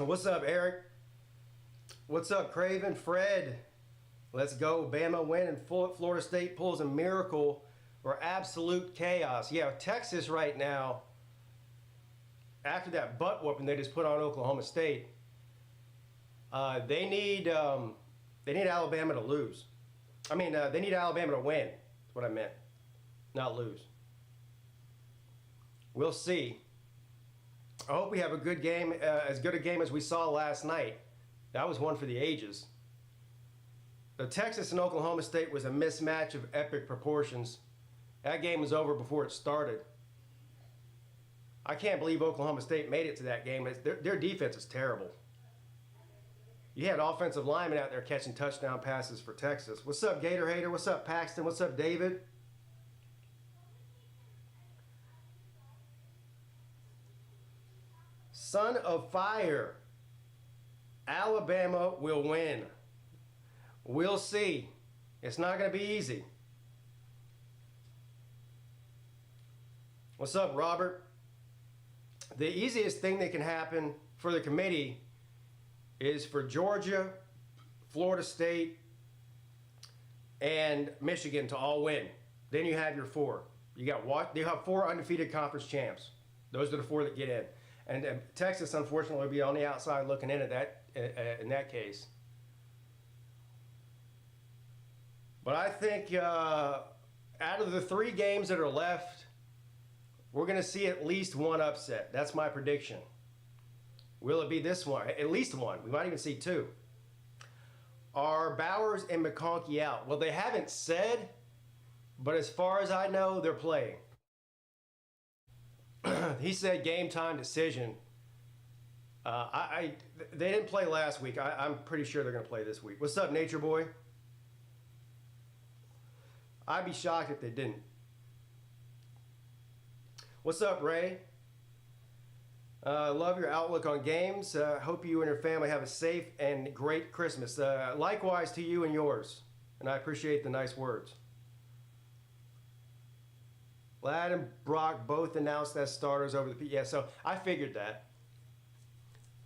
What's up, Eric? What's up, Craven? Fred? Let's go. Bama win and Florida State pulls a miracle or absolute chaos. Yeah, Texas right now, after that butt whooping they just put on Oklahoma State, they need Alabama to lose. I mean, they need Alabama to win. That's what I meant, not lose. We'll see. I hope we have a good game, as good a game as we saw last night. That was one for the ages. The Texas and Oklahoma State was a mismatch of epic proportions. That game was over before it started. I can't believe Oklahoma State made it to that game. Their defense is terrible. You had offensive linemen out there catching touchdown passes for Texas. What's up, Gator Hater? What's up, Paxton? What's up, David? Son of Fire. Alabama will win. We'll see. It's not going to be easy. What's up, Robert? The easiest thing that can happen for the committee is for Georgia, Florida State, and Michigan to all win. Then you have your four. You have four undefeated conference champs. Those are the four that get in. And Texas, unfortunately, will be on the outside looking in at that in that case. But I think out of the 3 games that are left, we're going to see at least one upset. That's my prediction. Will it be this one? At least one. We might even see 2. Are Bowers and McConkey out? Well, they haven't said, but as far as I know, they're playing. He said game time decision. They didn't play last week. I'm pretty sure they're going to play this week. What's up, Nature Boy? I'd be shocked if they didn't. What's up, Ray? Love your outlook on games. Hope you and your family have a safe and great Christmas. Likewise to you and yours. And I appreciate the nice words. Ladd and Brock both announced as starters over the Peete. Yeah, so I figured that.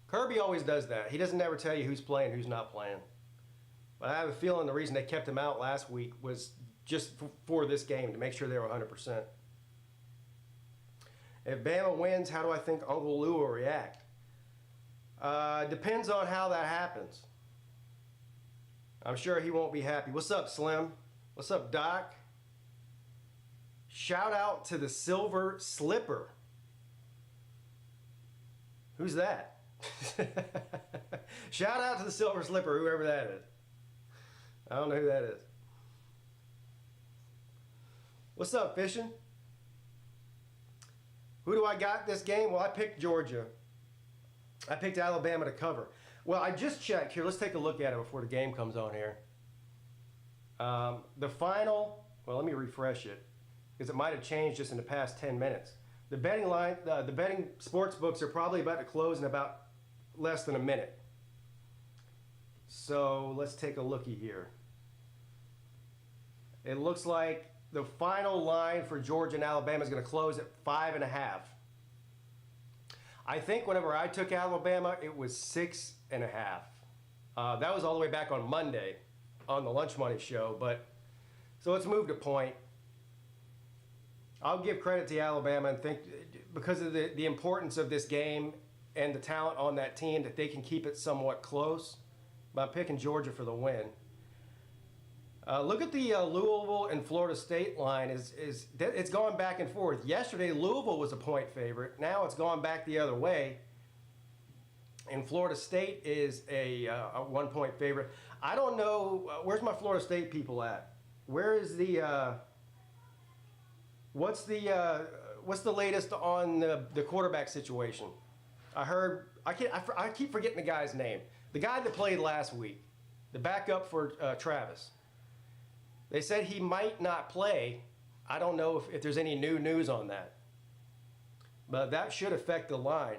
Kirby always does that. He doesn't ever tell you who's playing, who's not playing. But I have a feeling the reason they kept him out last week was just for this game, to make sure they were 100%. If Bama wins, how do I think Uncle Lou will react? Depends on how that happens. I'm sure he won't be happy. What's up, Slim? What's up, Doc? Shout out to the Silver Slipper. Who's that? Shout out to the Silver Slipper, whoever that is. I don't know who that is. What's up, Fishing? Who do I got this game? Well, I picked Georgia. I picked Alabama to cover. Well, I just checked. Here, let's take a look at it before the game comes on here. The final, well, let me refresh it, because it might have changed just in the past 10 minutes. The betting line, the betting sports books are probably about to close in about less than a minute. So let's take a looky here. It looks like the final line for Georgia and Alabama is going to close at 5.5. I think whenever I took Alabama, it was 6.5. That was all the way back on Monday on the Lunch Money show. But so let's move to point. I'll give credit to Alabama and think because of the importance of this game and the talent on that team that they can keep it somewhat close. But I'm picking Georgia for the win. Look at the Louisville and Florida State line. It's gone back and forth. Yesterday, Louisville was a point favorite. Now it's gone back the other way. And Florida State is a 1-point favorite. I don't know. Where's my Florida State people at? Where is the what's the latest on the quarterback situation? I heard I keep forgetting the guy's name. The guy that played last week, the backup for Travis. They said he might not play. I don't know if there's any new news on that. But that should affect the line.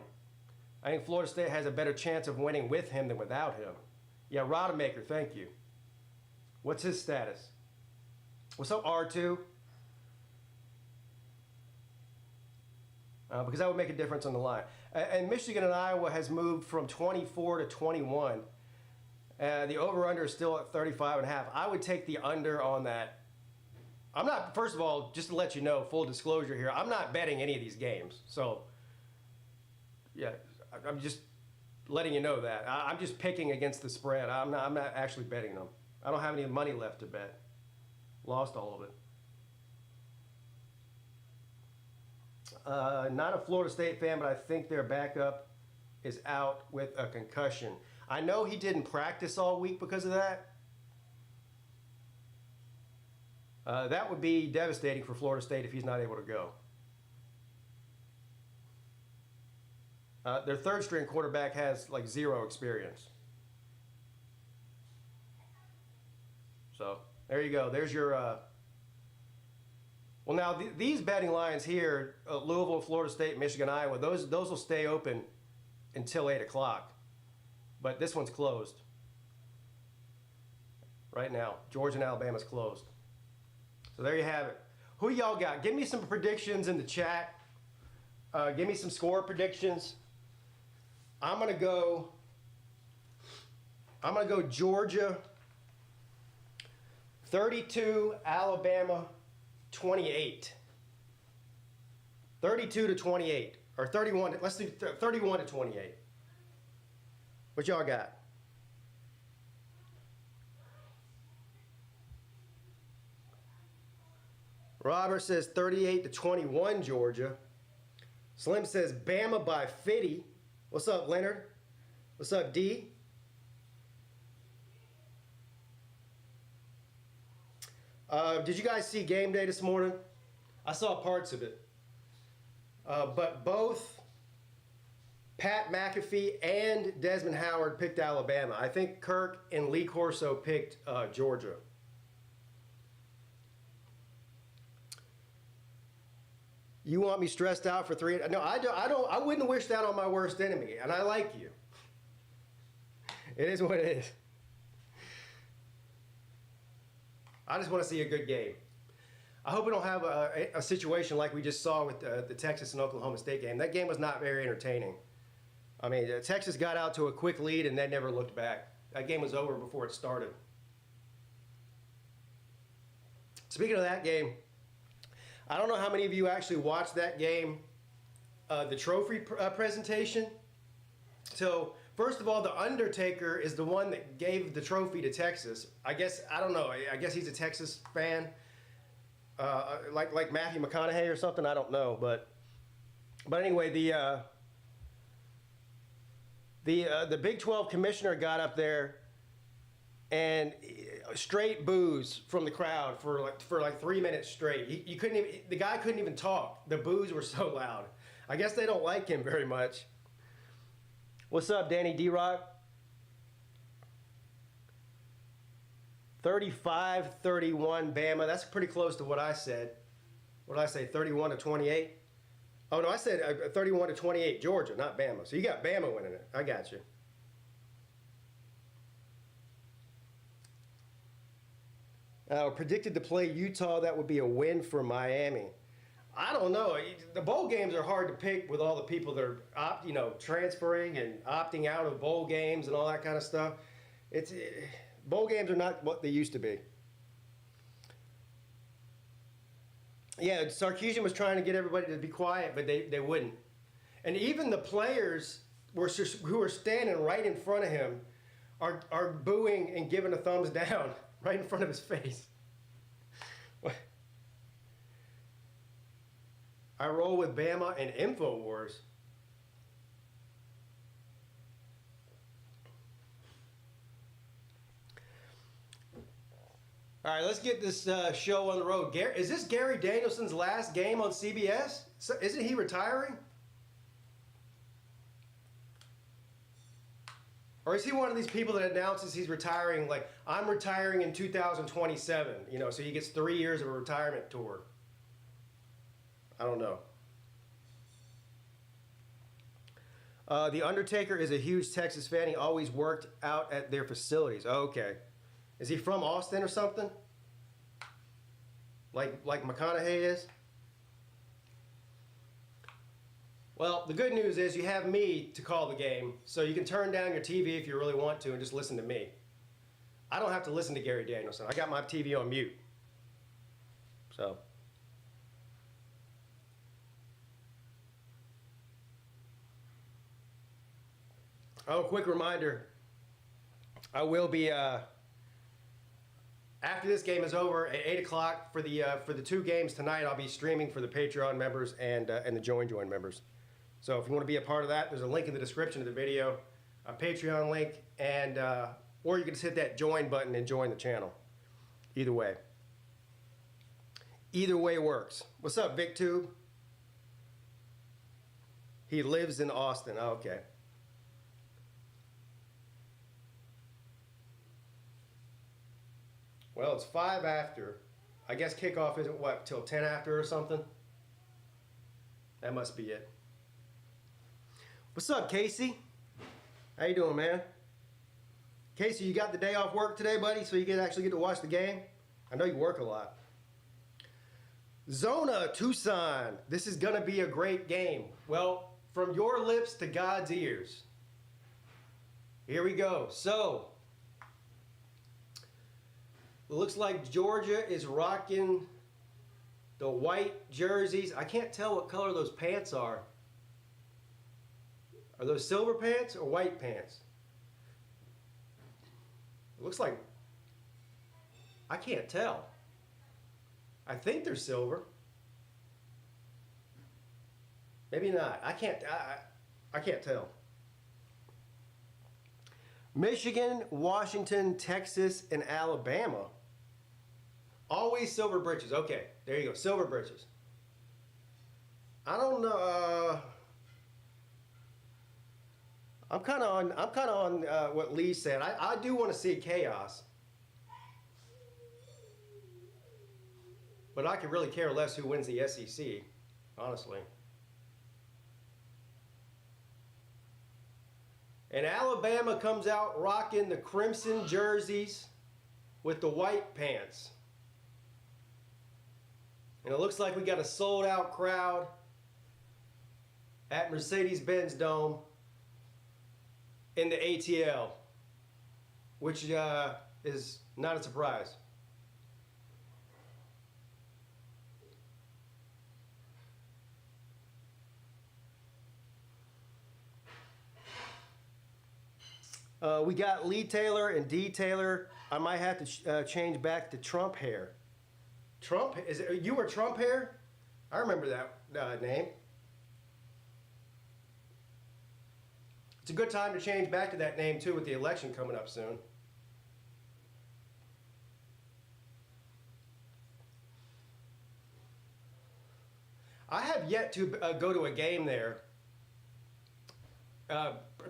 I think Florida State has a better chance of winning with him than without him. Yeah, Rodemaker, thank you. What's his status? What's up, R2? Because that would make a difference on the line. And Michigan and Iowa has moved from 24 to 21. The over-under is still at 35.5. I would take the under on that. I'm not, first of all, just to let you know, full disclosure here, I'm not betting any of these games. So, yeah, I'm just letting you know that. I'm just picking against the spread. I'm not actually betting them. I don't have any money left to bet. Lost all of it. Not a Florida State fan, but I think their backup is out with a concussion. I know he didn't practice all week because of that. That would be devastating for Florida State if he's not able to go. Their third-string quarterback has like 0 experience. So there you go. There's your. Well, now these betting lines here: Louisville, Florida State, Michigan, Iowa. Those will stay open until 8 o'clock. But this one's closed right now. Georgia and Alabama's closed. So there you have it. Who y'all got? Give me some predictions in the chat. Give me some score predictions. I'm gonna go Georgia 32, Alabama 28. 32 to 28. Or 31, let's do 31 to 28. What y'all got? Robert says 38 to 21, Georgia. Slim says Bama by 50. What's up, Leonard? What's up, D? Did you guys see game day this morning? I saw parts of it. But both Pat McAfee and Desmond Howard picked Alabama. I think Kirk and Lee Corso picked Georgia. You want me stressed out for 3? No, I don't. I wouldn't wish that on my worst enemy, and I like you. It is what it is. I just want to see a good game. I hope we don't have a situation like we just saw with the Texas and Oklahoma State game. That game was not very entertaining. I mean, Texas got out to a quick lead and they never looked back. That game was over before it started. Speaking of that game, I don't know how many of you actually watched that game, the trophy presentation. So, first of all, The Undertaker is the one that gave the trophy to Texas. I guess, I don't know, I guess he's a Texas fan. Like Matthew McConaughey or something, I don't know. But anyway, the Big 12 commissioner got up there and straight boos from the crowd for like 3 minutes straight. You couldn't even, the guy couldn't even talk. The boos were so loud. I guess they don't like him very much. What's up, Danny D-Rock? 35-31 Bama. That's pretty close to what I said. What did I say? 31 to 28? Oh no, I said 31 to 28 Georgia, not Bama. So you got Bama winning it. I got you. Predicted to play Utah. That would be a win for Miami. I don't know. The bowl games are hard to pick with all the people that are transferring and opting out of bowl games and all that kind of stuff. Bowl games are not what they used to be. Yeah, Sarkisian was trying to get everybody to be quiet, but they wouldn't. And even the players who are standing right in front of him are booing and giving a thumbs down right in front of his face. I roll with Bama and InfoWars. All right, let's get this show on the road. Is this Gary Danielson's last game on CBS? Isn't he retiring? Or is he one of these people that announces he's retiring, like, I'm retiring in 2027, so he gets 3 years of a retirement tour? I don't know. The Undertaker is a huge Texas fan. He always worked out at their facilities. Oh, okay. Is he from Austin or something? Like McConaughey is? Well, the good news is you have me to call the game, so you can turn down your TV if you really want to and just listen to me. I don't have to listen to Gary Danielson. I got my TV on mute. So. Oh, quick reminder. I will be, after this game is over at 8 o'clock for the two games tonight, I'll be streaming for the Patreon members and the Join members. So if you want to be a part of that, there's a link in the description of the video, a Patreon link, and or you can just hit that join button and join the channel. Either way. Either way works. What's up, VicTube? He lives in Austin. Oh, okay. Well, it's 5 after. I guess kickoff isn't what, till 10 after or something? That must be it. What's up, Casey? How you doing, man? Casey, you got the day off work today, buddy, so you can actually get to watch the game? I know you work a lot. Zona, Tucson. This is going to be a great game. Well, from your lips to God's ears. Here we go. So, it looks like Georgia is rocking the white jerseys. I can't tell what color those pants are. Are those silver pants or white pants? It looks like, I can't tell. I think they're silver. Maybe not. I can't tell. Michigan, Washington, Texas, and Alabama. Always silver britches. Okay, there you go. Silver britches. I don't know. I'm kind of on what Lee said. I do want to see chaos, but I could really care less who wins the SEC, honestly. And Alabama comes out rocking the crimson jerseys with the white pants. And it looks like we got a sold-out crowd at Mercedes-Benz Dome in the ATL, which is not a surprise. We got Lee Taylor and D. Taylor. I might have to change back to Trump hair. Trump? Is it, you were Trump hair? I remember that name. It's a good time to change back to that name too with the election coming up soon. I have yet to go to a game there,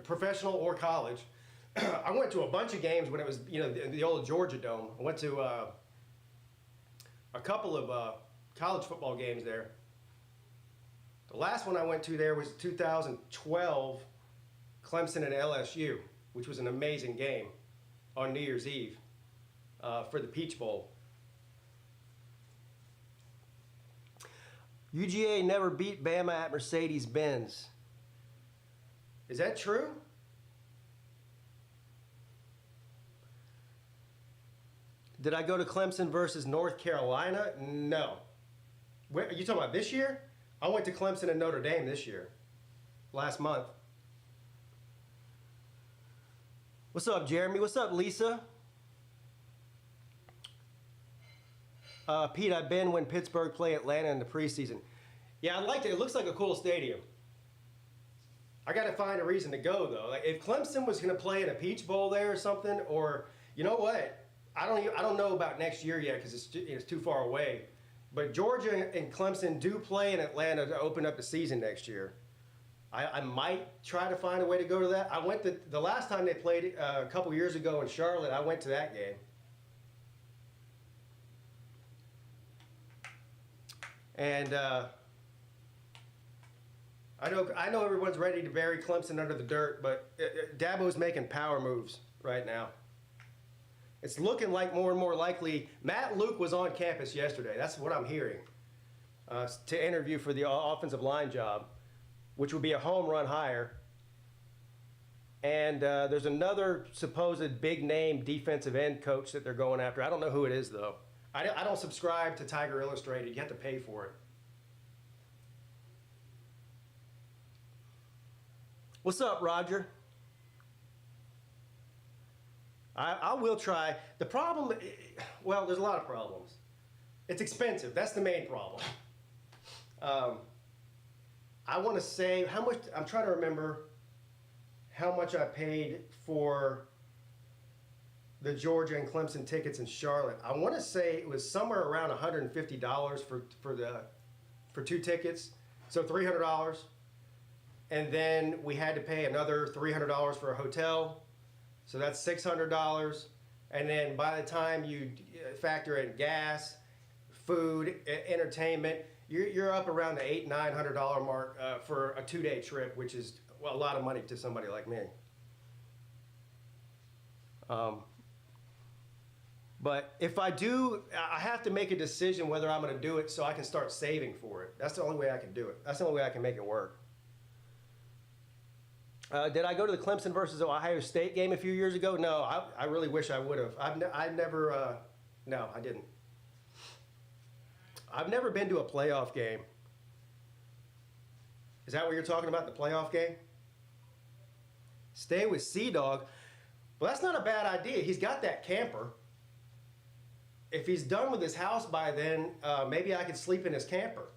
professional or college. I went to a bunch of games when it was, you know, the old Georgia Dome. I went to a couple of college football games there. The last one I went to there was 2012, Clemson and LSU, which was an amazing game on New Year's Eve for the Peach Bowl. UGA never beat Bama at Mercedes-Benz. Is that true? Did I go to Clemson versus North Carolina? No. Where, are you talking about this year? I went to Clemson and Notre Dame this year, last month. What's up, Jeremy? What's up, Lisa? Pete, I've been when Pittsburgh play Atlanta in the preseason. Yeah, I liked it. It looks like a cool stadium. I got to find a reason to go, though. Like, if Clemson was going to play in a Peach Bowl there or something, or, you know what? I don't know about next year yet because it's too far away. But Georgia and Clemson do play in Atlanta to open up the season next year. I might try to find a way to go to that. I went the last time they played a couple years ago in Charlotte. I went to that game. And I know everyone's ready to bury Clemson under the dirt, but Dabo's making power moves right now. It's looking like more and more likely. Matt Luke was on campus yesterday. That's what I'm hearing to interview for the offensive line job. which would be a home run hire. And there's another supposed big name defensive end coach that they're going after. I don't know who it is, though. I don't subscribe to Tiger Illustrated. You have to pay for it. What's up, Roger? I will try. The problem, well, there's a lot of problems. It's expensive. That's the main problem. I want to say, how much, I'm trying to remember how much I paid for the Georgia and Clemson tickets in Charlotte. I want to say it was somewhere around $150 for 2 tickets, so $300. And then we had to pay another $300 for a hotel, so that's $600. And then by the time you factor in gas, food, entertainment, you're up around the $800-900 mark for a 2-day trip, which is, well, a lot of money to somebody like me. But if I do, I have to make a decision whether I'm going to do it so I can start saving for it. That's the only way I can do it. That's the only way I can make it work. Did I go to the Clemson versus Ohio State game a few years ago? No, I really wish I would have. I've never, no, I didn't. I've never been to a playoff game. Is that what you're talking about, the playoff game? Stay with Sea-Dog. Well, that's not a bad idea. He's got that camper. If he's done with his house by then, maybe I could sleep in his camper.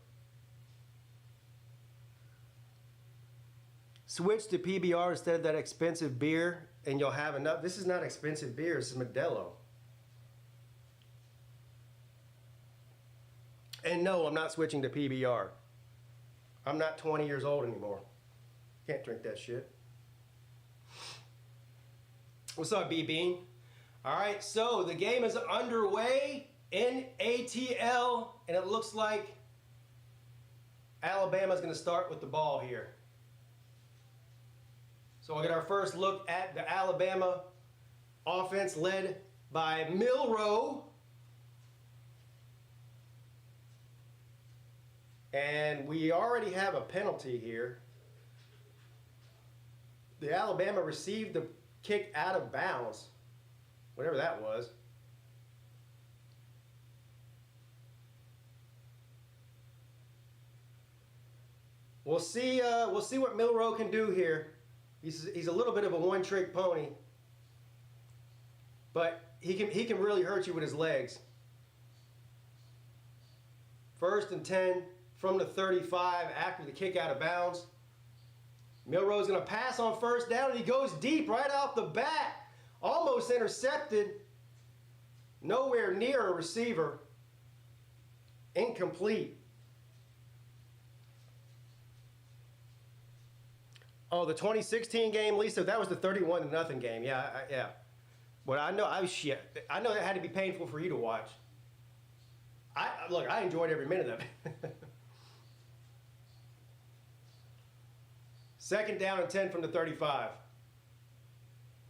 Switch to PBR instead of that expensive beer, and you'll have enough. This is not expensive beer. This is Modelo. And no, I'm not switching to PBR. I'm not 20 years old anymore. Can't drink that shit. What's up, B-Bean? All right, so the game is underway in ATL, and it looks like Alabama's going to start with the ball here. So we'll get our first look at the Alabama offense led by Milroe. And we already have a penalty here. The Alabama received the kick out of bounds, whatever that was. We'll see what Milroe can do here. He's a little bit of a one-trick pony, but he can really hurt you with his legs. 1st and 10 from the 35 after the kick out of bounds. Milroe's going to pass on 1st down, and he goes deep right off the bat. Almost intercepted. Nowhere near a receiver. Incomplete. Oh, the 2016 game, Lisa, that was the 31-0 game. Yeah, yeah. But I know that had to be painful for you to watch. Look, I enjoyed every minute of it. 2nd down and 10 from the 35.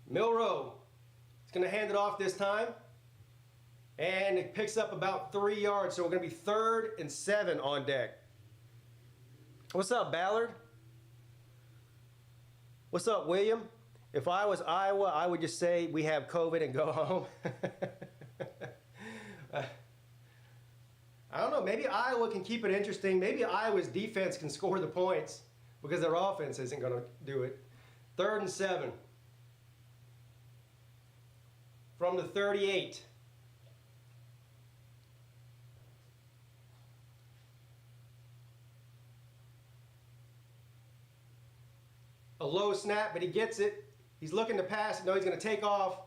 Milroe is going to hand it off this time. And it picks up about 3 yards, so we're going to be 3rd and 7 on deck. What's up, Ballard? What's up, William? If I was Iowa, I would just say we have COVID and go home. I don't know. Maybe Iowa can keep it interesting. Maybe Iowa's defense can score the points because their offense isn't going to do it. 3rd and 7. From the 38. A low snap, but he gets it. He's looking to pass it. No, he's going to take off.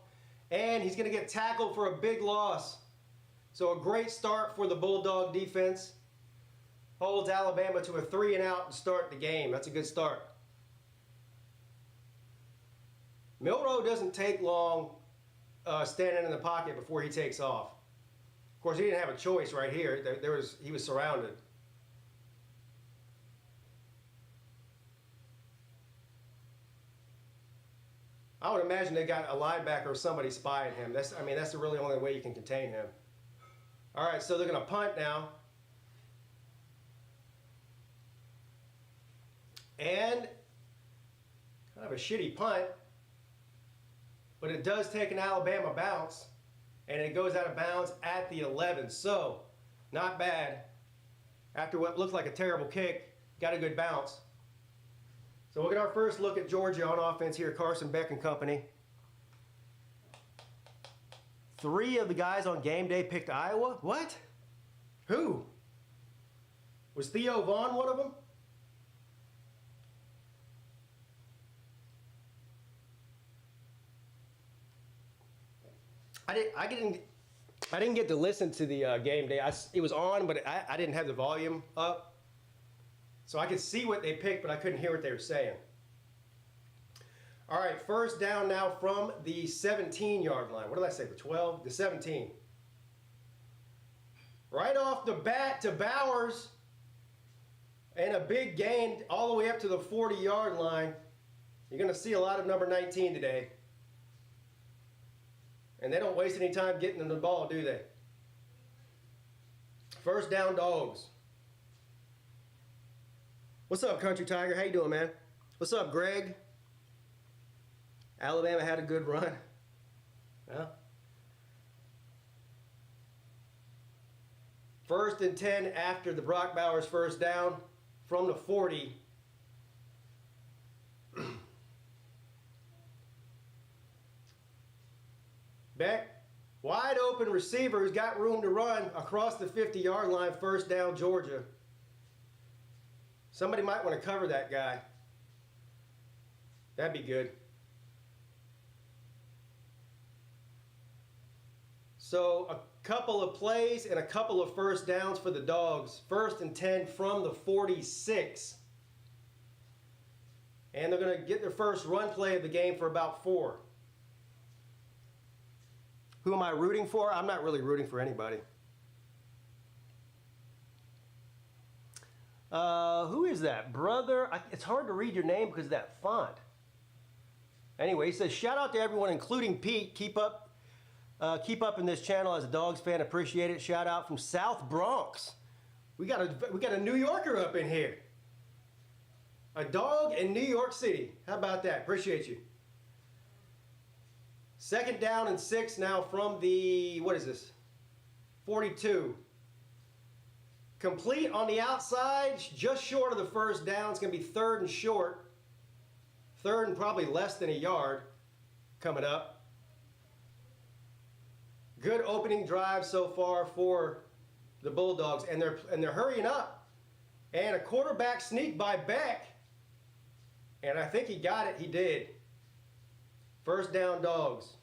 And he's going to get tackled for a big loss. So a great start for the Bulldog defense. Holds Alabama to a 3-and-out to start the game. That's a good start. Milroe doesn't take long standing in the pocket before he takes off. Of course, he didn't have a choice right here. He was surrounded. I would imagine they got a linebacker or somebody spying him. That's the really only way you can contain him. All right, so they're going to punt now. And kind of a shitty punt, but it does take an Alabama bounce, and it goes out of bounds at the 11. So, not bad. After what looked like a terrible kick, got a good bounce. So we'll get our first look at Georgia on offense here, Carson Beck and company. 3 of the guys on game day picked Iowa? What? Who? Was Theo Vaughn one of them? I didn't get to listen to the game day. It was on, but I didn't have the volume up. So I could see what they picked, but I couldn't hear what they were saying. All right, first down now from the 17-yard line. What did I say, the 12? The 17. Right off the bat to Bowers. And a big gain all the way up to the 40-yard line. You're going to see a lot of number 19 today. And they don't waste any time getting them the ball, do they? First down, Dogs. What's up, Country Tiger? How you doing, man? What's up, Greg? Alabama had a good run. Well, 1st and 10 after the Brock Bowers first down from the 40. Beck, wide open receiver who's got room to run across the 50-yard line, first down, Georgia. Somebody might want to cover that guy. That'd be good. So a couple of plays and a couple of first downs for the Dogs. 1st and 10 from the 46. And they're going to get their first run play of the game for about 4. Who am I rooting for? I'm not really rooting for anybody. Who is that? Brother, it's hard to read your name because of that font. Anyway, he says, shout out to everyone, including Pete. Keep up in this channel as a Dogs fan. Appreciate it. Shout out from South Bronx. We got a New Yorker up in here. A dog in New York City. How about that? Appreciate you. 2nd down and 6 now from the, what is this? 42. Complete on the outside, just short of the first down. It's going to be 3rd and short. 3rd and probably less than a yard coming up. Good opening drive so far for the Bulldogs, and they're hurrying up. And a quarterback sneak by Beck. And I think he got it. He did. First down, Dogs.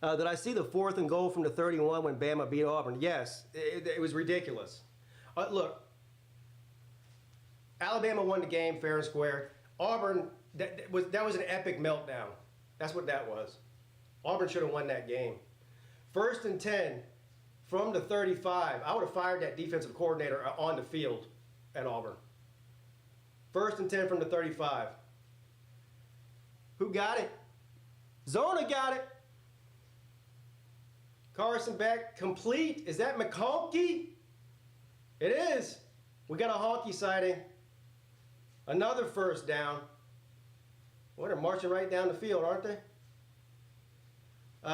Did I see the 4th and goal from the 31 when Bama beat Auburn? Yes, it was ridiculous. Look, Alabama won the game fair and square. Auburn, that was an epic meltdown. That's what that was. Auburn should have won that game. 1st and 10 from the 35. I would have fired that defensive coordinator on the field at Auburn. 1st and 10 from the 35. Who got it? Zona got it. Carson Beck, complete. Is that McConkey? It is. We got a honky sighting. Another first down. Well, they're marching right down the field, aren't they?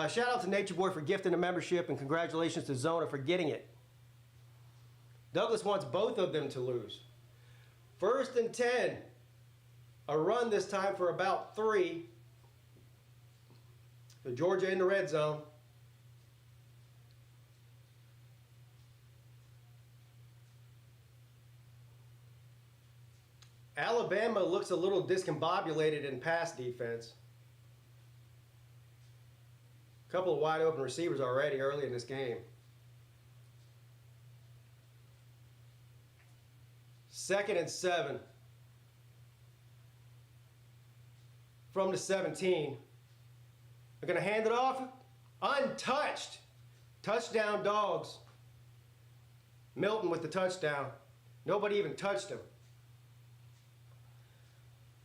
Shout out to Nature Boy for gifting a membership, and congratulations to Zona for getting it. Douglas wants both of them to lose. 1st and 10. A run this time for about 3. The Georgia in the red zone. Alabama looks a little discombobulated in pass defense. A couple of wide open receivers already early in this game. 2nd and 7 from the 17. They're going to hand it off untouched. Touchdown, Dogs. Milton with the touchdown. Nobody even touched him.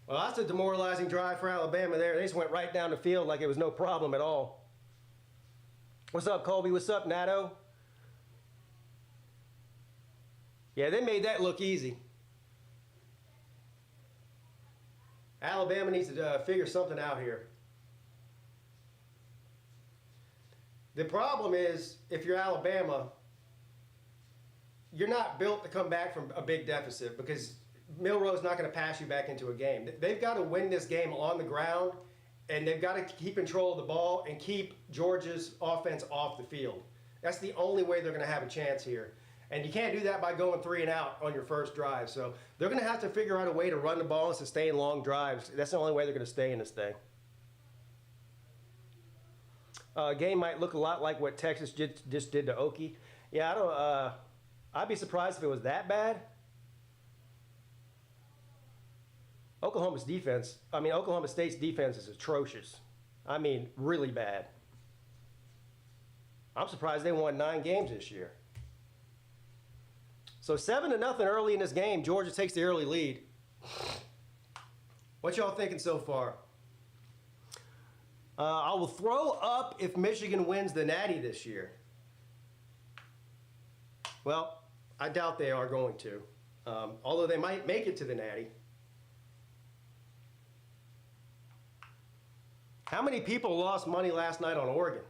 Well, that's a demoralizing drive for Alabama there. They just went right down the field like it was no problem at all. What's up, Colby? What's up, Nato? Yeah, they made that look easy. Alabama needs to figure something out here. The problem is, if you're Alabama, you're not built to come back from a big deficit because Milroe's not going to pass you back into a game. They've got to win this game on the ground, and they've got to keep control of the ball and keep Georgia's offense off the field. That's the only way they're going to have a chance here. And you can't do that by going 3 and out on your first drive. So they're going to have to figure out a way to run the ball and sustain long drives. That's the only way they're going to stay in this thing. Game might look a lot like what Texas just did to Okie. Yeah, I'd be surprised if it was that bad. Oklahoma State's defense is atrocious. I mean, really bad. I'm surprised they won 9 games this year. So 7-0 early in this game. Georgia takes the early lead. What y'all thinking so far? I will throw up if Michigan wins the Natty this year. Well, I doubt they are going to. Although they might make it to the Natty. How many people lost money last night on Oregon?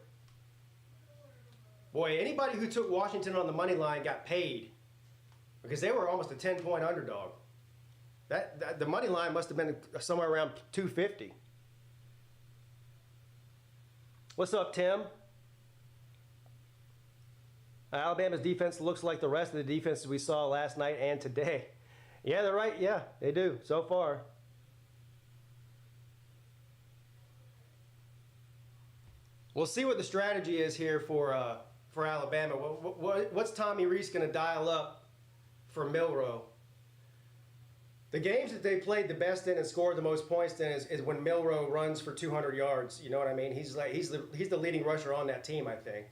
Boy, anybody who took Washington on the money line got paid because they were almost a 10-point underdog. The money line must have been somewhere around 250. What's up, Tim? Alabama's defense looks like the rest of the defenses we saw last night and today. Yeah, they're right. Yeah, they do so far. We'll see what the strategy is here for Alabama. What's Tommy Rees going to dial up for Milroe? The games that they played the best in and scored the most points in is when Milroe runs for 200 yards. You know what I mean? He's the leading rusher on that team, I think.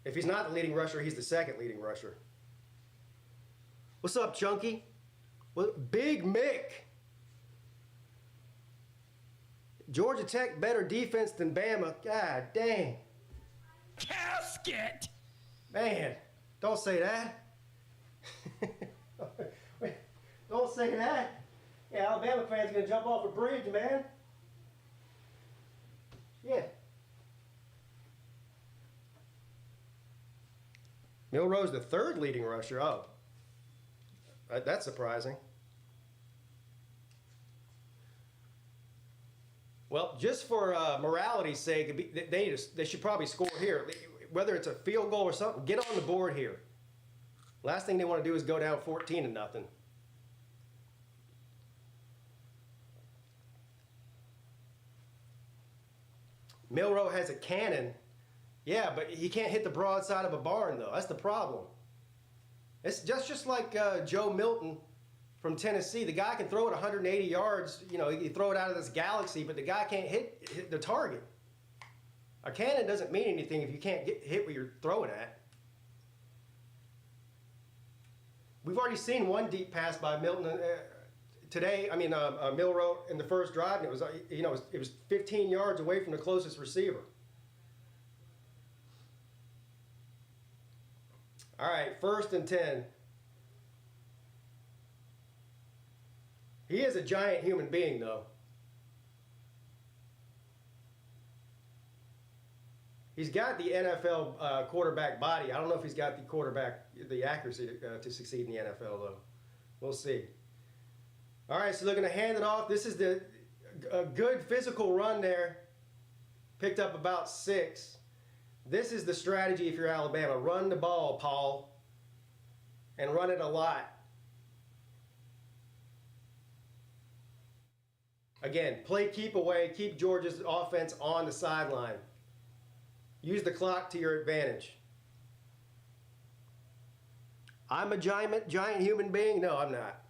If he's not the leading rusher, he's the second leading rusher. What's up, Chunky? Big Mick. Georgia Tech better defense than Bama. God dang. Casket! Man, don't say that. Don't say that. Yeah, Alabama fans are going to jump off a bridge, man. Yeah. Milroe's the third leading rusher. Oh, that's surprising. Well, just for morality's sake, they should probably score here. Whether it's a field goal or something, get on the board here. Last thing they want to do is go down 14-0. Milroe has a cannon. Yeah, but he can't hit the broadside of a barn, though. That's the problem. It's just like Joe Milton from Tennessee. The guy can throw it 180 yards. You know, he throw it out of this galaxy, but the guy can't hit the target. A cannon doesn't mean anything if you can't hit what you're throwing at. We've already seen one deep pass by Milton today. Milroe in the first drive, and it was it was 15 yards away from the closest receiver. All right, 1st and 10. He is a giant human being, though. He's got the NFL quarterback body. I don't know if he's got the accuracy to succeed in the NFL, though. We'll see. All right, so they're going to hand it off. This is a good physical run there. Picked up about 6. This is the strategy if you're Alabama. Run the ball, Paul, and run it a lot. Again, play keep away. Keep Georgia's offense on the sideline. Use the clock to your advantage. I'm a giant human being? No, I'm not.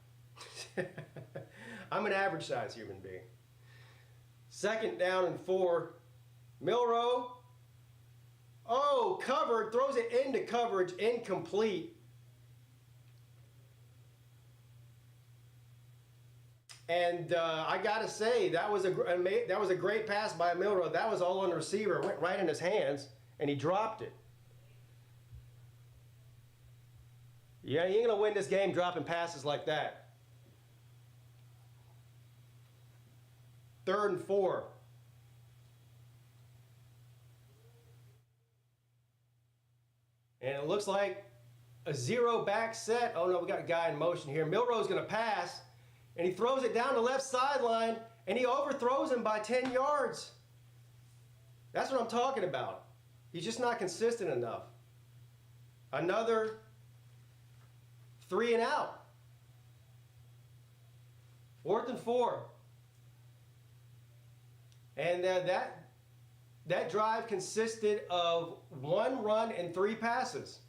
I'm an average-sized human being. 2nd down and 4. Milroe. Oh, covered. Throws it into coverage. Incomplete. And I got to say, that was a great pass by Milroe. That was all on the receiver. It went right in his hands, and he dropped it. Yeah, you ain't going to win this game dropping passes like that. 3rd and 4. And it looks like a 0 back set. Oh no, we got a guy in motion here. Milroe's going to pass, and he throws it down the left sideline, and he overthrows him by 10 yards. That's what I'm talking about. He's just not consistent enough. Another 3 and out. 4th and 4. And that drive consisted of 1 run and 3 passes.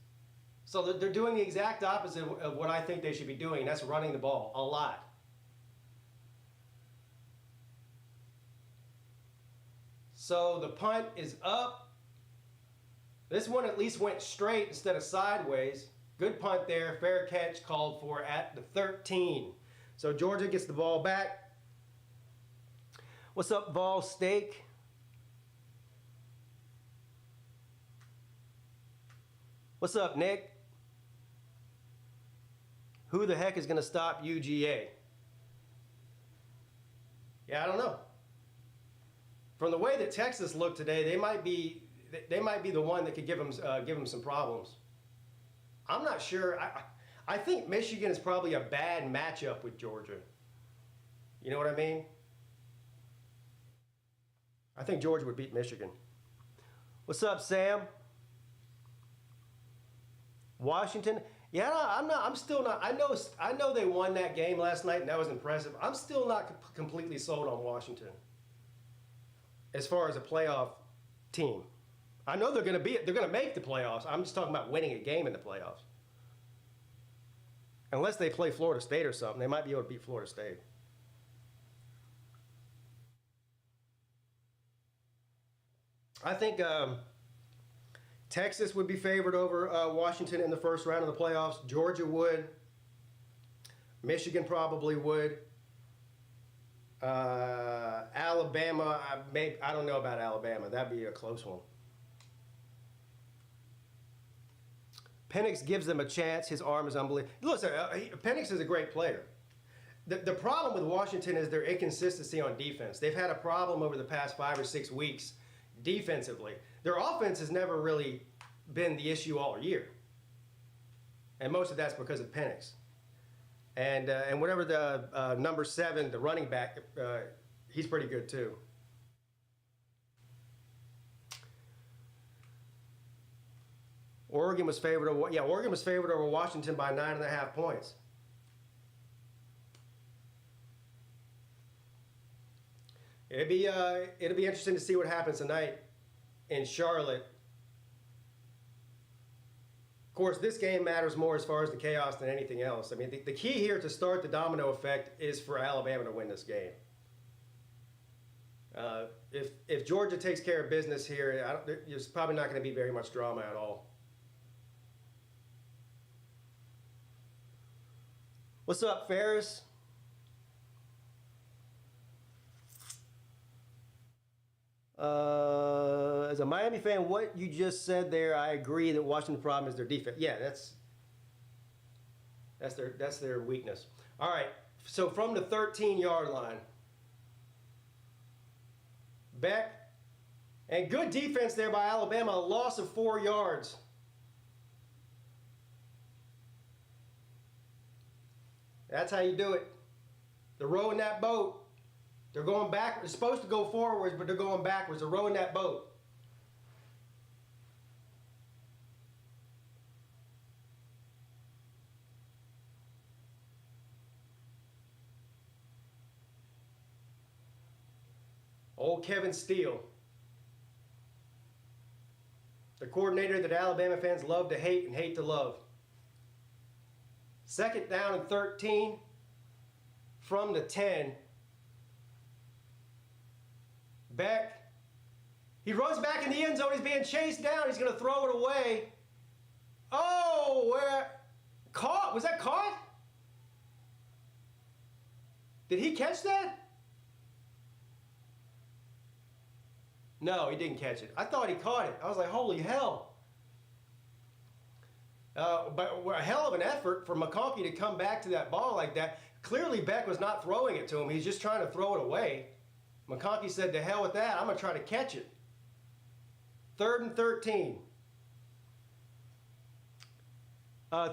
So they're doing the exact opposite of what I think they should be doing. That's running the ball a lot. So the punt is up. This one at least went straight instead of sideways. Good punt there. Fair catch called for at the 13. So Georgia gets the ball back. What's up, Vol Steak? What's up, Nick? Who the heck is going to stop UGA? Yeah, I don't know. From the way that Texas looked today, they might be the one that could give them some problems. I'm not sure. I think Michigan is probably a bad matchup with Georgia. You know what I mean? I think Georgia would beat Michigan. What's up, Sam? Washington? Yeah, I'm still not. I know they won that game last night, and that was impressive. I'm still not completely sold on Washington as far as a playoff team. I know they're going to make the playoffs. I'm just talking about winning a game in the playoffs. Unless they play Florida State or something, they might be able to beat Florida State. I think Texas would be favored over Washington in the first round of the playoffs. Georgia would. Michigan probably would. Alabama, I don't know about Alabama. That'd be a close one. Penix gives them a chance. His arm is unbelievable. Listen, Penix is a great player. The problem with Washington is their inconsistency on defense. They've had a problem over the past 5 or 6 weeks defensively. Their offense has never really been the issue all year. And most of that's because of Penix. And whatever the number 7, the running back, he's pretty good too. Oregon was favored over Washington by 9.5 points. It'll be interesting to see what happens tonight in Charlotte. Of course, this game matters more as far as the chaos than anything else. I mean, the key here to start the domino effect is for Alabama to win this game. If Georgia takes care of business here, there's probably not going to be very much drama at all. What's up, Ferris? As a Miami fan, what you just said there, I agree that Washington's problem is their defense. Yeah, that's their weakness. All right, so from the 13-yard line, Beck, and good defense there by Alabama, a loss of 4 yards. That's how you do it. They're rowing that boat. They're going back. They're supposed to go forwards, but they're going backwards. They're rowing that boat. Old Kevin Steele, the coordinator that Alabama fans love to hate and hate to love. 2nd down and 13 from the 10. Beck, he runs back in the end zone. He's being chased down. He's going to throw it away. Oh, caught? Was that caught? Did he catch that? No, he didn't catch it. I thought he caught it. I was like, holy hell. But a hell of an effort for McConkey to come back to that ball like that. Clearly Beck was not throwing it to him. He's just trying to throw it away. McConkey said, to hell with that. I'm going to try to catch it. 3rd and 13.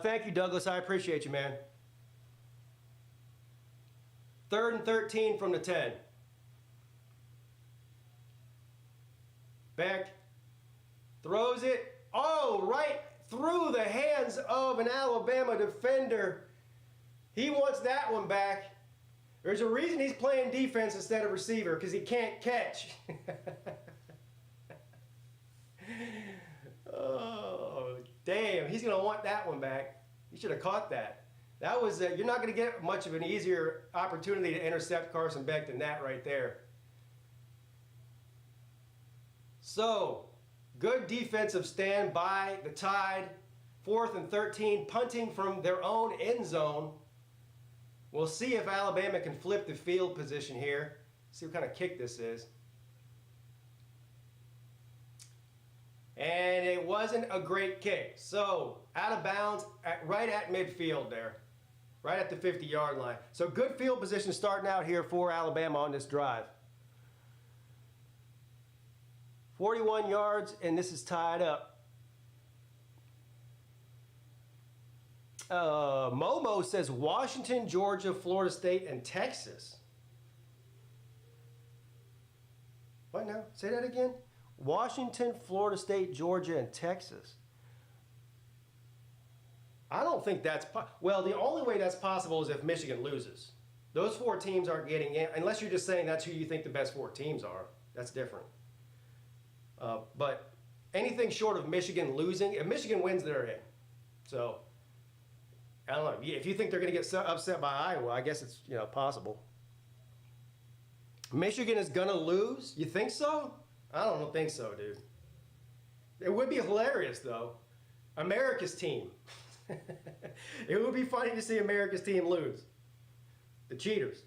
Thank you, Douglas. I appreciate you, man. 3rd and 13 from the 10. Beck throws it. Oh, right through the hands of an Alabama defender. He wants that one back. There's a reason he's playing defense instead of receiver, because he can't catch. Oh, damn. He's going to want that one back. He should have caught that. That was, you're not going to get much of an easier opportunity to intercept Carson Beck than that right there. So, good defensive stand by the Tide. 4th and 13, punting from their own end zone. We'll see if Alabama can flip the field position here. See what kind of kick this is. And it wasn't a great kick. So, out of bounds, right at midfield there. Right at the 50-yard line. So, good field position starting out here for Alabama on this drive. 41 yards, and this is tied up. Momo says Washington, Georgia, Florida State, and Texas. What now? Say that again? Washington, Florida State, Georgia, and Texas. I don't think that's well, the only way that's possible is if Michigan loses. Those 4 teams aren't getting in, unless you're just saying that's who you think the best 4 teams are. That's different. But anything short of Michigan losing, if Michigan wins, they're in. So, I don't know. If you think they're going to get upset by Iowa, I guess it's, possible. Michigan is going to lose? You think so? I don't think so, dude. It would be hilarious, though. America's team. It would be funny to see America's team lose. The cheaters.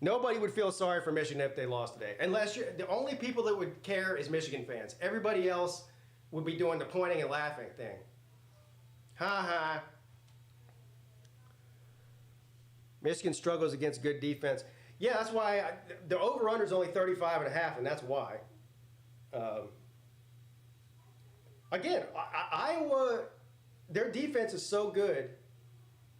Nobody would feel sorry for Michigan if they lost today. Unless the only people that would care is Michigan fans. Everybody else would be doing the pointing and laughing thing. Ha ha. Michigan struggles against good defense. Yeah, that's why the over-under is only 35.5, and that's why. Again, Iowa, their defense is so good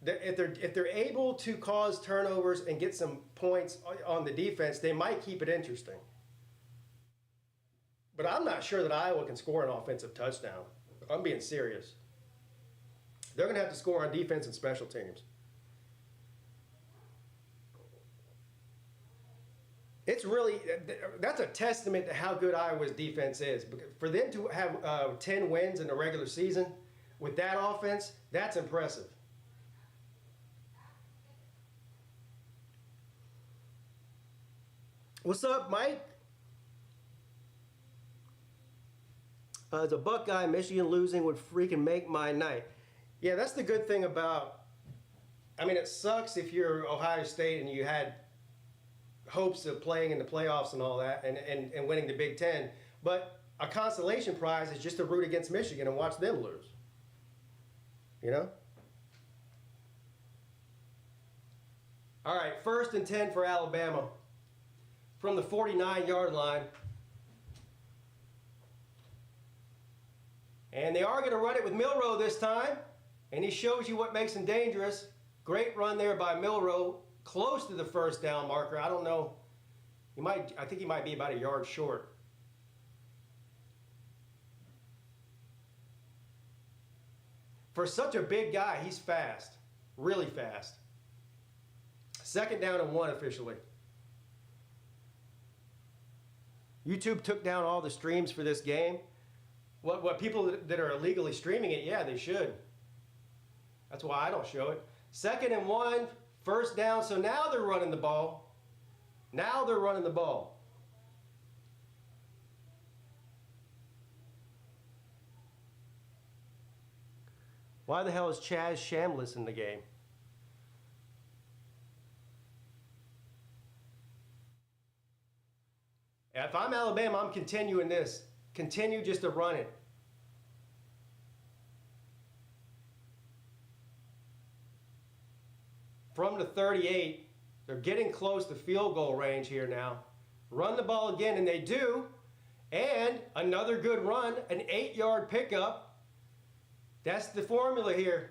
that if they're able to cause turnovers and get some points on the defense, they might keep it interesting. But I'm not sure that Iowa can score an offensive touchdown. I'm being serious. They're going to have to score on defense and special teams. It's really, that's a testament to how good Iowa's defense is. For them to have 10 wins in the regular season with that offense, that's impressive. What's up, Mike? As a Buckeye, Michigan losing would freaking make my night. Yeah, that's the good thing about, it sucks if you're Ohio State and you had hopes of playing in the playoffs and all that and winning the Big Ten. But a consolation prize is just to root against Michigan and watch them lose. All right, 1st and 10 for Alabama from the 49-yard line. And they are going to run it with Milroe this time. And he shows you what makes him dangerous. Great run there by Milroe. Close to the first down marker. I don't know. I think he might be about a yard short. For such a big guy, he's fast. Really fast. 2nd down and 1 officially. YouTube took down all the streams for this game. What people that are illegally streaming it, yeah, they should. That's why I don't show it. 2nd and 1, 1st down. So now they're running the ball. Why the hell is Chaz Shambliss in the game? If I'm Alabama, I'm continuing this. Continue just to run it. from the 38. They're getting close to field goal range here now. Run the ball again, and they do. And another good run, an 8-yard pickup. That's the formula here.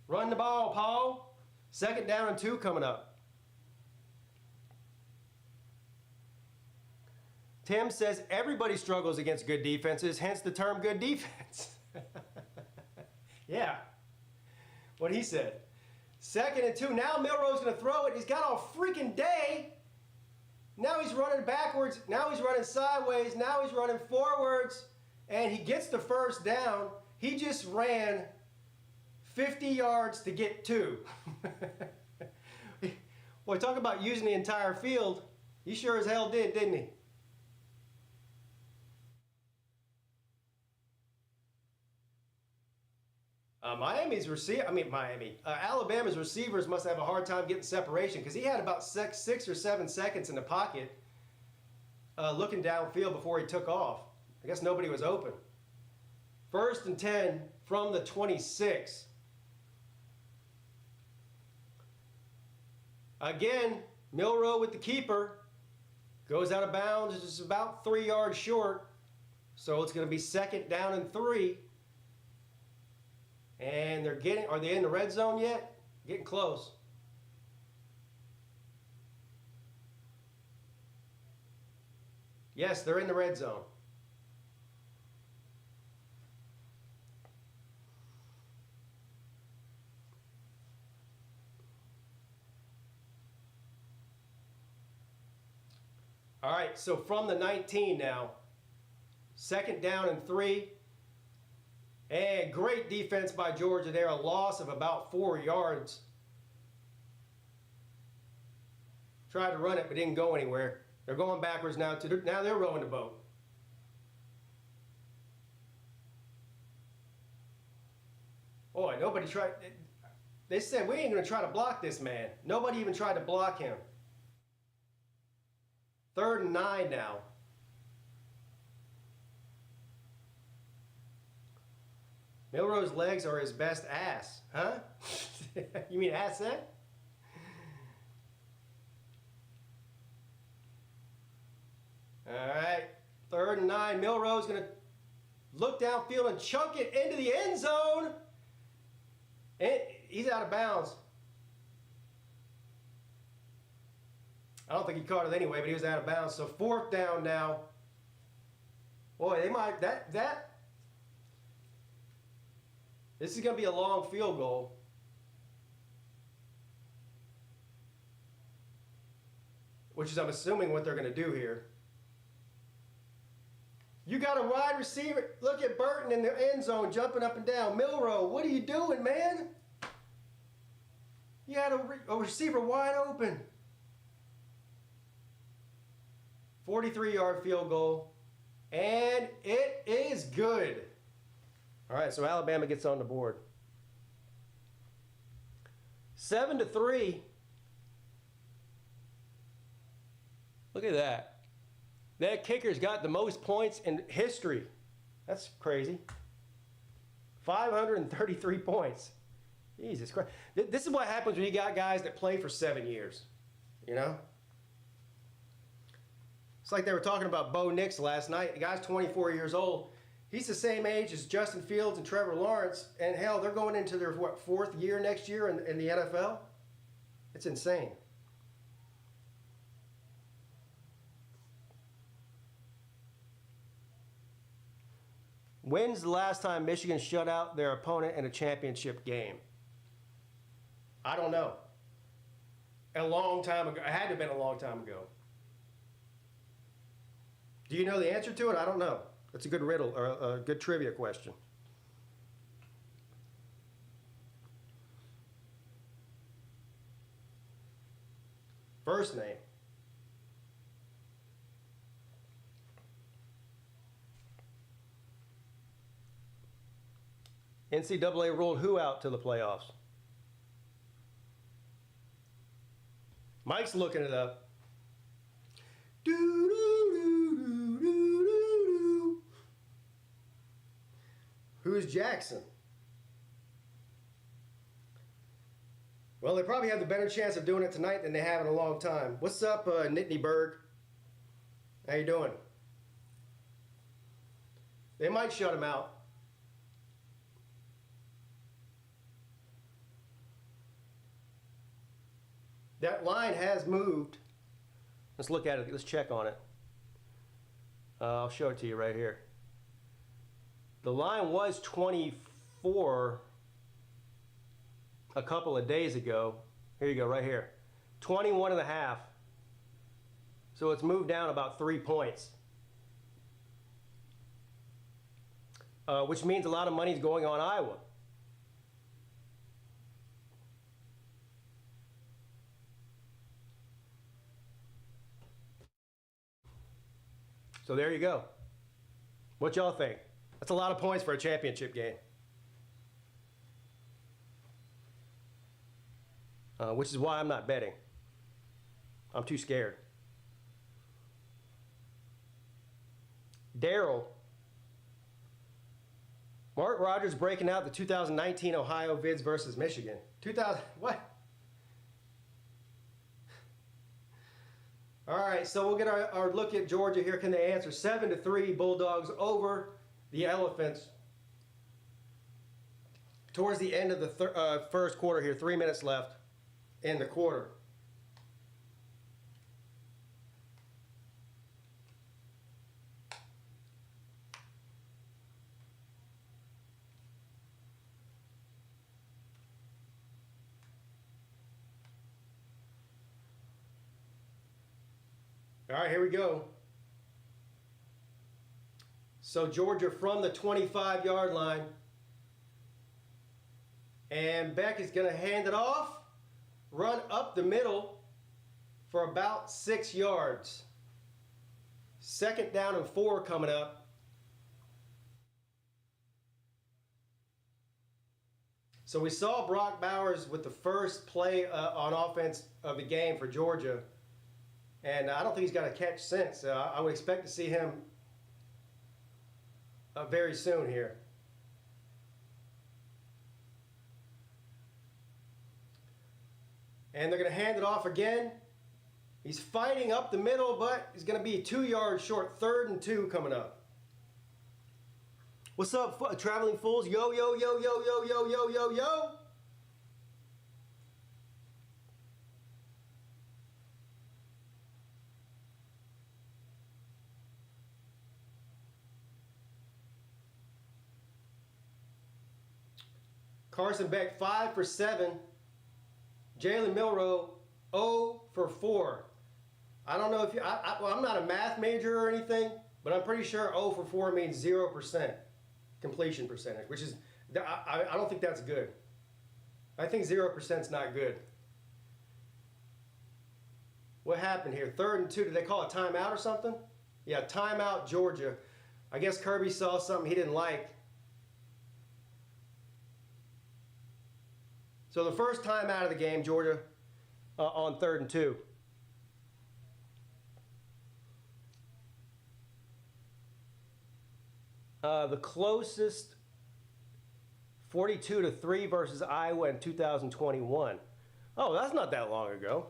Run the ball, Paul. 2nd down and 2 coming up. Tim says everybody struggles against good defenses, hence the term good defense. Yeah, what he said. 2nd and 2. Now Milroe's going to throw it. He's got all freaking day. Now he's running backwards. Now he's running sideways. Now he's running forwards. And he gets the 1st down. He just ran 50 yards to get 2. Boy, talk about using the entire field. He sure as hell did, didn't he? Alabama's receivers must have a hard time getting separation because he had about 6 or 7 seconds in the pocket looking downfield before he took off. I guess nobody was open. 1st and 10 from the 26. Again, Milroe with the keeper. Goes out of bounds. It's just about 3 yards short. So it's going to be 2nd down and 3. And are they in the red zone yet? Getting close. Yes, they're in the red zone. All right, so from the 19 now, 2nd down and 3. And great defense by Georgia there, a loss of about 4 yards. Tried to run it, but didn't go anywhere. They're going backwards now. Now they're rowing the boat. Boy, nobody tried. They said, we ain't going to try to block this man. Nobody even tried to block him. 3rd and 9 now. Milroe's legs are his best ass. Huh? You mean asset? All right. 3rd and 9. Milroe's going to look downfield and chunk it into the end zone. And he's out of bounds. I don't think he caught it anyway, but he was out of bounds. So 4th down now. Boy, they might, this is going to be a long field goal. Which is, I'm assuming, what they're going to do here. You got a wide receiver. Look at Burton in the end zone jumping up and down. Milroe, what are you doing, man? You had a receiver wide open. 43-yard field goal. And it is good. All right, so Alabama gets on the board. 7-3. Look at that. That kicker's got the most points in history. That's crazy. 533 points. Jesus Christ. This is what happens when you got guys that play for 7 years. You know? It's like they were talking about Bo Nix last night. The guy's 24 years old. He's the same age as Justin Fields and Trevor Lawrence. And hell, they're going into their, 4th year next year in the NFL? It's insane. When's the last time Michigan shut out their opponent in a championship game? I don't know. A long time ago. It had to have been a long time ago. Do you know the answer to it? I don't know. That's a good riddle, or a good trivia question. First name. NCAA ruled who out to the playoffs? Mike's looking it up. Who's Jackson? Well, they probably have the better chance of doing it tonight than they have in a long time. What's up, Nittany Bird? How you doing? They might shut him out. That line has moved. Let's look at it. Let's check on it. I'll show it to you right here. The line was 24 a couple of days ago. Here you go, right here. 21.5. So it's moved down about 3 points. Which means a lot of money is going on Iowa. So there you go. What y'all think? That's a lot of points for a championship game. Which is why I'm not betting. I'm too scared. Daryl. Mark Rogers breaking out the 2019 Ohio Vids versus Michigan. 2000, what? All right, so we'll get our look at Georgia here. Can they answer? 7-3 Bulldogs over the Elephants. Towards the end of the first quarter here, 3 minutes left in the quarter. All right, here we go. So Georgia from the 25-yard line. And Beck is going to hand it off, run up the middle for about 6 yards. 2nd down and 4 coming up. So we saw Brock Bowers with the first play on offense of the game for Georgia. And I don't think he's got a catch since. I would expect to see him very soon here. And they're going to hand it off again. He's fighting up the middle, but he's going to be 2 yards short. 3rd and 2 coming up. What's up, traveling fools? Yo, yo, yo, yo, yo, yo, yo, yo, yo. Carson Beck 5 for 7. Jalen Milroe 0 for 4. I don't know if you, well, I'm not a math major or anything, but I'm pretty sure 0 for 4 means 0% completion percentage, which is, I don't think that's good. I think 0% is not good. What happened here? 3rd and 2. Did they call a timeout or something? Yeah, timeout Georgia. I guess Kirby saw something he didn't like. So the first time out of the game, Georgia on 3rd and 2. The closest 42-3 versus Iowa in 2021. Oh, that's not that long ago.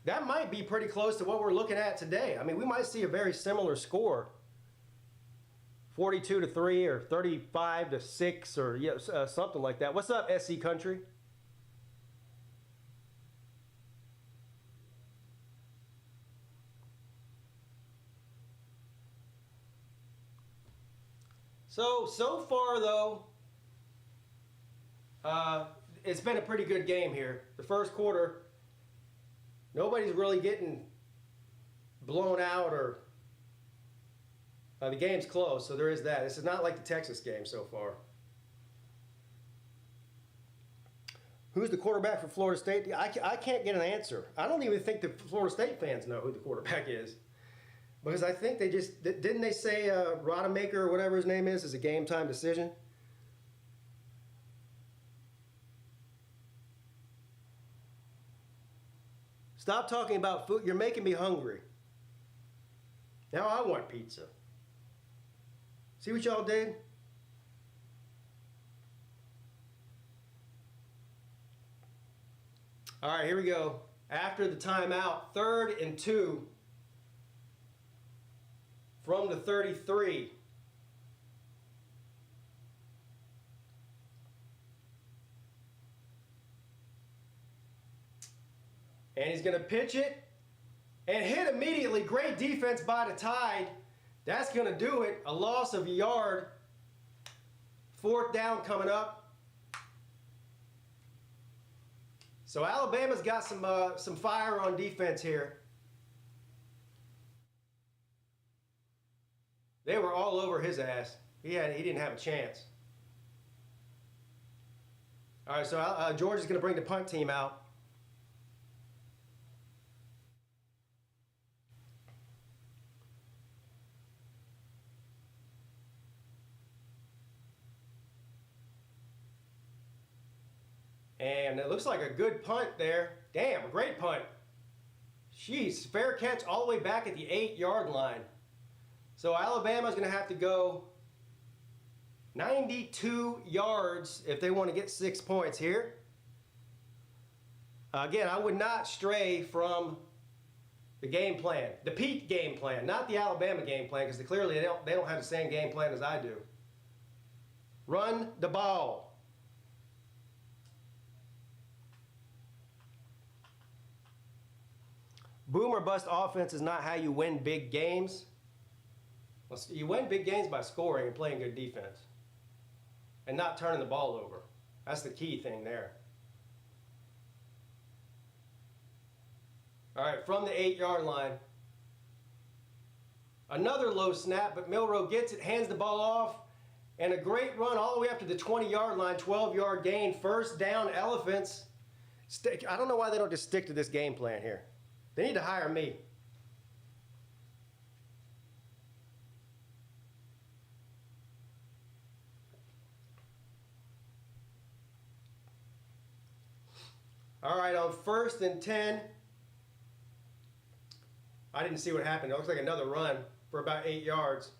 That might be pretty close to what we're looking at today. I mean, we might see a very similar score. 42-3 or 35-6 or yeah, something like that. What's up, SC Country? So far, though, it's been a pretty good game here. The first quarter, nobody's really getting blown out or the game's close, so there is that. This is not like the Texas game so far. Who's the quarterback for Florida State? I can't get an answer. I don't even think the Florida State fans know who the quarterback is. Because I think they just, didn't they say Rodemaker or whatever his name is a game time decision? Stop talking about food. You're making me hungry. Now I want pizza. See what y'all did? All right, here we go. After the timeout, 3rd and 2 from the 33. And he's going to pitch it and hit immediately. Great defense by the Tide. That's going to do it. A loss of a yard. 4th down coming up. So Alabama's got some fire on defense here. They were all over his ass. He didn't have a chance. All right, so Georgia's going to bring the punt team out. And it looks like a good punt there. Damn, a great punt. Jeez, fair catch all the way back at the 8-yard line. So Alabama's going to have to go 92 yards if they want to get 6 points here. Again, I would not stray from the game plan, the Peete game plan, not the Alabama game plan, because clearly they don't have the same game plan as I do. Run the ball. Boom or bust offense is not how you win big games. Well, you win big games by scoring and playing good defense and not turning the ball over. That's the key thing there. All right, from the 8-yard line. Another low snap, but Milroe gets it, hands the ball off, and a great run all the way up to the 20-yard line, 12-yard gain, 1st down, Elephants. I don't know why they don't just stick to this game plan here. They need to hire me. All right, on 1st and 10, I didn't see what happened. It looks like another run for about 8 yards.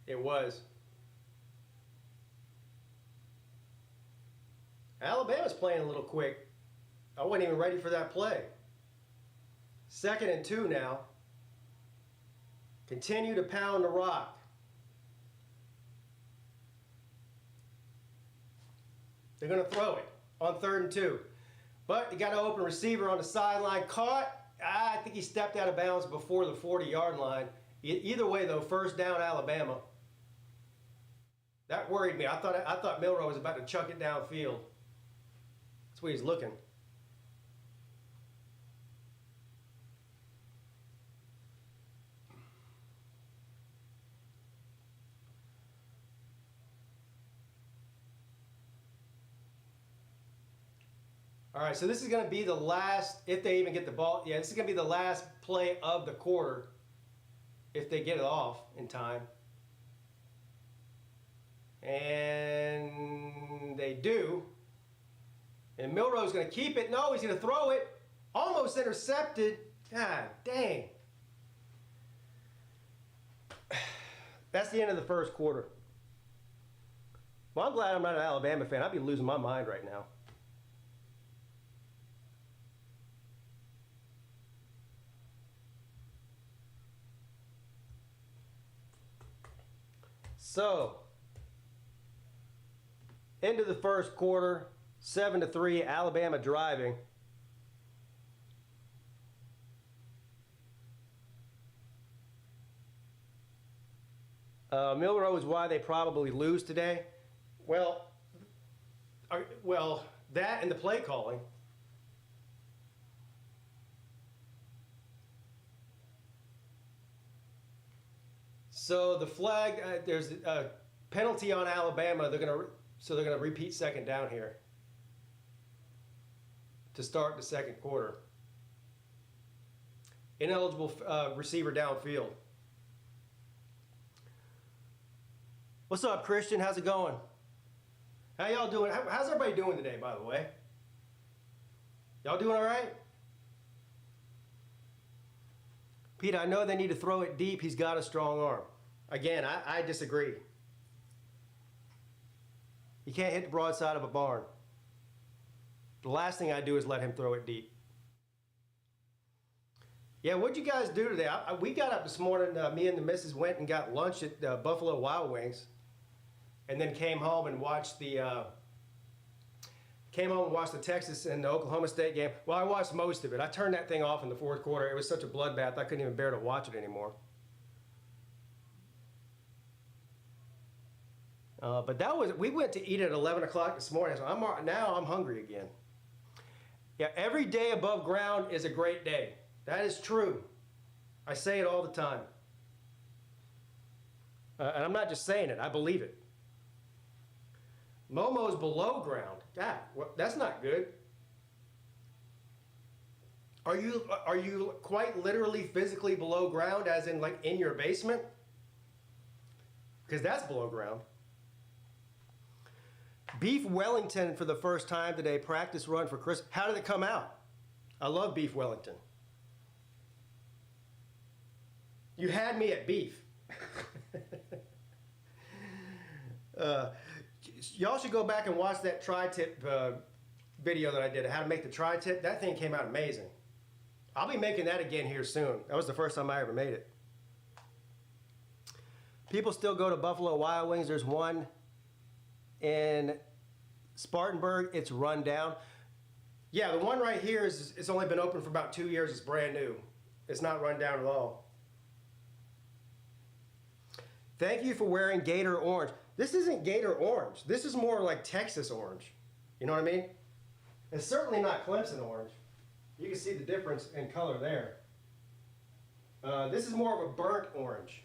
It was. Alabama's playing a little quick. I wasn't even ready for that play. 2nd and 2 now. Continue to pound the rock. They're going to throw it on 3rd and 2. But you got an open receiver on the sideline. Caught. I think he stepped out of bounds before the 40-yard line. Either way, though, 1st down, Alabama. That worried me. I thought Milroe was about to chuck it downfield. That's where he's looking. All right, so this is going to be the last, if they even get the ball. Yeah, this is going to be the last play of the quarter if they get it off in time. And they do. And Milroe's going to keep it. No, he's going to throw it. Almost intercepted. God dang. That's the end of the 1st quarter. Well, I'm glad I'm not an Alabama fan. I'd be losing my mind right now. So, end of the 1st quarter, 7-3, Alabama driving. Milroe is why they probably lose today. Well, that and the play calling. So the flag, there's a penalty on Alabama. They're going to repeat 2nd down here to start the 2nd quarter. Ineligible receiver downfield. What's up, Christian? How's it going? How y'all doing? How's everybody doing today, by the way? Y'all doing all right? Pete, I know they need to throw it deep. He's got a strong arm. Again, I disagree. You can't hit the broadside of a barn. The last thing I do is let him throw it deep. Yeah, what'd you guys do today? We got up this morning, me and the missus went and got lunch at Buffalo Wild Wings, and then came home and watched the Texas and the Oklahoma State game. Well, I watched most of it. I turned that thing off in the fourth quarter. It was such a bloodbath, I couldn't even bear to watch it anymore. But we went to eat at 11 o'clock this morning, so now I'm hungry again. Yeah, every day above ground is a great day. That is true. I say it all the time. And I'm not just saying it, I believe it. Momo's below ground. God, that's not good. Are you quite literally physically below ground, as in like in your basement? Because that's below ground. Beef Wellington for the first time today, practice run for Chris. How did it come out? I love beef Wellington. You had me at beef. Y'all should go back and watch that tri-tip video that I did, how to make the tri-tip. That thing came out amazing. I'll be making that again here soon. That was the first time I ever made it. People still go to Buffalo Wild Wings. There's one in Spartanburg. It's run down. Yeah, the one right here it's only been open for about 2 years. It's brand new. It's not run down at all. Thank you for wearing Gator orange. This isn't Gator orange. This is more like Texas orange. You know what I mean? It's certainly not Clemson orange. You can see the difference in color there. This is more of a burnt orange.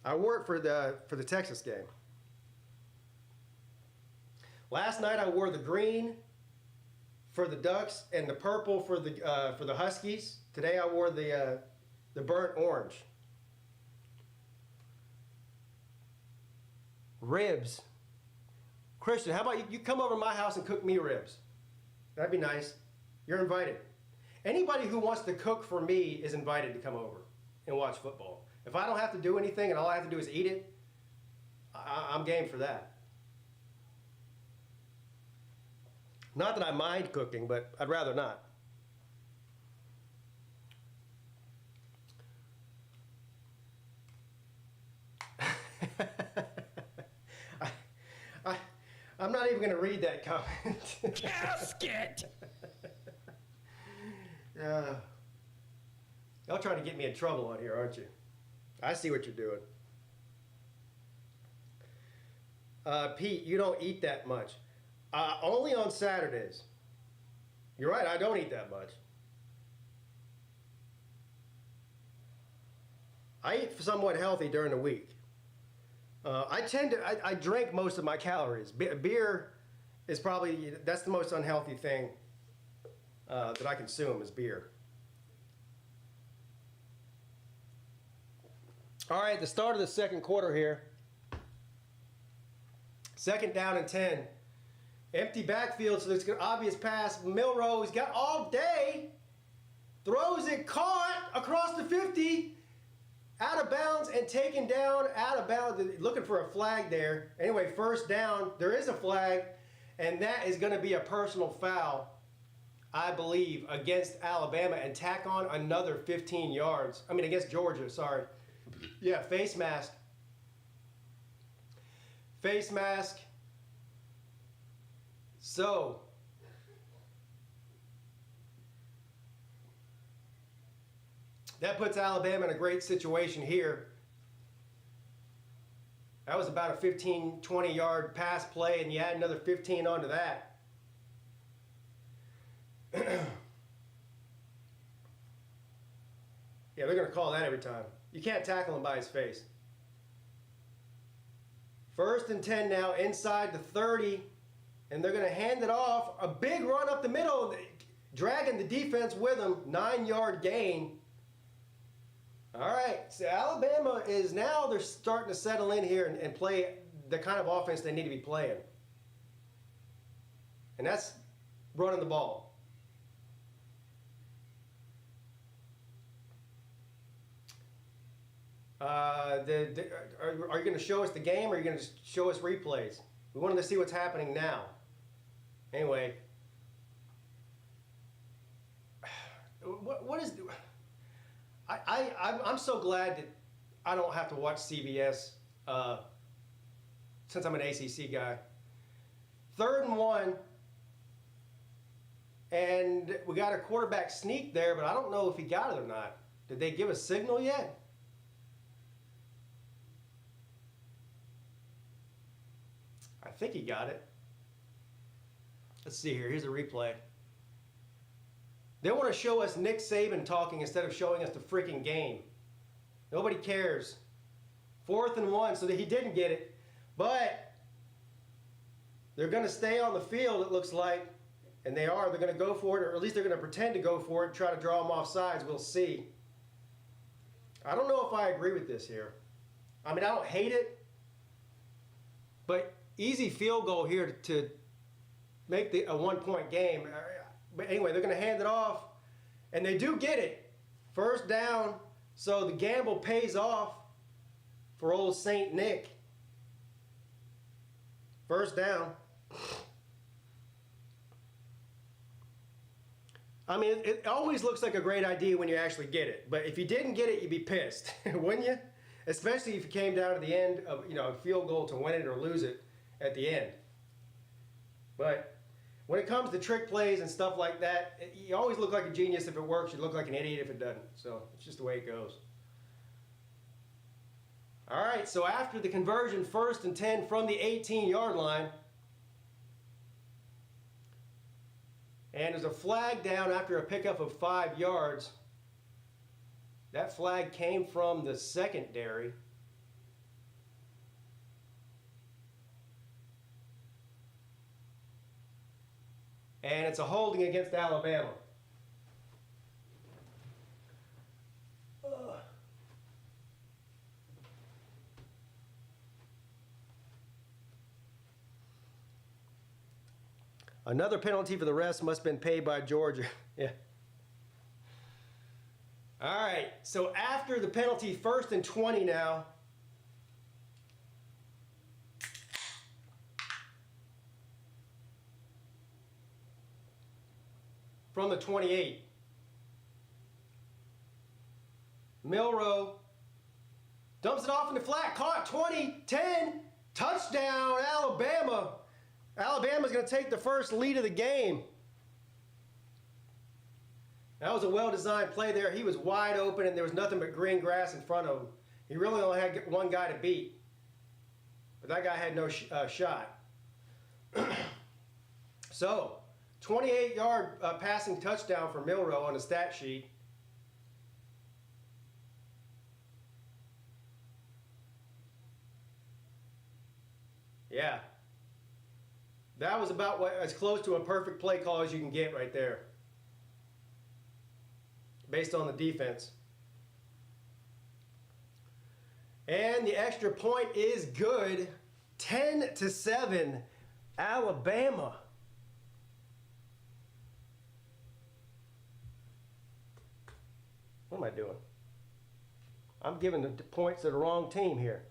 I wore it for the Texas game. Last night I wore the green for the Ducks and the purple for the Huskies. Today I wore the burnt orange. Ribs. Christian, how about you come over to my house and cook me ribs? That'd be nice. You're invited. Anybody who wants to cook for me is invited to come over and watch football. If I don't have to do anything and all I have to do is eat it, I'm game for that. Not that I mind cooking, but I'd rather not. I'm not even going to read that comment. Casket! Y'all trying to get me in trouble on here, aren't you? I see what you're doing. Pete, you don't eat that much. Only on Saturdays. You're right, I don't eat that much. I eat somewhat healthy during the week. I drink most of my calories. Beer is probably, that's the most unhealthy thing that I consume is beer. All right, the start of the second quarter here. Second down and 10. Empty backfield, so there's an obvious pass. Milrose got all day. Throws it, caught across the 50. Out of bounds and taken down out of bounds. Looking for a flag there. Anyway, first down. There is a flag, and that is going to be a personal foul, I believe, against Alabama and tack on another 15 yards. I mean, against Georgia, sorry. Yeah, face mask. Face mask. So, that puts Alabama in a great situation here. That was about a 15, 20-yard pass play, and you add another 15 onto that. Yeah, they're going to call that every time. You can't tackle him by his face. First and 10 now, inside the 30, and they're going to hand it off. A big run up the middle, dragging the defense with them. 9-yard gain. All right, so Alabama is now, they're starting to settle in here and play the kind of offense they need to be playing. And that's running the ball. Are you going to show us the game, or are you going to show us replays? We wanted to see what's happening now. Anyway, what is... I'm so glad that I don't have to watch CBS since I'm an ACC guy. 3rd and 1, and we got a quarterback sneak there, but I don't know if he got it or not. Did they give a signal yet? I think he got it. Let's see here. Here's a replay. They want to show us Nick Saban talking instead of showing us the freaking game. Nobody cares. 4th and 1, so that he didn't get it. But they're going to stay on the field, it looks like. And they are. They're going to go for it, or at least they're going to pretend to go for it, try to draw them off sides. We'll see. I don't know if I agree with this here. I mean, I don't hate it. But easy field goal here to make a 1-point game. But anyway, they're going to hand it off. And they do get it. 1st down. So the gamble pays off for old St. Nick. 1st down. I mean, it always looks like a great idea when you actually get it. But if you didn't get it, you'd be pissed, wouldn't you? Especially if you came down to the end of, a field goal to win it or lose it at the end. But when it comes to trick plays and stuff like that, you always look like a genius if it works. You look like an idiot if it doesn't. So it's just the way it goes. All right, so after the conversion, 1st and 10 from the 18-yard line. And there's a flag down after a pickup of 5 yards. That flag came from the secondary. And it's a holding against Alabama. Another penalty for the refs must have been paid by Georgia. Yeah. All right, so after the penalty, 1st and 20 now. From the 28. Milroe dumps it off in the flat, caught 20, 10, touchdown, Alabama. Alabama's going to take the first lead of the game. That was a well-designed play there. He was wide open, and there was nothing but green grass in front of him. He really only had one guy to beat. But that guy had no shot. So, 28-yard passing touchdown for Milroe on the stat sheet. Yeah. That was about as close to a perfect play call as you can get right there, based on the defense. And the extra point is good. 10-7, Alabama. What am I doing? I'm giving the points to the wrong team here.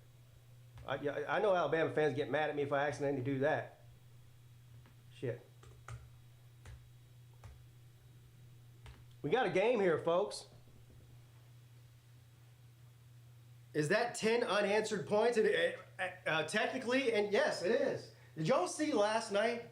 I know Alabama fans get mad at me if I accidentally do that. Shit. We got a game here, folks. Is that 10 unanswered points? Technically, and yes, it is. Did y'all see last night?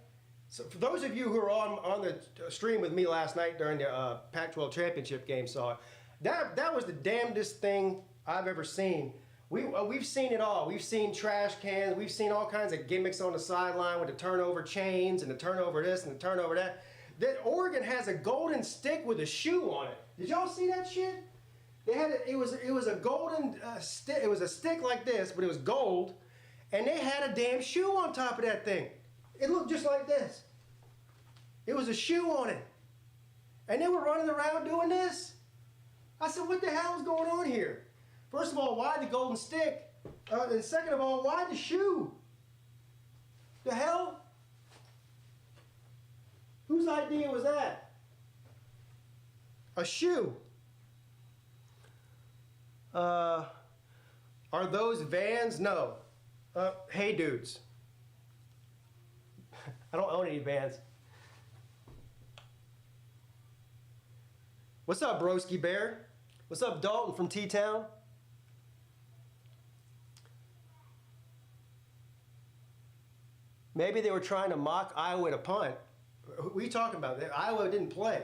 So for those of you who were on the stream with me last night during the Pac-12 championship game, saw it. That was the damnedest thing I've ever seen. We've seen it all. We've seen trash cans. We've seen all kinds of gimmicks on the sideline with the turnover chains and the turnover this and the turnover that. That Oregon has a golden stick with a shoe on it. Did y'all see that shit? They had it was a golden stick. It was a stick like this, but it was gold, and they had a damn shoe on top of that thing. It looked just like this. It was a shoe on it, and they were running around doing this. I said, "What the hell is going on here?" First of all, why the golden stick? And second of all, why the shoe? The hell? Whose idea was that? A shoe. Are those Vans? No. Hey dudes. I don't own any Vans. What's up, Broski Bear? What's up, Dalton from T-Town? Maybe they were trying to mock Iowa to punt. What are you talking about? Iowa didn't play.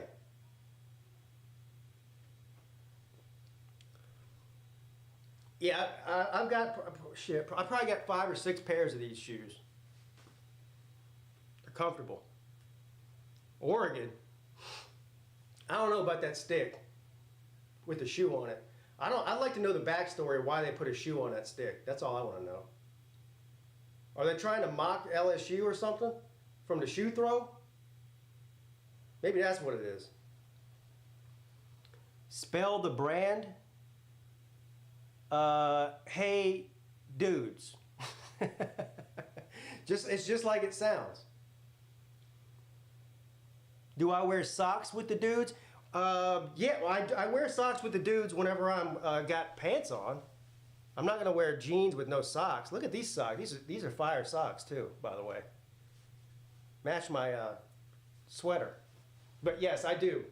Yeah, I've got, shit, I probably got 5 or 6 pairs of these shoes. They're comfortable. Oregon. I don't know about that stick with the shoe on it. I'd like to know the backstory of why they put a shoe on that stick. That's all I want to know. Are they trying to mock LSU or something from the shoe throw? Maybe that's what it is. Spell the brand. Hey, dudes. It's just like it sounds. Do I wear socks with the dudes? Yeah, I wear socks with the dudes whenever I'm got pants on. I'm not gonna wear jeans with no socks. Look at these socks. These are fire socks too, by the way. Match my sweater. But yes, I do.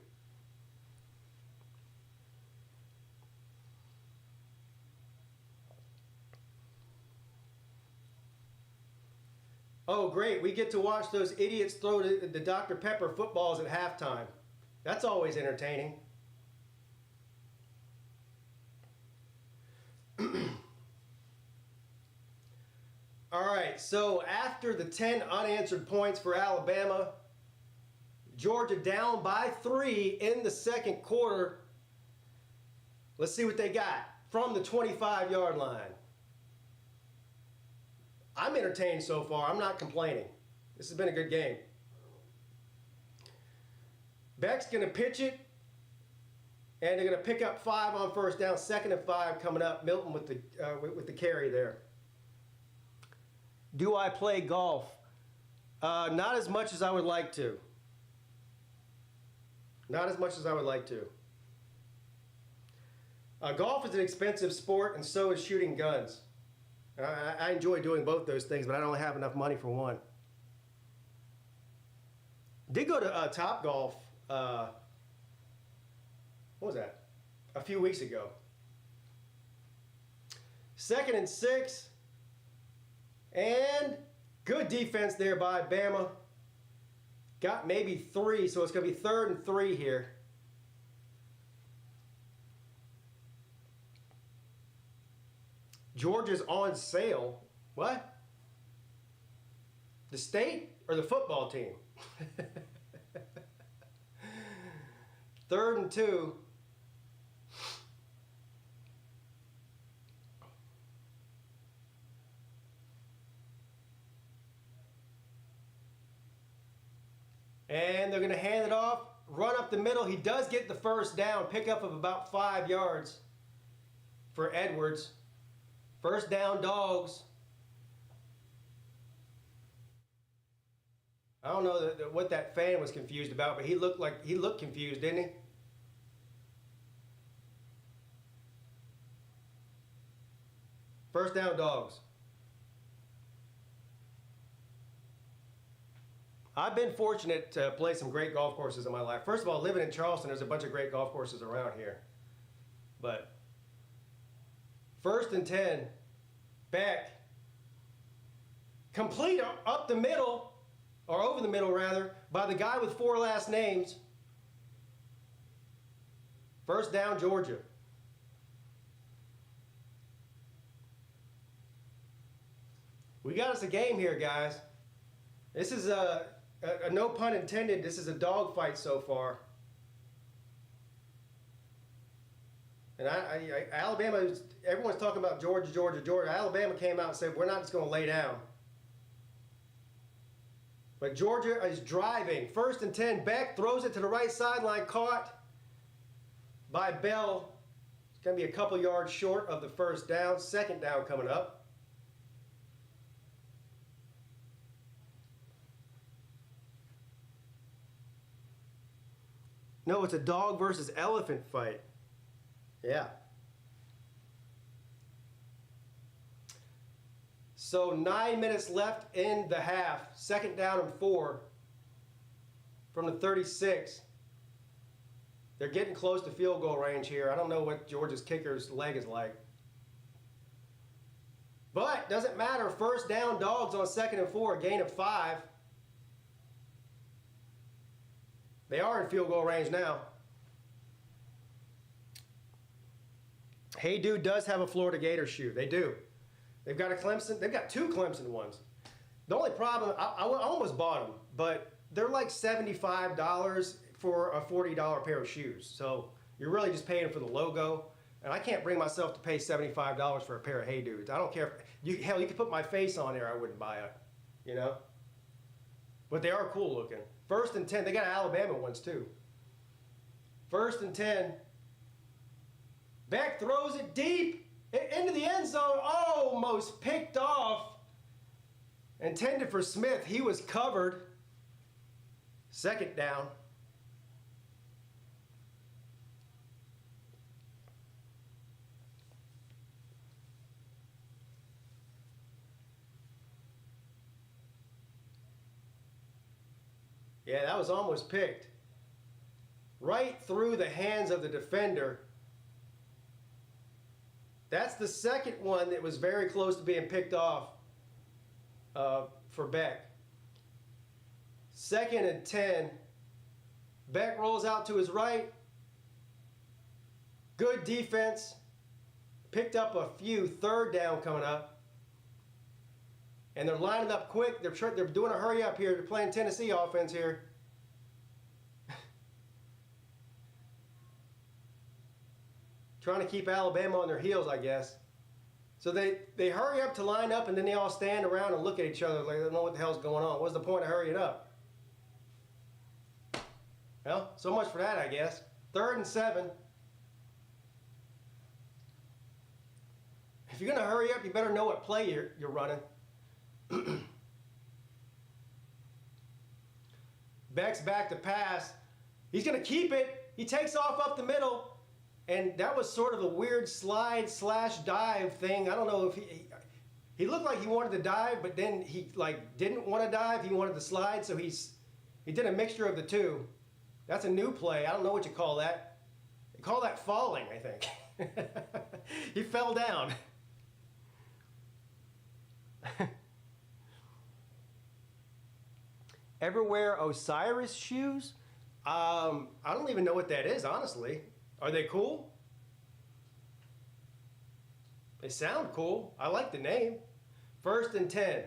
Oh, great. We get to watch those idiots throw the Dr. Pepper footballs at halftime. That's always entertaining. All right, so after the 10 unanswered points for Alabama, Georgia down by 3 in the second quarter. Let's see what they got from the 25-yard line. I'm entertained so far. I'm not complaining. This has been a good game. Beck's going to pitch it, and they're going to pick up 5 on first down. 2nd and 5 coming up. Milton with the carry there. Do I play golf? Not as much as I would like to. Not as much as I would like to. Golf is an expensive sport, and so is shooting guns. I enjoy doing both those things, but I don't have enough money for one. Did go to Top Golf, what was that? A few weeks ago. 2nd and 6. And good defense there by Bama. Got maybe 3, so it's going to be 3rd and 3 here. Georgia's on sale. What? The state or the football team? 3rd and 2. And they're going to hand it off, run up the middle. He does get the first down, pickup of about 5 yards for Edwards. First down, Dogs. I don't know what that fan was confused about, but he looked confused, didn't he? First down, Dogs. I've been fortunate to play some great golf courses in my life. First of all, living in Charleston, there's a bunch of great golf courses around here. But 1st and 10, Beck. Complete up the middle, or over the middle rather, by the guy with 4 last names. First down, Georgia. We got us a game here, guys. This is a no pun intended, this is a dogfight so far. And Alabama, everyone's talking about Georgia, Georgia, Georgia. Alabama came out and said, we're not just going to lay down. But Georgia is driving. 1st and 10, Beck throws it to the right sideline, caught by Bell. It's going to be a couple yards short of the first down. 2nd down coming up. No, it's a dog versus elephant fight. Yeah. So 9 minutes left in the half. 2nd down and 4 from the 36. They're getting close to field goal range here. I don't know what Georgia's kicker's leg is like. But doesn't matter. First down, Dogs on 2nd and 4, a gain of 5. They are in field goal range now. Hey Dude does have a Florida Gator shoe. They do. They've got a Clemson. They've got 2 Clemson ones. The only problem, I almost bought them, but they're like $75 for a $40 pair of shoes. So you're really just paying for the logo. And I can't bring myself to pay $75 for a pair of Hey Dudes. I don't care. Hell, you could put my face on there. I wouldn't buy it, you know. But they are cool looking. 1st and 10. They got Alabama ones too. 1st and 10. Beck throws it deep into the end zone. Almost picked off. Intended for Smith. He was covered. 2nd down. Yeah, that was almost picked. Right through the hands of the defender. That's the 2nd one that was very close to being picked off for Beck. 2nd and 10. Beck rolls out to his right. Good defense. Picked up a few. 3rd down coming up. And they're lining up quick. They're doing a hurry up here. They're playing Tennessee offense here. Trying to keep Alabama on their heels, I guess. So they hurry up to line up, and then they all stand around and look at each other like they don't know what the hell's going on. What's the point of hurrying up? Well, so much for that, I guess. 3rd and 7. If you're going to hurry up, you better know what play you're running. Beck's back to pass. He's going to keep it. He takes off up the middle. And that was sort of a weird slide/dive thing. I don't know if he looked like he wanted to dive, but then he didn't want to dive. He wanted to slide, so he did a mixture of the two. That's a new play. I don't know what you call that. You call that falling, I think. He fell down. Ever wear Osiris shoes? I don't even know what that is, honestly. Are they cool? They sound cool. I like the name. 1st and 10.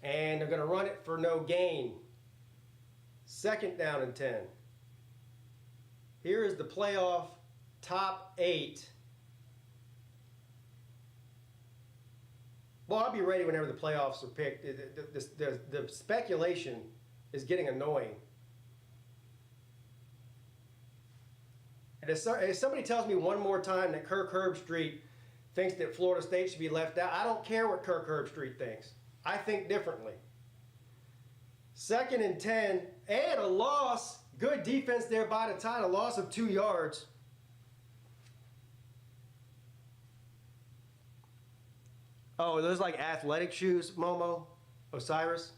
And they're going to run it for no gain. 2nd down and 10. Here is the playoff top 8. Well, I'll be ready whenever the playoffs are picked. The speculation is getting annoying. And if somebody tells me one more time that Kirk Herbstreit thinks that Florida State should be left out, I don't care what Kirk Herbstreit thinks. I think differently. 2nd and 10, and a loss. Good defense there by the time, a loss of 2 yards. Oh, are those like athletic shoes, Momo? Osiris?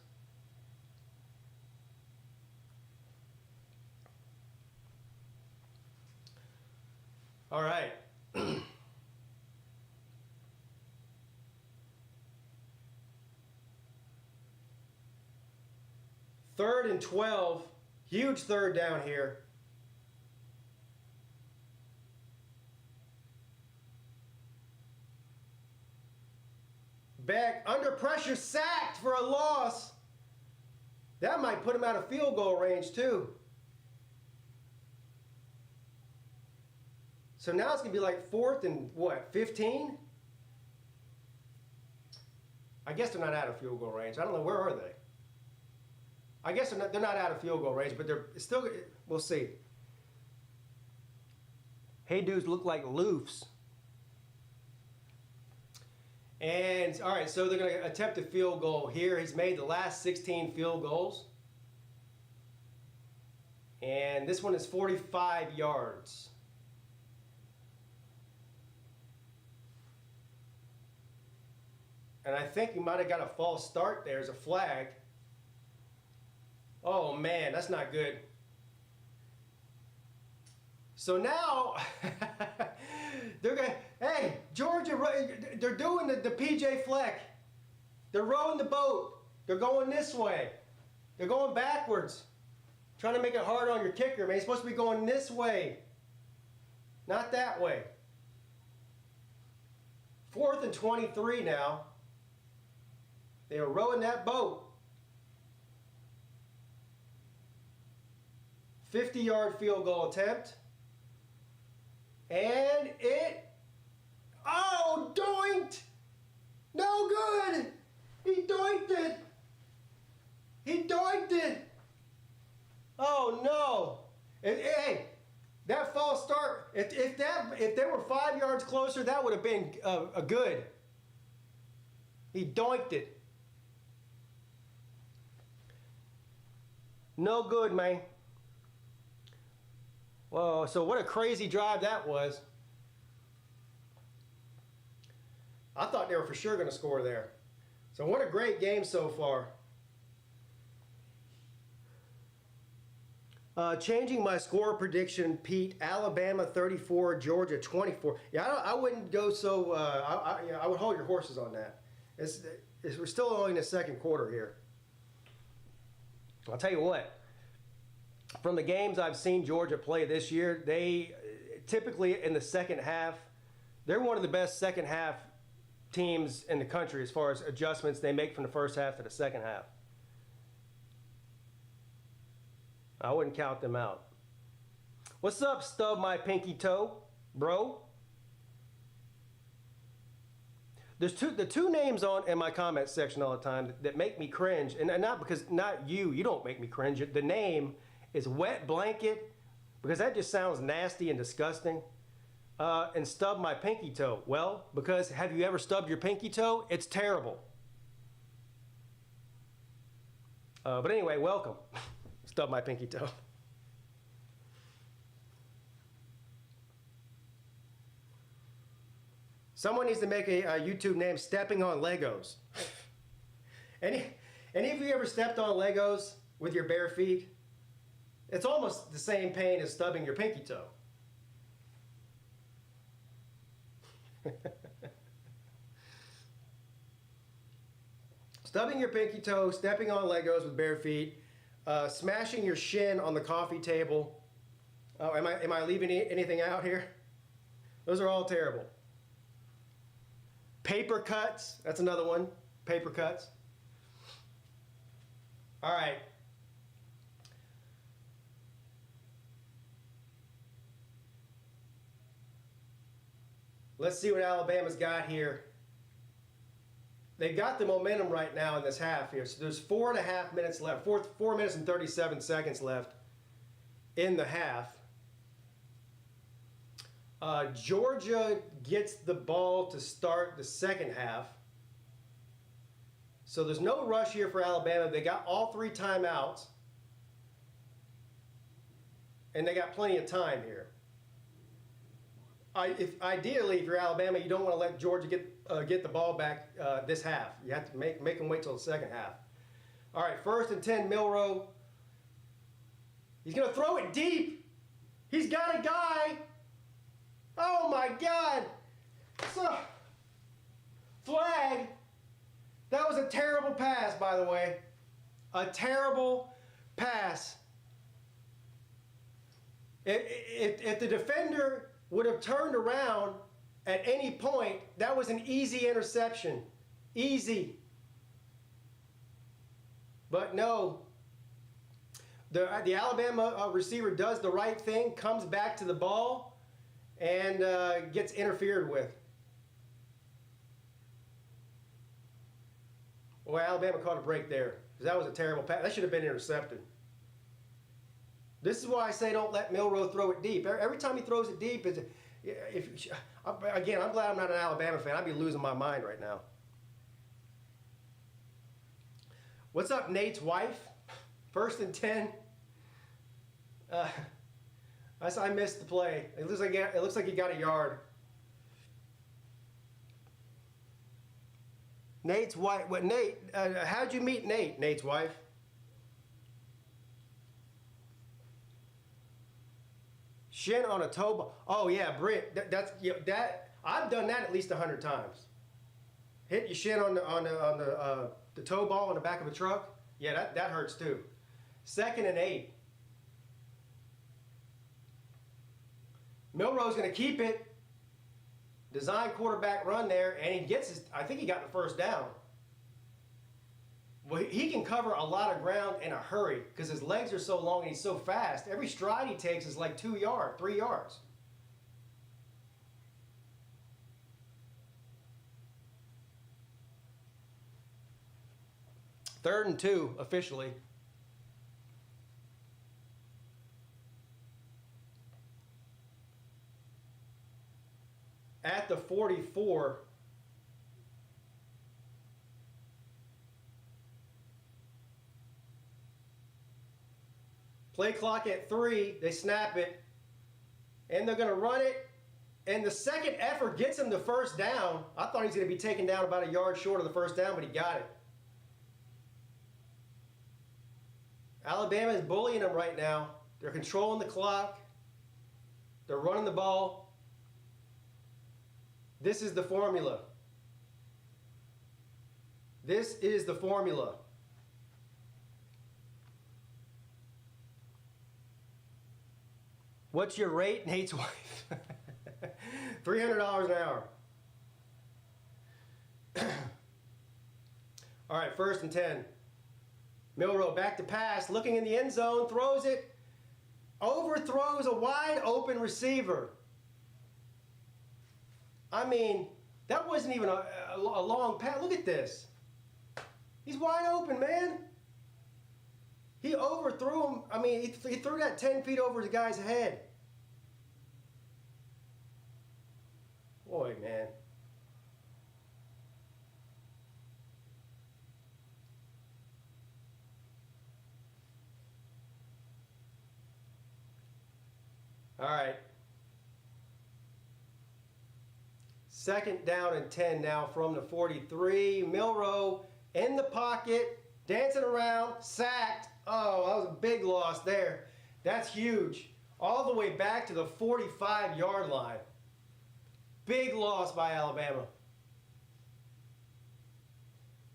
All right. 3rd and 12. Huge 3rd down here. Beck under pressure, sacked for a loss. That might put him out of field goal range too. So now it's going to be like 4th and what, 15? I guess they're not out of field goal range. I don't know, where are they? I guess they're not out of field goal range, but they're still, we'll see. Hey dudes look like loofs. And, all right, so they're going to attempt a field goal here. He's made the last 16 field goals. And this one is 45 yards. And I think you might have got a false start there as a flag. Oh, man, that's not good. So now, they're going, hey, Georgia, they're doing the PJ Fleck. They're rowing the boat. They're going this way. They're going backwards. Trying to make it hard on your kicker, man. He's supposed to be going this way, not that way. 4th and 23 now. They are rowing that boat. 50-yard field goal attempt. And it, oh, doinked! No good! He doinked it! He doinked it! Oh no! Hey, that false start, if they were 5 yards closer, that would have been a good. He doinked it. No good, man. Whoa, so what a crazy drive that was. I thought they were for sure going to score there. So what a great game so far. Changing my score prediction, Pete. Alabama 34, Georgia 24. Yeah, I wouldn't go so. I would hold your horses on that. We're still only in the second quarter here. I'll tell you what. From the games I've seen Georgia play this year, they typically in the second half, they're one of the best second half teams in the country as far as adjustments they make from the first half to the second half. I wouldn't count them out. What's up, Stub My Pinky Toe, bro? There's the two names in my comment section all the time that make me cringe, and not because, not you don't make me cringe. The name is Wet Blanket, because that just sounds nasty and disgusting. And Stub My Pinky Toe. Well, because have you ever stubbed your pinky toe? It's terrible. But anyway, welcome. Stub My Pinky Toe. Someone needs to make a YouTube name, Stepping on Legos. Any of you ever stepped on Legos with your bare feet? It's almost the same pain as stubbing your pinky toe. Stubbing your pinky toe, stepping on Legos with bare feet, smashing your shin on the coffee table. Oh, am I leaving anything out here? Those are all terrible. Paper cuts, that's another one. Paper cuts. All right. Let's see what Alabama's got here. They've got the momentum right now in this half here. So there's 4.5 minutes left, 4 minutes and 37 seconds left in the half. Georgia gets the ball to start the second half. So there's no rush here for Alabama. They got all 3 timeouts. And they got plenty of time here. Ideally, if you're Alabama, you don't want to let Georgia get the ball back this half. You have to make them wait till the second half. All right, 1st and 10, Milroe. He's going to throw it deep. He's got a guy. Oh, my God. So, flag. That was a terrible pass, by the way. A terrible pass. If the defender would have turned around at any point, that was an easy interception. Easy. But no. The Alabama receiver does the right thing, comes back to the ball, and gets interfered with. Well, Alabama caught a break there, because that was a terrible pass. That should have been intercepted. This is why I say don't let Milroe throw it deep. Every time he throws it deep, again, I'm glad I'm not an Alabama fan. I'd be losing my mind right now. What's up, Nate's wife? 1st and 10. I missed the play. It looks like he got a yard. Nate's wife. What, Nate? How'd you meet Nate? Nate's wife. Shin on a toe ball. Oh yeah, Britt. That's that. I've done that at least 100 times. Hit your shin on the toe ball on the back of a truck. Yeah, that hurts too. 2nd and 8. Milroe's going to keep it. Design quarterback run there, and he gets his. I think he got the first down. Well, he can cover a lot of ground in a hurry because his legs are so long and he's so fast. Every stride he takes is like 2 yards, 3 yards. Third and 2, officially. At the 44. Play clock at 3. They snap it. And they're going to run it. And the second effort gets him the first down. I thought he was going to be taken down about a yard short of the first down, but he got it. Alabama is bullying them right now. They're controlling the clock. They're running the ball. This is the formula. This is the formula. What's your rate, Nate's wife? $300 an hour. All right, 1st and 10. Milroe back to pass, looking in the end zone, throws it, overthrows a wide open receiver. I mean, that wasn't even a long pass. Look at this. He's wide open, man. He overthrew him. I mean, he threw that 10 feet over the guy's head. Boy, man. All right. 2nd down and 10 now from the 43. Milroe in the pocket, dancing around, sacked. Oh, that was a big loss there. That's huge. All the way back to the 45-yard line. Big loss by Alabama.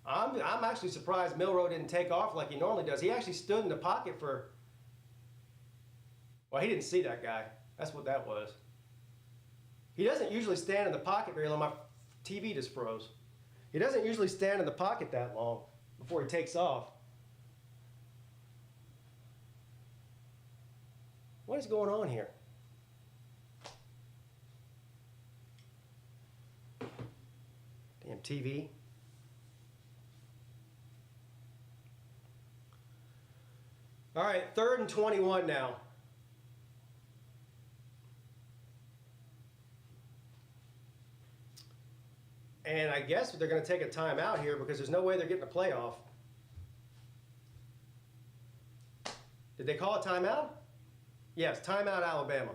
I'm actually surprised Milroe didn't take off like he normally does. He actually stood in the pocket for... Well, he didn't see that guy. That's what that was. He doesn't usually stand in the pocket very long. My TV just froze. He doesn't usually stand in the pocket that long before he takes off. What is going on here? Damn TV. All right, 3rd and 21 now. And I guess they're going to take a timeout here because there's no way they're getting a playoff. Did they call a timeout? Yes, timeout Alabama.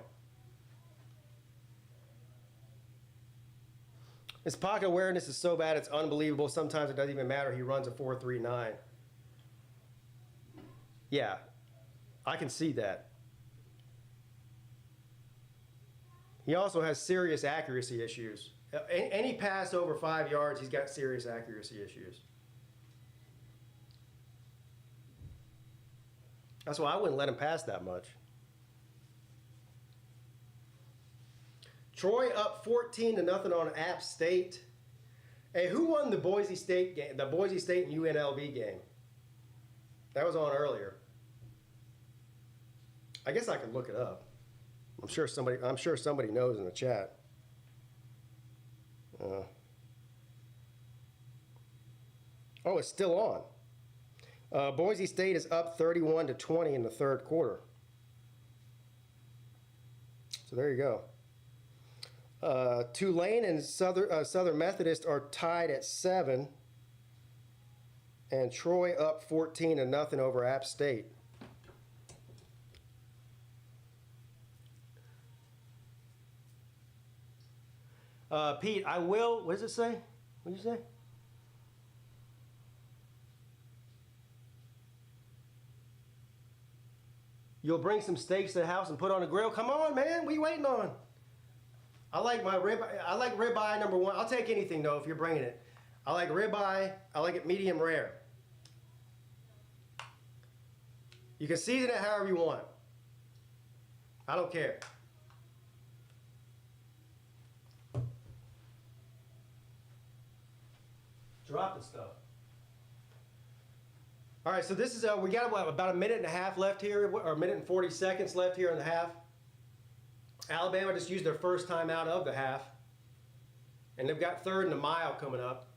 His pocket awareness is so bad it's unbelievable. Sometimes it doesn't even matter. He runs a 4.39. Yeah, I can see that. He also has serious accuracy issues. Any pass over 5 yards, he's got serious accuracy issues. That's why I wouldn't let him pass that much. Troy up 14-0 on App State. Hey, who won the Boise State game? The Boise State and UNLV game. That was on earlier. I guess I could look it up. I'm sure somebody knows in the chat. Oh, it's still on. Boise State is up 31-20 in the 3rd quarter. So there you go. Tulane and Southern Methodist are tied at 7. And Troy up 14-0 over App State. Pete, I will, what does it say? What did you say? You'll bring some steaks to the house and put on a grill. Come on, man. What are you waiting on? I like my ribeye number one. I'll take anything though if you're bringing it. I like ribeye. I like it medium rare. You can season it however you want. I don't care. Dropping stuff. All right, so this is we got about a minute and a half left here, or a minute and 40 seconds left here in the half. Alabama just used their first time out of the half, and they've got third and a mile coming up.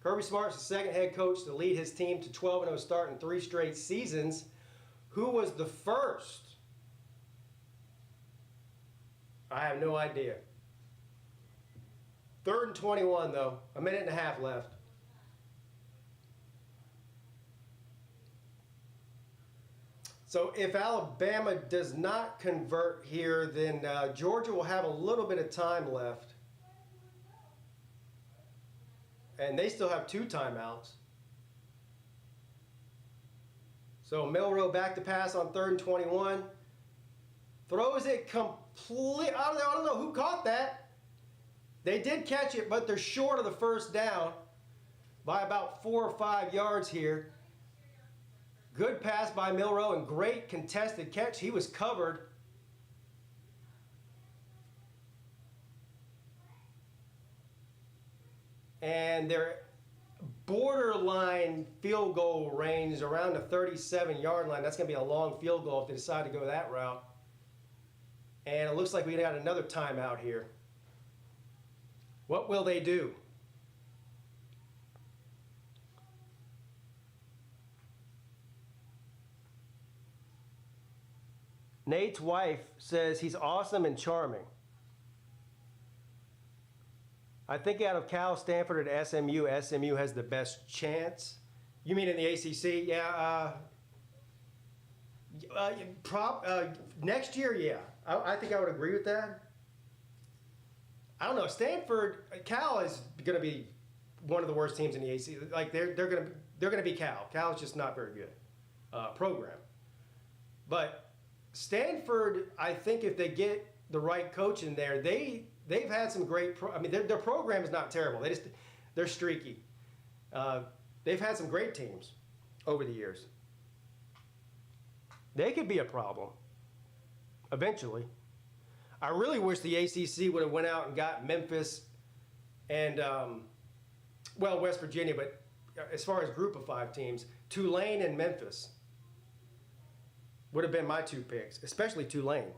Kirby Smart's the second head coach to lead his team to 12-0 start in 3 straight seasons. Who was the first? I have no idea. Third and 21 though, a minute and a half left. So if Alabama does not convert here, then Georgia will have a little bit of time left. And they still have 2 timeouts. So Milroe back to pass on third and 21. Throws it complete. I don't know who caught that. They did catch it, but they're short of the first down by about 4 or 5 yards here. Good pass by Milroe and great contested catch. He was covered. And their borderline field goal range around the 37-yard line. That's going to be a long field goal if they decide to go that route. And it looks like we got another timeout here. What will they do? Nate's wife says he's awesome and charming. I think out of Cal, Stanford, and SMU, SMU has the best chance. You mean in the ACC? Yeah. Next year, yeah. I think I would agree with that. I don't know. Stanford, Cal is going to be one of the worst teams in the ACC. Like they're going to be Cal. Cal is just not very good program. But Stanford, I think if they get the right coach in there, they've had some great. Their program is not terrible. They're streaky. They've had some great teams over the years. They could be a problem eventually. I really wish the ACC would have went out and got Memphis and West Virginia, but as far as group of 5 teams, Tulane and Memphis would have been my 2 picks, especially Tulane.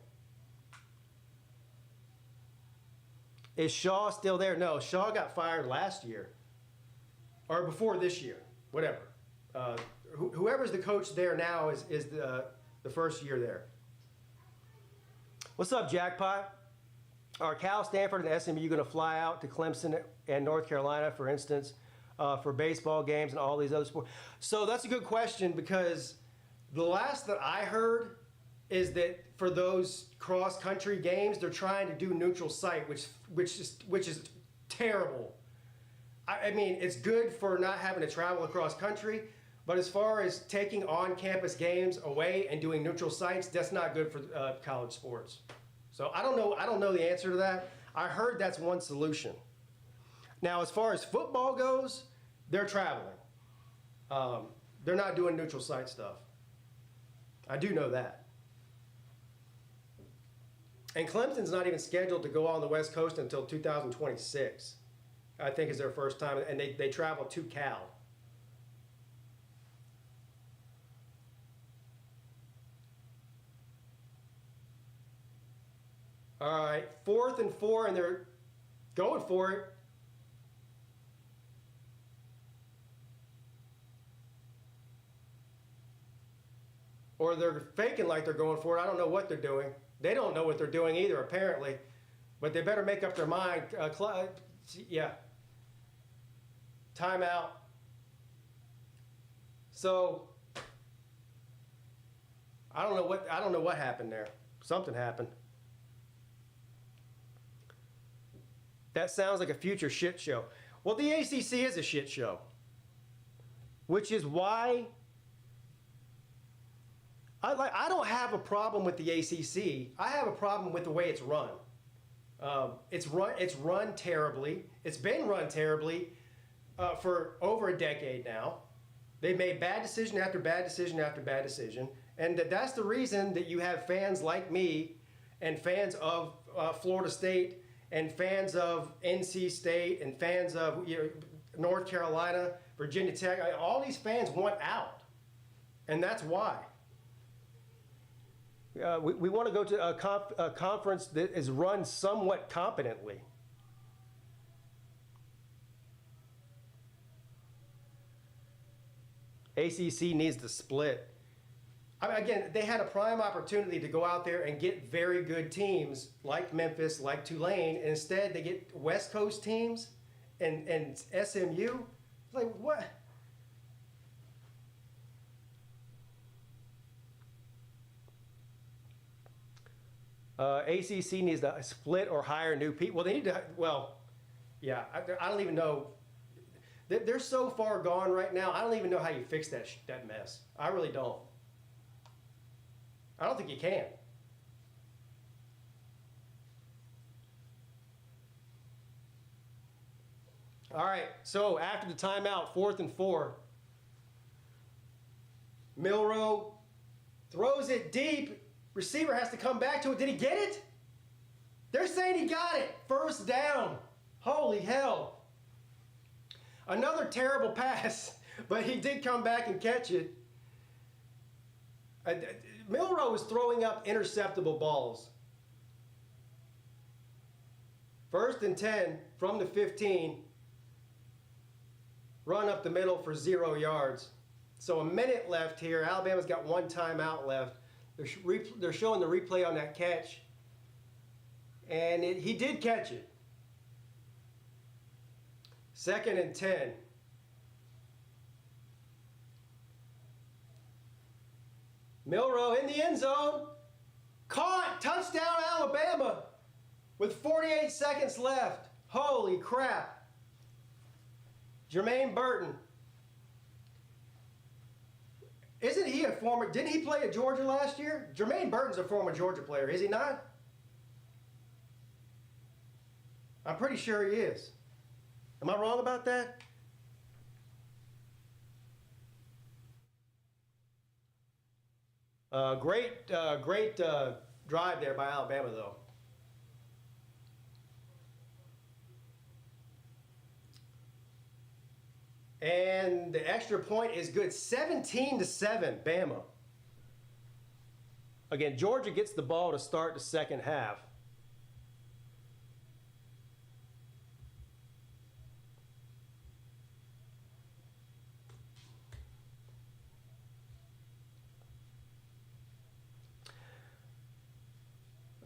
Is Shaw still there? No, Shaw got fired last year. Or before this year, whatever. Whoever's the coach there now is the first year there. What's up, Jackpot? Are Cal, Stanford, and SMU going to fly out to Clemson and North Carolina, for instance, for baseball games and all these other sports? So that's a good question, because the last that I heard is that for those cross-country games, they're trying to do neutral site, which is terrible. I mean, it's good for not having to travel across country, but as far as taking on-campus games away and doing neutral sites, that's not good for college sports. So I don't know the answer to that. I heard that's one solution. Now, as far as football goes, they're traveling. They're not doing neutral site stuff. I do know that. And Clemson's not even scheduled to go on the West Coast until 2026. I think is their first time, and they travel to Cal. All right, 4th and 4, and they're going for it. Or they're faking like they're going for it. I don't know what they're doing. They don't know what they're doing either, apparently. But they better make up their mind. Yeah. Timeout. So I don't know what happened there. Something happened. That sounds like a future shit show. Well, the ACC is a shit show, which is why I don't have a problem with the ACC. I have a problem with the way it's run. It's run terribly. It's been run terribly for over a decade now. They've made bad decision after bad decision after bad decision, and that's the reason that you have fans like me, and fans of Florida State, and fans of NC State, and fans of North Carolina, Virginia Tech. All these fans want out, and that's why. We want to go to a conference that is run somewhat competently. ACC needs to split. I mean, again, they had a prime opportunity to go out there and get very good teams like Memphis, like Tulane, and instead they get West Coast teams and SMU. Like, what? ACC needs to split or hire new people. Well, they need to, well, yeah, I don't even know. They're so far gone right now, I don't even know how you fix that mess. I really don't. I don't think you can. All right, so after the timeout, 4th and 4. Milroe throws it deep. Receiver has to come back to it. Did he get it? They're saying he got it. First down. Holy hell. Another terrible pass, but he did come back and catch it. Milroe is throwing up interceptable balls. 1st and 10 from the 15. Run up the middle for 0 yards. So a minute left here. Alabama's got 1 timeout left. They're showing the replay on that catch. And he did catch it. 2nd and 10. Milroe in the end zone. Caught. Touchdown Alabama with 48 seconds left. Holy crap. Jermaine Burton. Isn't he a former, didn't he play at Georgia last year? Jermaine Burton's a former Georgia player, is he not? I'm pretty sure he is. Am I wrong about that? Great drive there by Alabama, though. And the extra point is good. 17-7, Bama. Again, Georgia gets the ball to start the second half.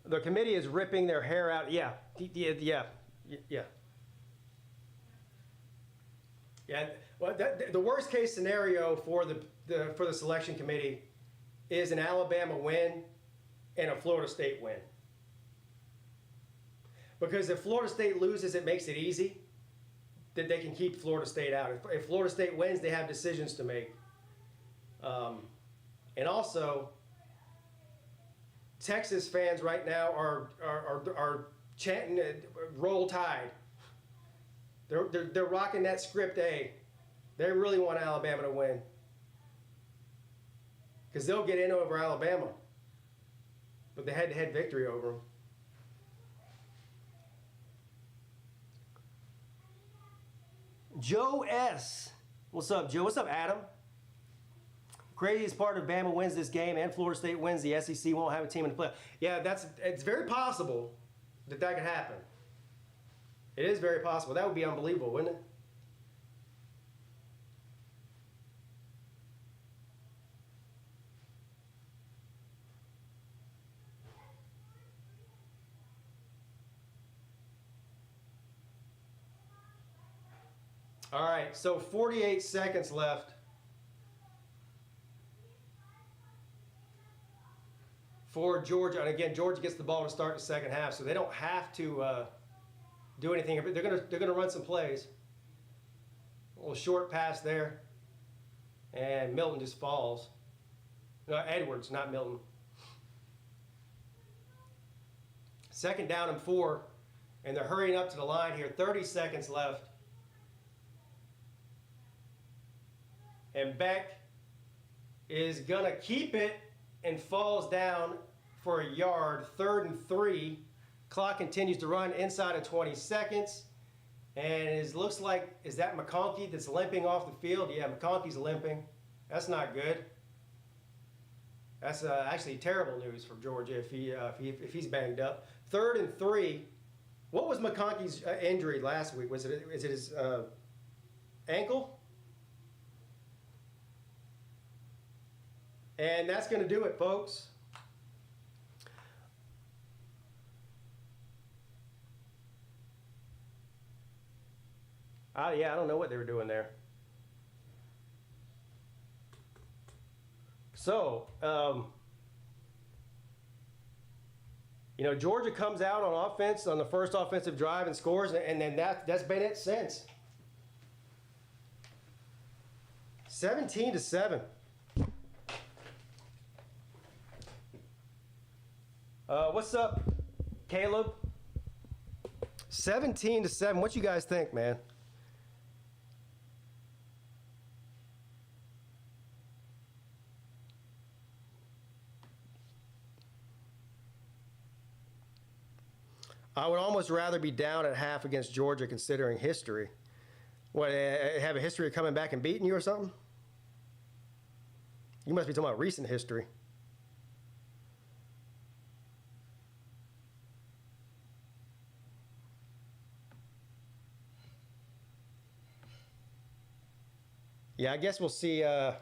The committee is ripping their hair out. Yeah. Well, the worst case scenario for the selection committee is an Alabama win and a Florida State win. Because if Florida State loses, it makes it easy that they can keep Florida State out. If Florida State wins, they have decisions to make. And also, Texas fans right now are chanting "Roll Tide." They're rocking that script A. They really want Alabama to win because they'll get in over Alabama with the head-to-head victory over them. Joe S. What's up, Joe? What's up, Adam? Craziest part of Bama wins this game and Florida State wins, the SEC won't have a team in the playoff. Yeah, it's very possible that could happen. It is very possible. That would be unbelievable, wouldn't it? All right, so 48 seconds left. For Georgia, and again, Georgia gets the ball to start the second half, so they don't have to do anything. They're gonna run some plays. A little short pass there, and Milton just falls. Edwards, not Milton. 2nd down and 4, and they're hurrying up to the line here. 30 seconds left. And Beck is going to keep it and falls down for a yard. 3rd and 3. Clock continues to run inside of 20 seconds. And it looks like, is that McConkey that's limping off the field? Yeah, McConkey's limping. That's not good. That's actually terrible news for Georgia if he's banged up. 3rd and 3. What was McConkey's injury last week? Is it his ankle? And that's going to do it, folks. Yeah, I don't know what they were doing there. So, Georgia comes out on offense on the first offensive drive and scores, and then that's been it since. 17-7. What's up, Caleb? 17-7. What you guys think, man? I would almost rather be down at half against Georgia considering history. What, have a history of coming back and beating you or something? You must be talking about recent history. Yeah, I guess we'll see a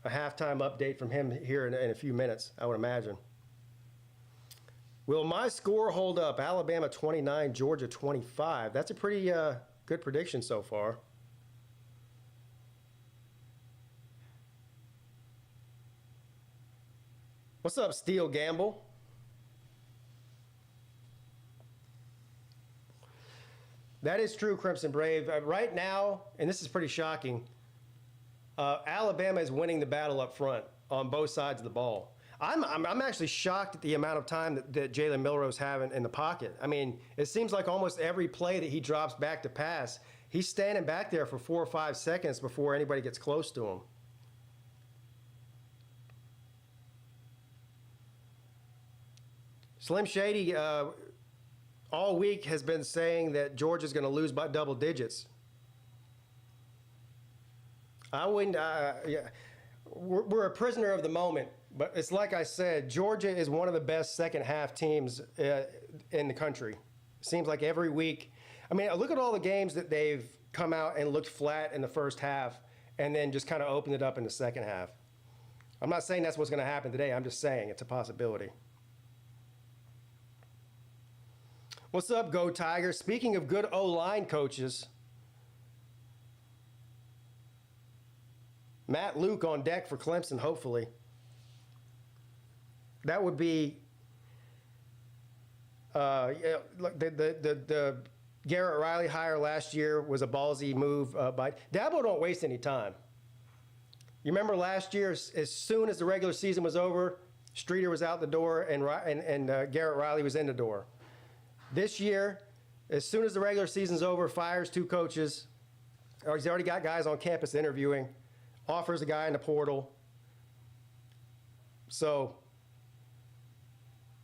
halftime update from him here in a few minutes, I would imagine. Will my score hold up? Alabama 29, Georgia 25. That's a pretty good prediction so far. What's up, Steel Gamble? That is true, Crimson Brave. Right now, and this is pretty shocking, Alabama is winning the battle up front on both sides of the ball. I'm actually shocked at the amount of time that Jalen Milroe's having in the pocket. I mean, it seems like almost every play that he drops back to pass, he's standing back there for 4 or 5 seconds before anybody gets close to him. Slim Shady all week has been saying that Georgia's going to lose by double digits. I wouldn't, yeah. We're a prisoner of the moment, but it's like I said, Georgia is one of the best second half teams in the country. Seems like every week. I mean, look at all the games that they've come out and looked flat in the first half and then just kind of opened it up in the second half. I'm not saying that's what's going to happen today. I'm just saying it's a possibility. What's up, Go Tigers? Speaking of good O-line coaches, Matt Luke on deck for Clemson, hopefully. That would be the Garrett Riley hire last year was a ballsy move by Dabo. Don't waste any time. You remember last year, as soon as the regular season was over, Streeter was out the door and Garrett Riley was in the door. This year, as soon as the regular season's over, fires 2 coaches, or he's already got guys on campus interviewing, offers a guy in the portal. So,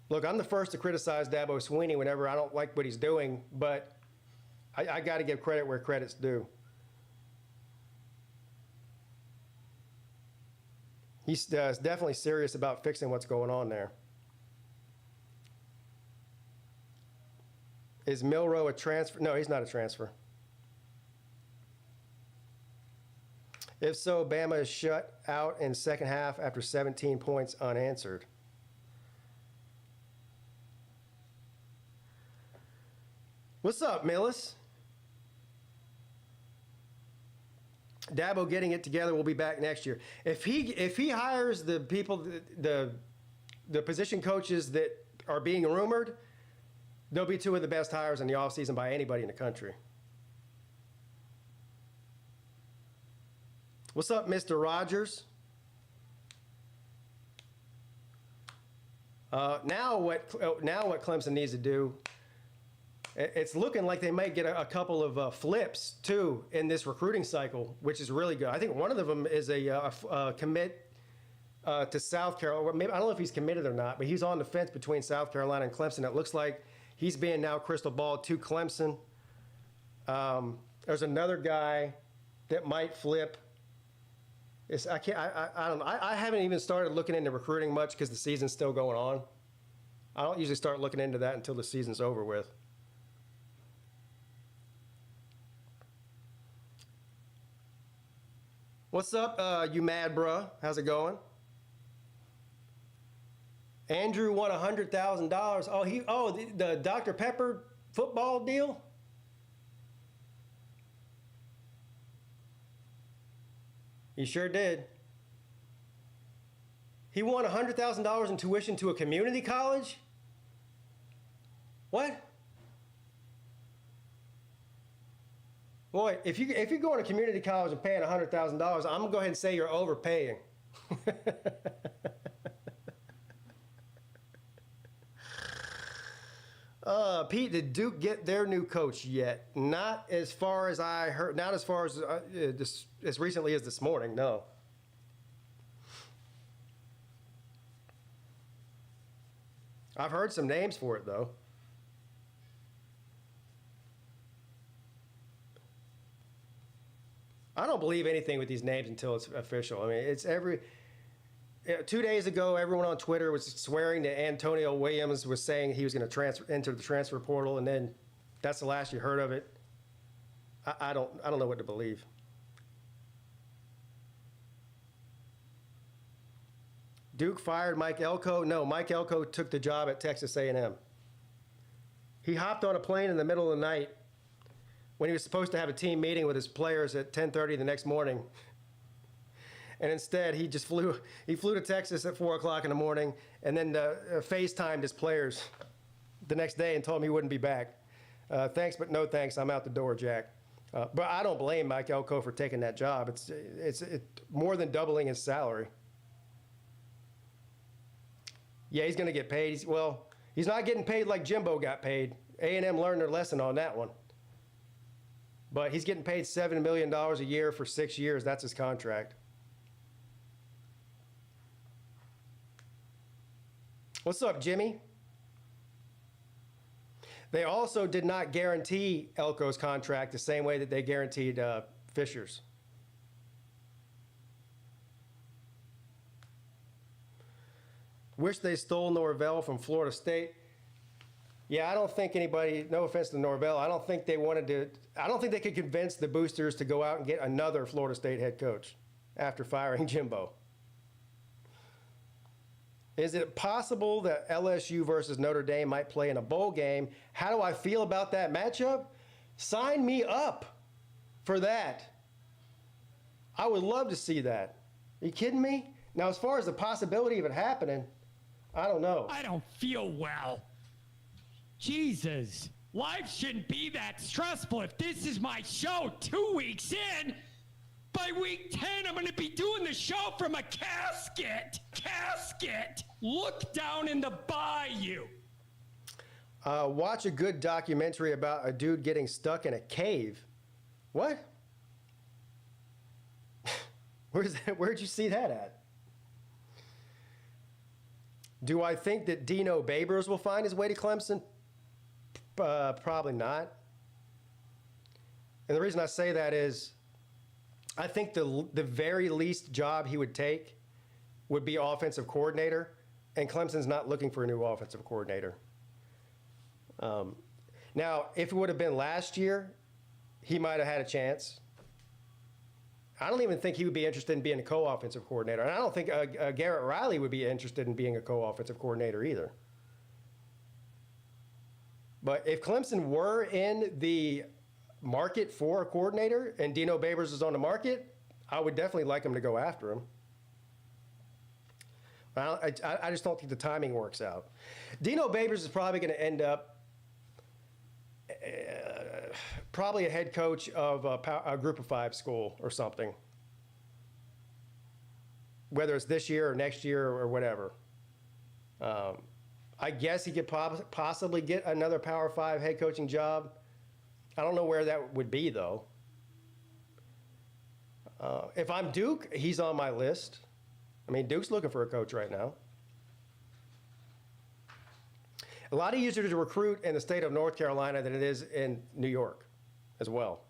look, I'm the first to criticize Dabo Swinney whenever I don't like what he's doing, but I got to give credit where credit's due. He's definitely serious about fixing what's going on there. Is Milroe a transfer? No, he's not a transfer. If so, Bama is shut out in second half after 17 points unanswered. What's up, Millis? Dabo getting it together. We'll be back next year. If he hires the people, the position coaches that are being rumored, they'll be 2 of the best hires in the offseason by anybody in the country. What's up, Mr. Rogers? Now what Clemson needs to do, it's looking like they might get a couple of flips, too, in this recruiting cycle, which is really good. I think one of them is a commit to South Carolina. Maybe, I don't know if he's committed or not, but he's on the fence between South Carolina and Clemson. It looks like he's being now crystal ball to Clemson. There's another guy that might flip. I don't know. I haven't even started looking into recruiting much because the season's still going on. I don't usually start looking into that until the season's over with. What's up, you mad bruh? How's it going? Andrew won $100,000. The Dr. Pepper football deal? He sure did. He won $100,000 in tuition to a community college? What? Boy, if you're going to community college and paying $100,000, I'm gonna go ahead and say you're overpaying. Pete, did Duke get their new coach yet? Not as far as I heard. Not as far as as recently as this morning. No. I've heard some names for it though. I don't believe anything with these names until it's official. I mean, it's 2 days ago, everyone on Twitter was swearing that Antonio Williams was saying he was going to enter the transfer portal, and then that's the last you heard of it. I don't know what to believe. Duke fired Mike Elko. No, Mike Elko took the job at Texas A&M. He hopped on a plane in the middle of the night when he was supposed to have a team meeting with his players at 10:30 the next morning. And instead, he flew to Texas at 4 o'clock in the morning and then FaceTimed his players the next day and told him he wouldn't be back. Thanks, but no thanks. I'm out the door, Jack. But I don't blame Mike Elko for taking that job. It's more than doubling his salary. Yeah, he's going to get paid. He's not getting paid like Jimbo got paid. A&M learned their lesson on that one. But he's getting paid $7 million a year for 6 years. That's his contract. What's up, Jimmy? They also did not guarantee Elko's contract the same way that they guaranteed Fisher's. Wish they stole Norvell from Florida State. Yeah, I don't think anybody, no offense to Norvell, I don't think they could convince the boosters to go out and get another Florida State head coach after firing Jimbo. Is it possible that LSU versus Notre Dame might play in a bowl game? How do I feel about that matchup? Sign me up for that. I would love to see that. Are you kidding me? Now, as far as the possibility of it happening, I don't know. I don't feel well. Jesus, life shouldn't be that stressful. If this is my show 2 weeks in, by week 10, I'm going to be doing the show from a casket. Look down in the bayou. Watch a good documentary about a dude getting stuck in a cave. What? Where'd you see that at? Do I think that Dino Babers will find his way to Clemson? Probably not. And the reason I say that is I think the very least job he would take would be offensive coordinator, and Clemson's not looking for a new offensive coordinator. Now, if it would have been last year, he might have had a chance. I don't even think he would be interested in being a co-offensive coordinator. And I don't think Garrett Riley would be interested in being a co-offensive coordinator either. But if Clemson were in the market for a coordinator and Dino Babers is on the market, I would definitely like him to go after him. I just don't think the timing works out. Dino Babers is probably going to end up probably a head coach of a group of 5 school or something, whether it's this year or next year or whatever. I guess he could possibly get another Power 5 head coaching job. I don't know where that would be, though. If I'm Duke, he's on my list. I mean, Duke's looking for a coach right now. A lot easier to recruit in the state of North Carolina than it is in New York as well.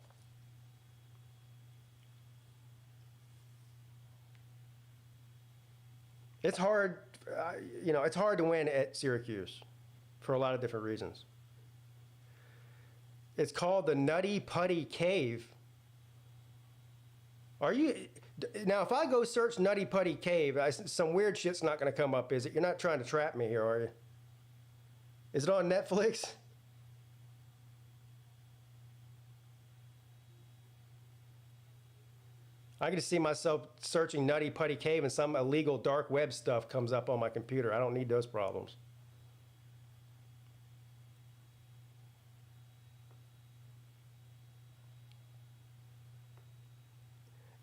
It's hard, it's hard to win at Syracuse for a lot of different reasons. It's called the Nutty Putty Cave. Now, if I go search Nutty Putty Cave, some weird shit's not going to come up, is it? You're not trying to trap me here, are you? Is it on Netflix? I can just see myself searching Nutty Putty Cave and some illegal dark web stuff comes up on my computer. I don't need those problems.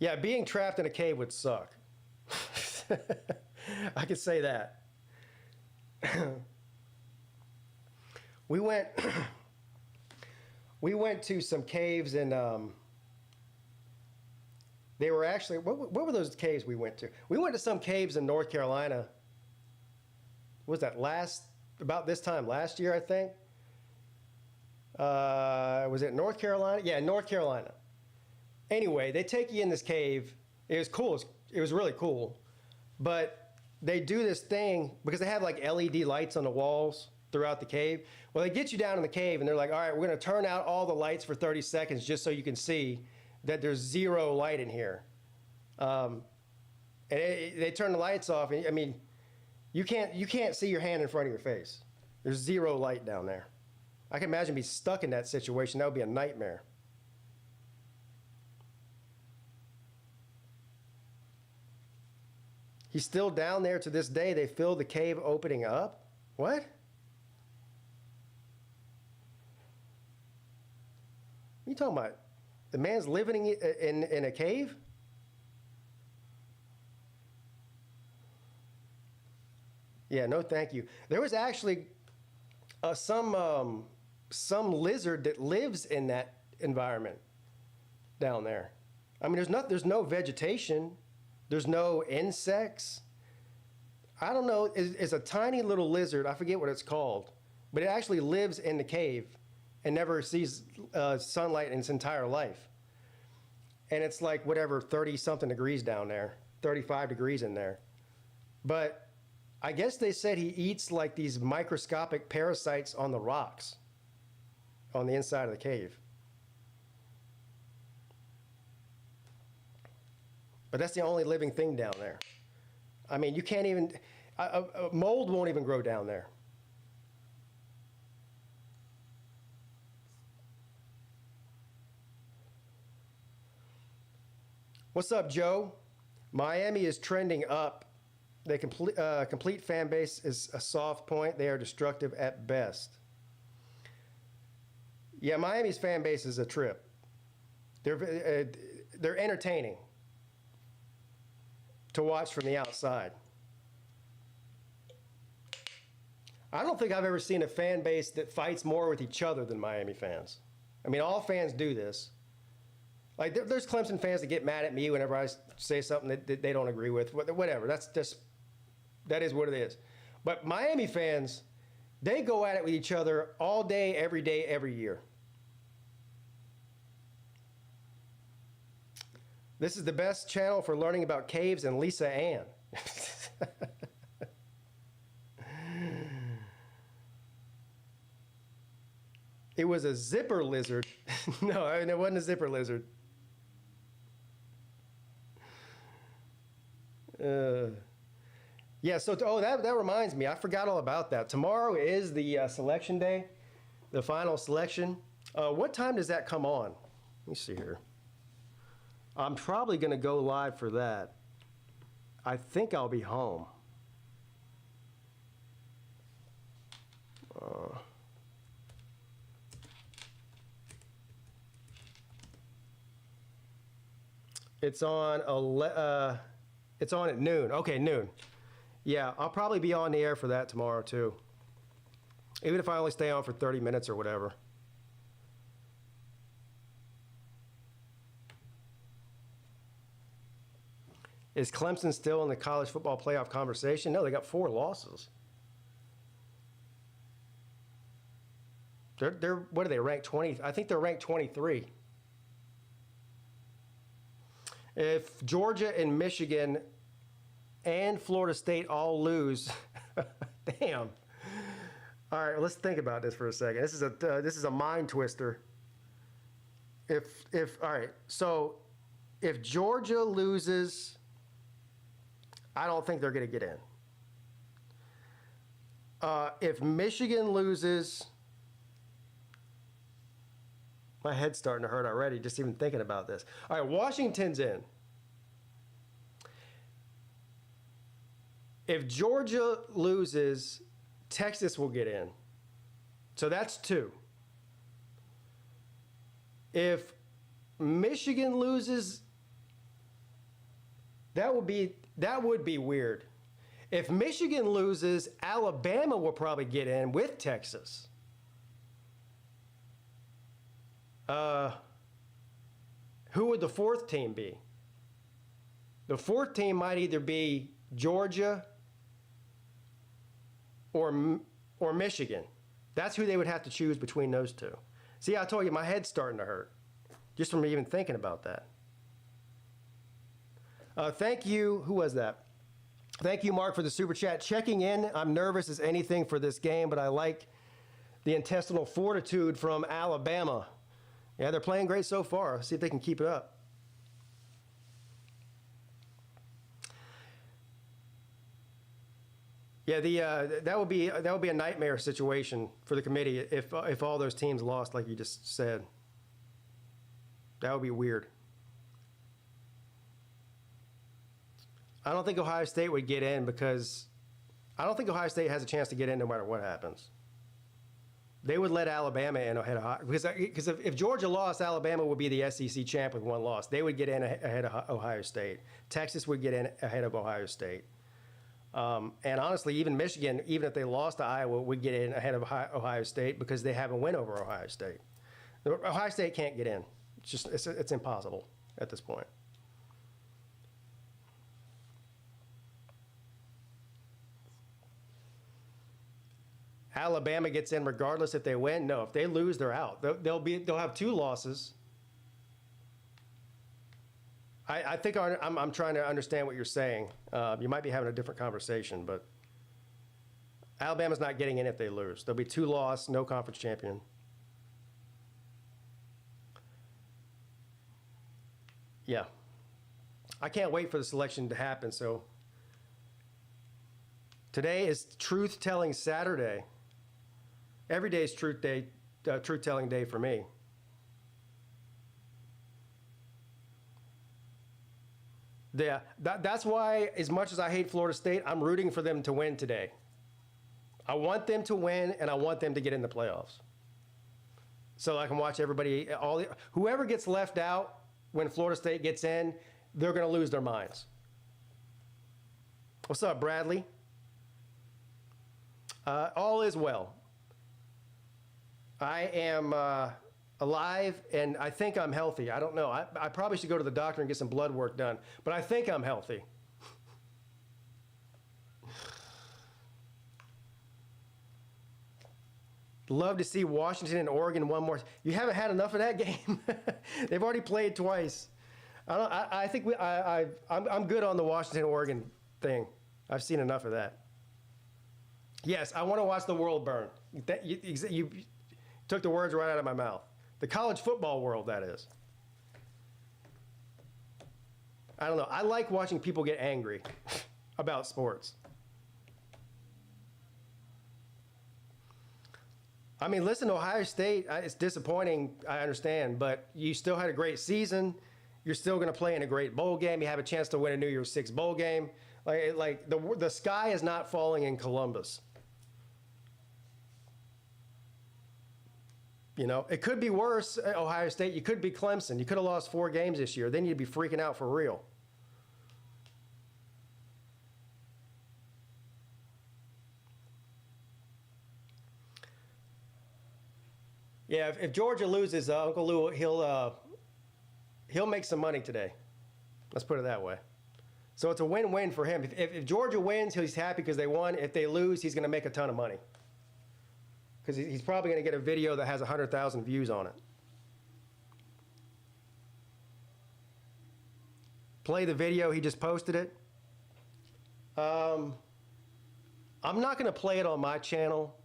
Yeah, being trapped in a cave would suck. I could say that. We went to some caves in they were actually what were those caves we went to? We went to some caves in North Carolina. What was that about this time last year, I think? Was it North Carolina? Yeah, North Carolina. Anyway, they take you in this cave. It was cool. It was really cool. But they do this thing because they have like LED lights on the walls throughout the cave. Well, they get you down in the cave and they're like, all right, we're going to turn out all the lights for 30 seconds just so you can see that there's zero light in here. And they turn the lights off. And, I mean, you can't see your hand in front of your face. There's zero light down there. I can imagine being stuck in that situation. That would be a nightmare. He's still down there to this day. They filled the cave opening up. What? What are you talking about? The man's living in a cave? Yeah, no thank you. There was actually some lizard that lives in that environment down there. I mean, there's no vegetation. There's no insects. I don't know. It's a tiny little lizard. I forget what it's called. But it actually lives in the cave and never sees sunlight in its entire life. And it's like whatever, 30-something degrees down there, 35 degrees in there. But I guess they said he eats like these microscopic parasites on the rocks on the inside of the cave. But that's the only living thing down there. I mean, you can't even, mold won't even grow down there. What's up, Joe? Miami is trending up. The complete fan base is a soft point. They are destructive at best. Yeah, Miami's fan base is a trip. They're entertaining to watch from the outside. I don't think I've ever seen a fan base that fights more with each other than Miami fans. I mean, all fans do this. Like, there's Clemson fans that get mad at me whenever I say something that they don't agree with. Whatever, that is what it is. But Miami fans, they go at it with each other all day, every year. This is the best channel for learning about caves and Lisa Ann. It was a zipper lizard. No, I mean, it wasn't a zipper lizard. Yeah, so, that reminds me. I forgot all about that. Tomorrow is the selection day, the final selection. What time does that come on? Let me see here. I'm probably going to go live for that. I think I'll be home. It's on at noon. Okay, noon. Yeah, I'll probably be on the air for that tomorrow too. Even if I only stay on for 30 minutes or whatever. Is Clemson still in the college football playoff conversation? No, they got 4 losses. They're what are they ranked 20? I think they're ranked 23. If Georgia and Michigan and Florida State all lose, damn. All right, let's think about this for a second. This is a mind twister. All right, so if Georgia loses, I don't think they're going to get in. If Michigan loses, my head's starting to hurt already just even thinking about this. All right, Washington's in. If Georgia loses, Texas will get in. So that's 2. If Michigan loses, that would be weird. If Michigan loses, Alabama will probably get in with Texas. Who would the 4th team be? The 4th team might either be Georgia or Michigan. That's who they would have to choose between those 2. See, I told you my head's starting to hurt just from even thinking about that. Thank you. Who was that? Thank you, Mark, for the super chat. Checking in. I'm nervous as anything for this game, but I like the intestinal fortitude from Alabama. Yeah, they're playing great so far. See if they can keep it up. Yeah, that would be a nightmare situation for the committee if all those teams lost, like you just said. That would be weird. I don't think Ohio State would get in because I don't think Ohio State has a chance to get in no matter what happens. They would let Alabama in ahead of because if Georgia lost, Alabama would be the SEC champ with 1 loss. They would get in ahead of Ohio State. Texas would get in ahead of Ohio State. And honestly, even Michigan, even if they lost to Iowa, would get in ahead of Ohio State because they have a win over Ohio State. Ohio State can't get in. It's impossible at this point. Alabama gets in regardless if they win. No, if they lose, they're out. They'll have 2 losses. I think I'm trying to understand what you're saying. You might be having a different conversation, but Alabama's not getting in if they lose. There'll be 2 losses, no conference champion. Yeah. I can't wait for the selection to happen. So today is Truth-Telling Saturday. Every day is truth-telling day for me. Yeah, that's why, as much as I hate Florida State, I'm rooting for them to win today. I want them to win, and I want them to get in the playoffs. So I can watch everybody, whoever gets left out when Florida State gets in, they're going to lose their minds. What's up, Bradley? All is well. I am alive, and I think I'm healthy. I don't know. I probably should go to the doctor and get some blood work done, but I think I'm healthy. Love to see Washington and Oregon one more. You haven't had enough of that game? They've already played twice. I think I'm good on the Washington-Oregon thing. I've seen enough of that. Yes, I want to watch the world burn. You took the words right out of my mouth. The college football world, that is. I don't know. I like watching people get angry about sports. I mean, listen, Ohio State, it's disappointing, I understand, but you still had a great season. You're still going to play in a great bowl game. You have a chance to win a New Year's Six bowl game. Like the sky is not falling in Columbus. You know, it could be worse at Ohio State. You could be Clemson. You could have lost 4 games this year. Then you'd be freaking out for real. Yeah, if Georgia loses, Uncle Lou, he'll make some money today. Let's put it that way. So it's a win-win for him. If Georgia wins, he's happy because they won. If they lose, he's going to make a ton of money. Because he's probably going to get a video that has 100,000 views on it. Play the video. He just posted it. I'm not going to play it on my channel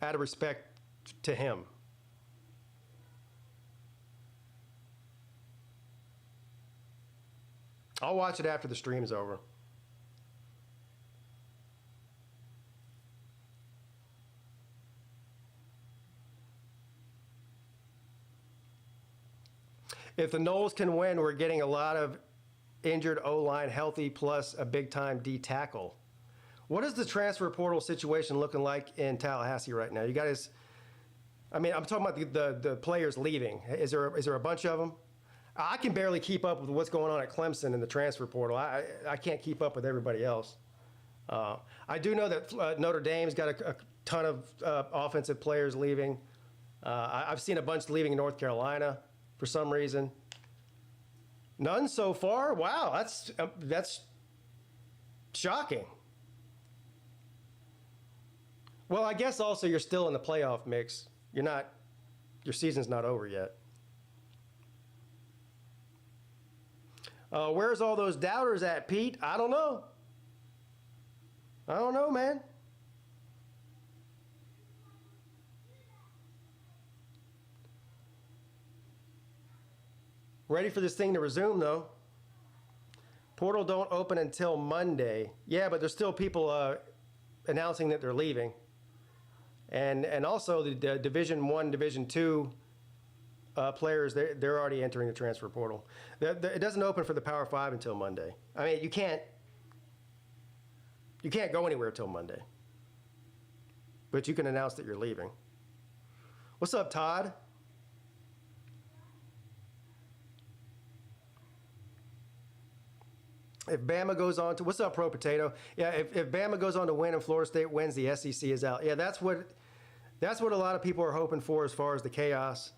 out of respect to him. I'll watch it after the stream is over. If the Noles can win, we're getting a lot of injured O-line healthy plus a big-time D tackle. What is the transfer portal situation looking like in Tallahassee right now? You guys, I mean, I'm talking about the players leaving. Is there a bunch of them? I can barely keep up with what's going on at Clemson in the transfer portal. I can't keep up with everybody else. I do know that Notre Dame's got a ton of offensive players leaving. I've seen a bunch leaving North Carolina for some reason. None so far? Wow, that's shocking. Well, I guess also you're still in the playoff mix. Your season's not over yet. Where's all those doubters at, Pete? I don't know. I don't know, man. Ready for this thing to resume, though. Portal don't open until Monday. Yeah, but there's still people announcing that they're leaving. And also the Division I, Division II players, they're already entering the transfer portal. It doesn't open for the Power 5 until Monday. I mean, you can't go anywhere till Monday. But you can announce that you're leaving. What's up, Todd? If Bama goes on to, what's up, Pro Potato? Yeah, if Bama goes on to win and Florida State wins, the SEC is out. Yeah, that's what a lot of people are hoping for as far as the chaos.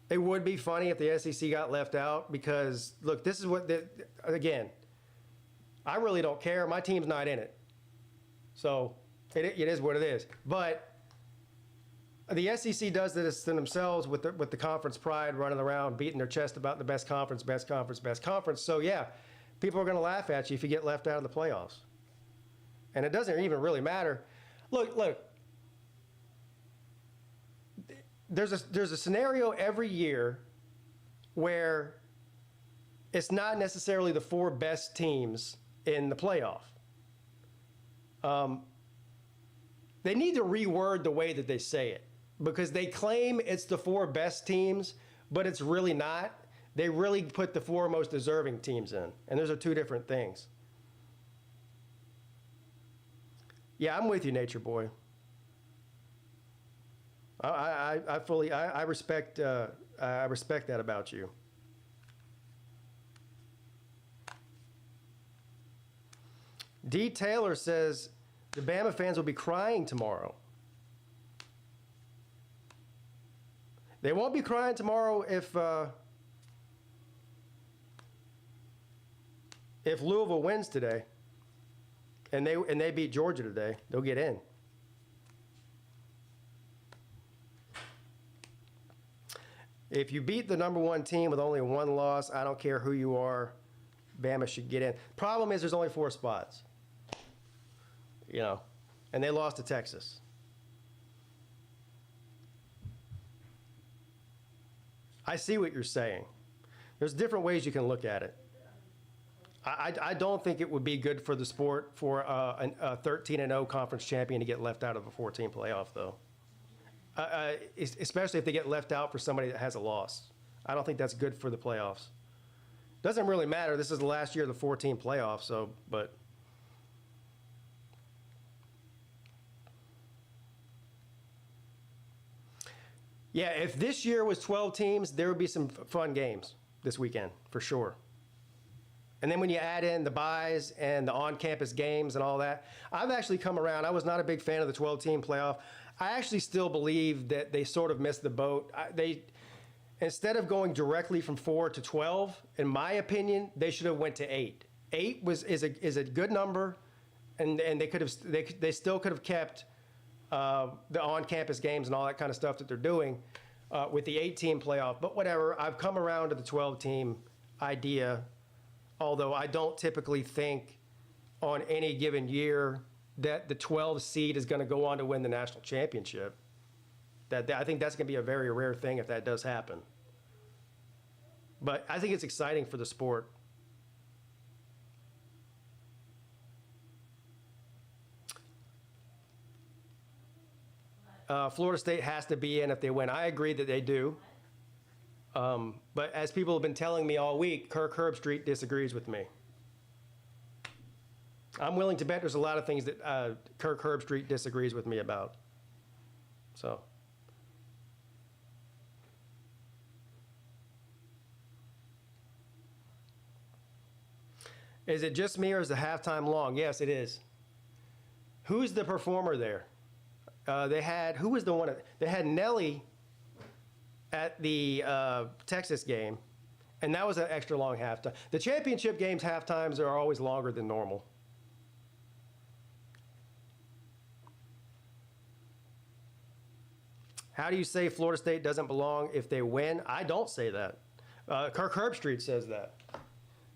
It would be funny if the SEC got left out because, look, this is what, again, I really don't care. My team's not in it. So it is what it is. But the SEC does this to themselves with the conference pride, running around, beating their chest about the best conference, best conference, best conference. So, yeah, people are going to laugh at you if you get left out of the playoffs. And it doesn't even really matter. Look. There's a scenario every year where it's not necessarily the 4 best teams in the playoff. They need to reword the way that they say it because they claim it's the 4 best teams, but it's really not. They really put the 4 most deserving teams in, and those are 2 different things. Yeah, I'm with you, Nature Boy. I fully respect that about you. D. Taylor says the Bama fans will be crying tomorrow. They won't be crying tomorrow if Louisville wins today, and they beat Georgia today. They'll get in. If you beat the number 1 team with only 1 loss, I don't care who you are, Bama should get in. Problem is there's only 4 spots. You know, and they lost to Texas. I see what you're saying. There's different ways you can look at it. I don't think it would be good for the sport for a 13-0 conference champion to get left out of a 14 playoff, though. Especially if they get left out for somebody that has a loss. I don't think that's good for the playoffs. Doesn't really matter. This is the last year of the 14 playoffs, so, but. Yeah, if this year was 12 teams, there would be some fun games this weekend, for sure. And then when you add in the buys and the on-campus games and all that, I've actually come around. I was not a big fan of the 12-team playoff. I actually still believe that they sort of missed the boat. Instead of going directly from 4 to 12, in my opinion, they should have went to 8. 8 is a good number, and they still could have kept the on-campus games and all that kind of stuff that they're doing with the 8-team playoff. But whatever, I've come around to the 12-team idea. Although I don't typically think on any given year that the 12 seed is going to go on to win the national championship. I think that's going to be a very rare thing if that does happen. But I think it's exciting for the sport. Florida State has to be in if they win. I agree that they do. But as people have been telling me all week, Kirk Herbstreit disagrees with me. I'm willing to bet there's a lot of things that Kirk Herbstreit disagrees with me about. So. Is it just me or is the halftime long? Yes, it is. Who's the performer there? They had Nelly at the Texas game, and that was an extra long halftime. The championship games halftimes are always longer than normal. How do you say Florida State doesn't belong if they win? I don't say that. Kirk Herbstreit says that.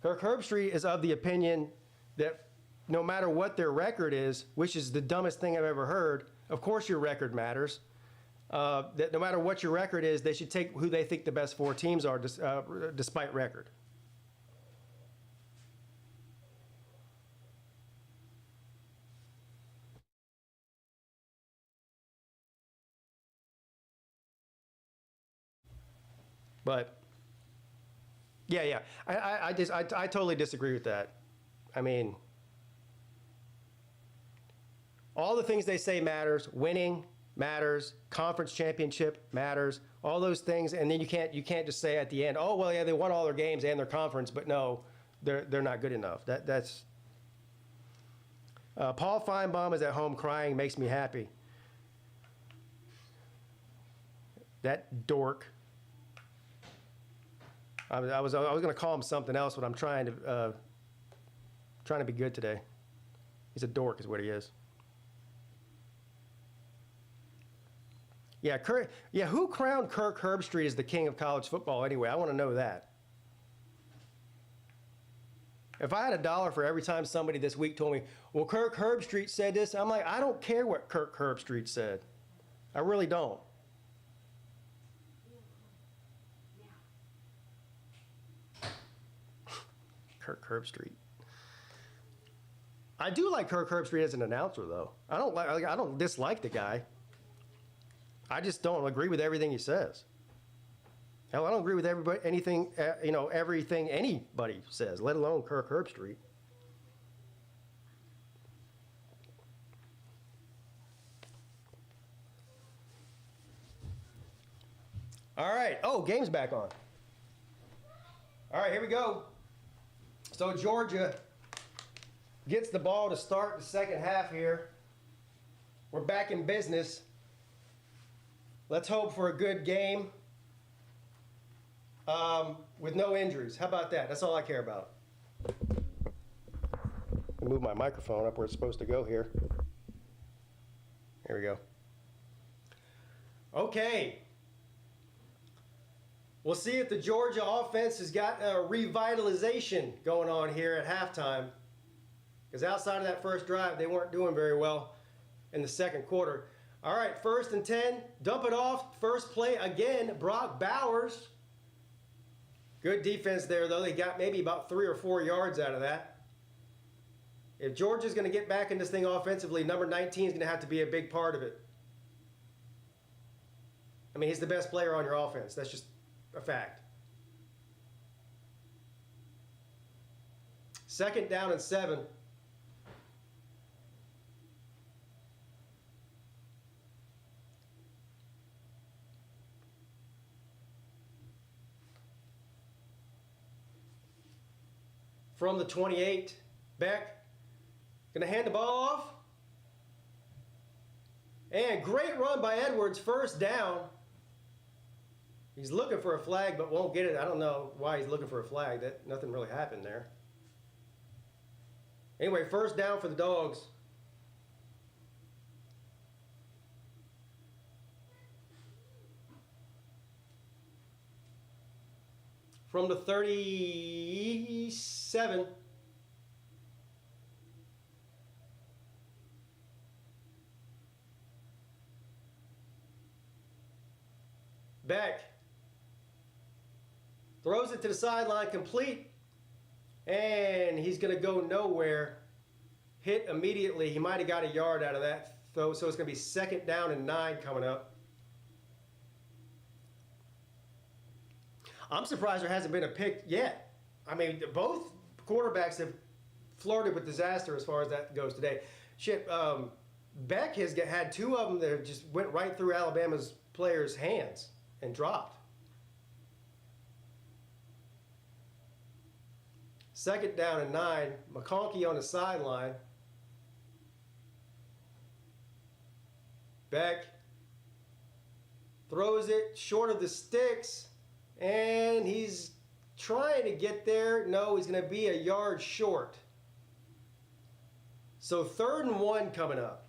Kirk Herbstreit is of the opinion that no matter what their record is, which is the dumbest thing I've ever heard, of course your record matters. That no matter what your record is, they should take who they think the best 4 teams are, despite record. But yeah, I totally disagree with that. I mean, all the things they say matters. Winning matters. Conference championship matters. All those things, and then you can't just say at the end, oh well, yeah, they won all their games and their conference, but no, they're not good enough. That's Paul Feinbaum is at home crying, makes me happy. That dork. I was going to call him something else, but I'm trying to be good today. He's a dork, is what he is. Yeah, who crowned Kirk Herbstreit as the king of college football anyway? I want to know that. If I had $1 for every time somebody this week told me, well, Kirk Herbstreit said this, I'm like, I don't care what Kirk Herbstreit said. I really don't. Kirk Herbstreit. I do like Kirk Herbstreit as an announcer, though. I don't dislike the guy. I just don't agree with everything he says. Hell, I don't agree with everything anybody says, let alone Kirk Herbstreit. All right. Oh, game's back on. All right, here we go. So Georgia gets the ball to start the second half here. We're back in business. Let's hope for a good game with no injuries. How about that? That's all I care about. Move my microphone up where it's supposed to go here. There we go. Okay. We'll see if the Georgia offense has got a revitalization going on here at halftime. Because outside of that first drive, they weren't doing very well in the second quarter. All right, 1st and 10. Dump it off. First play again, Brock Bowers. Good defense there, though. They got maybe about 3 or 4 yards out of that. If Georgia's going to get back in this thing offensively, number 19 is going to have to be a big part of it. I mean, he's the best player on your offense. That's just a fact. 2nd down and 7. from the 28. Beck gonna hand the ball off. And great run by Edwards, first down. He's looking for a flag, but won't get it. I don't know why he's looking for a flag. Nothing really happened there. Anyway, first down for the Dogs. From the 37. Beck throws it to the sideline, complete, and he's going to go nowhere. Hit immediately. He might have got a yard out of that, though, so it's going to be 2nd down and 9 coming up. I'm surprised there hasn't been a pick yet. I mean, both quarterbacks have flirted with disaster as far as that goes today. Shit, Beck has had 2 of them that just went right through Alabama's players' hands and dropped. 2nd down and 9. McConkey on the sideline. Beck throws it short of the sticks, and he's trying to get there. No, he's going to be a yard short. So 3rd and 1 coming up.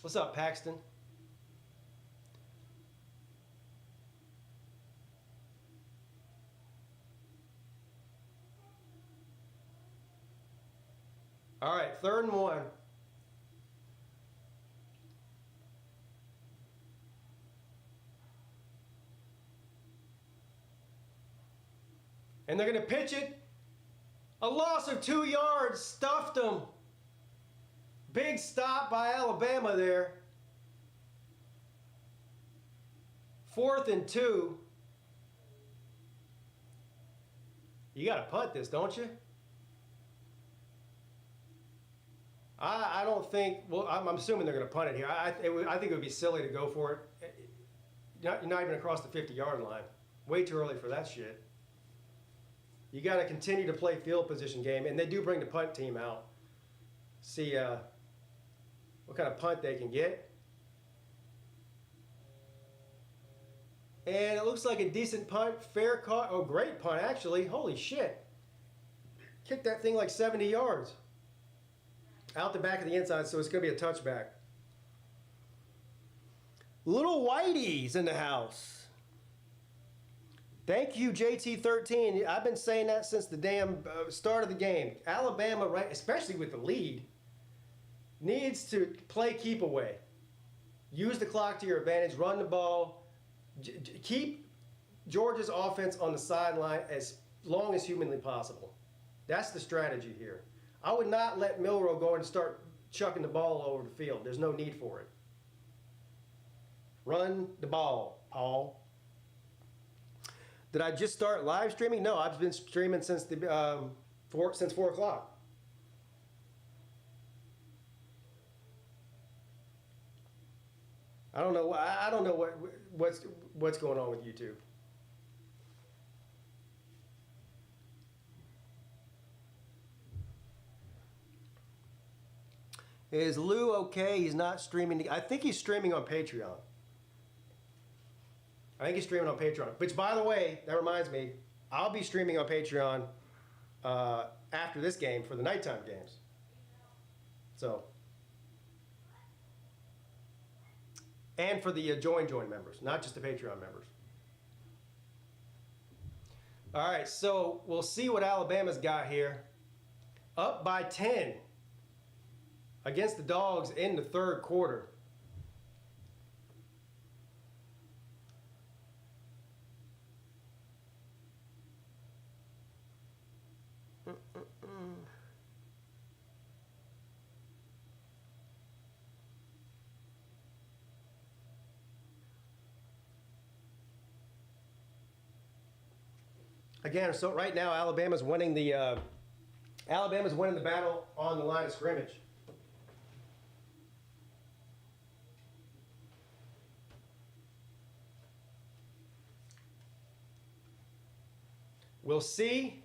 What's up, Paxton? All right, 3rd and 1. And they're going to pitch it. A loss of 2 yards, stuffed them. Big stop by Alabama there. 4th and 2. You got to punt this, don't you? I don't think, well, I'm assuming they're going to punt it here. I think it would be silly to go for it. You're not even across the 50-yard line. Way too early for that shit. You got to continue to play field position game, and they do bring the punt team out. See what kind of punt they can get. And it looks like a decent punt, fair caught. Oh, great punt, actually. Holy shit. Kicked that thing like 70 yards. Out the back of the inside, so it's going to be a touchback. Little Whitey's in the house. Thank you, JT13. I've been saying that since the damn start of the game. Alabama, right, especially with the lead, needs to play keep away. Use the clock to your advantage. Run the ball. Keep Georgia's offense on the sideline as long as humanly possible. That's the strategy here. I would not let Milroe go and start chucking the ball all over the field. There's no need for it. Run the ball, Paul. Did I just start live streaming? No, I've been streaming since 4 o'clock. I don't know what's going on with YouTube. Is Lou okay? He's not streaming. I think he's streaming on Patreon. Which, by the way, that reminds me, I'll be streaming on Patreon after this game for the nighttime games. So, and for the join members, not just the Patreon members. All right, so we'll see what Alabama's got here. Up by 10 against the Dogs in the 3rd quarter. Again, so right now Alabama's winning the battle on the line of scrimmage. We'll see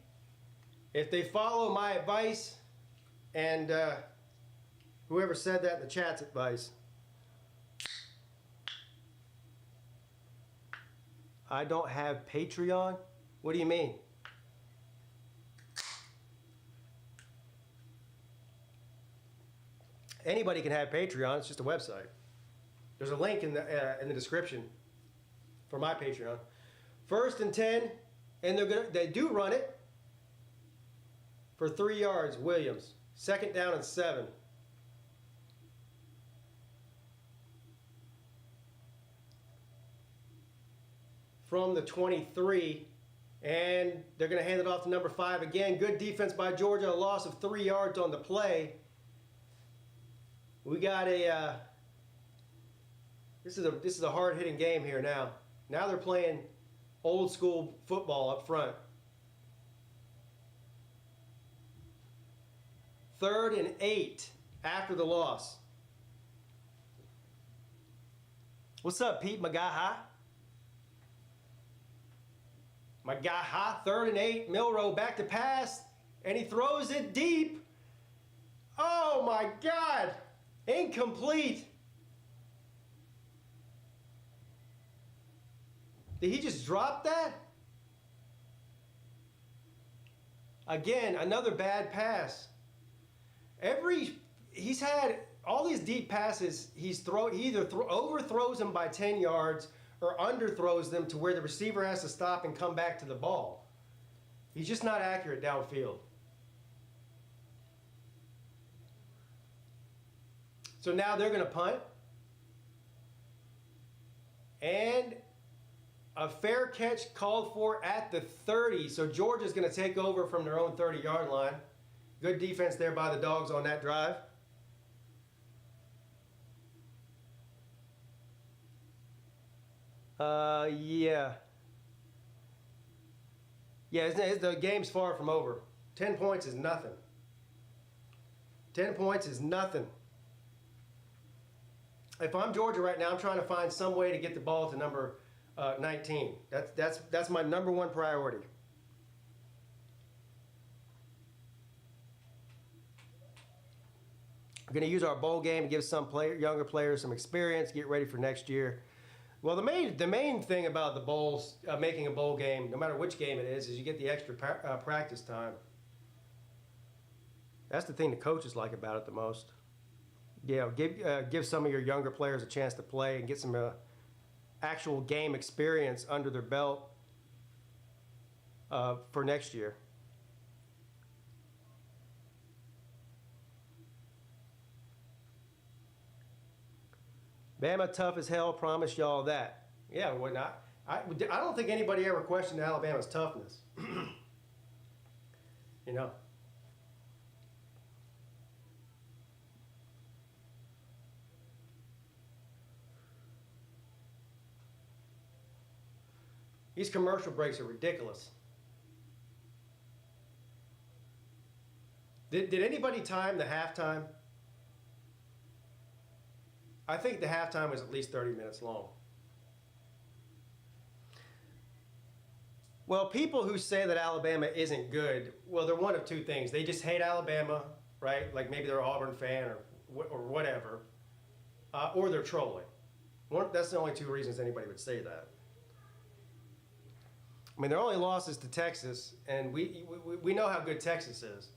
if they follow my advice and whoever said that in the chat's advice. I don't have Patreon? What do you mean? Anybody can have Patreon. It's just a website. There's a link in the description for my Patreon. 1st and 10, and they do run it for 3 yards. Williams. 2nd down and 7. From the 23, and they're going to hand it off to number 5 again. Good defense by Georgia. A loss of 3 yards on the play. We got a. This is a hard-hitting game here now. Now they're playing old school football up front. 3rd and 8 after the loss. What's up, Pete Magaha? Magaha, 3rd and 8. Milrow back to pass, and he throws it deep. Oh my God! Incomplete. Did he just drop that? Again, another bad pass. He's had all these deep passes. He either overthrows them by 10 yards or underthrows them to where the receiver has to stop and come back to the ball. He's just not accurate downfield. So now they're going to punt. And a fair catch called for at the 30. So Georgia's going to take over from their own 30-yard line. Good defense there by the Dogs on that drive. Yeah. Yeah, the game's far from over. 10 points is nothing. 10 points is nothing. If I'm Georgia right now, I'm trying to find some way to get the ball to number 19. That's my number one priority. We're going to use our bowl game to give some younger players some experience, get ready for next year. Well, the main thing about the bowls, making a bowl game, no matter which game it is you get the extra practice time. That's the thing the coaches like about it the most. Yeah, give some of your younger players a chance to play and get some actual game experience under their belt for next year. Bama tough as hell, promise y'all that. Yeah, well, I don't think anybody ever questioned Alabama's toughness. You know. These commercial breaks are ridiculous. Did anybody time the halftime? I think the halftime was at least 30 minutes long. Well, people who say that Alabama isn't good, well, they're one of two things. They just hate Alabama, right? Like maybe they're an Auburn fan or whatever. Or they're trolling. That's the only two reasons anybody would say that. I mean, their only loss is to Texas, and we know how good Texas is.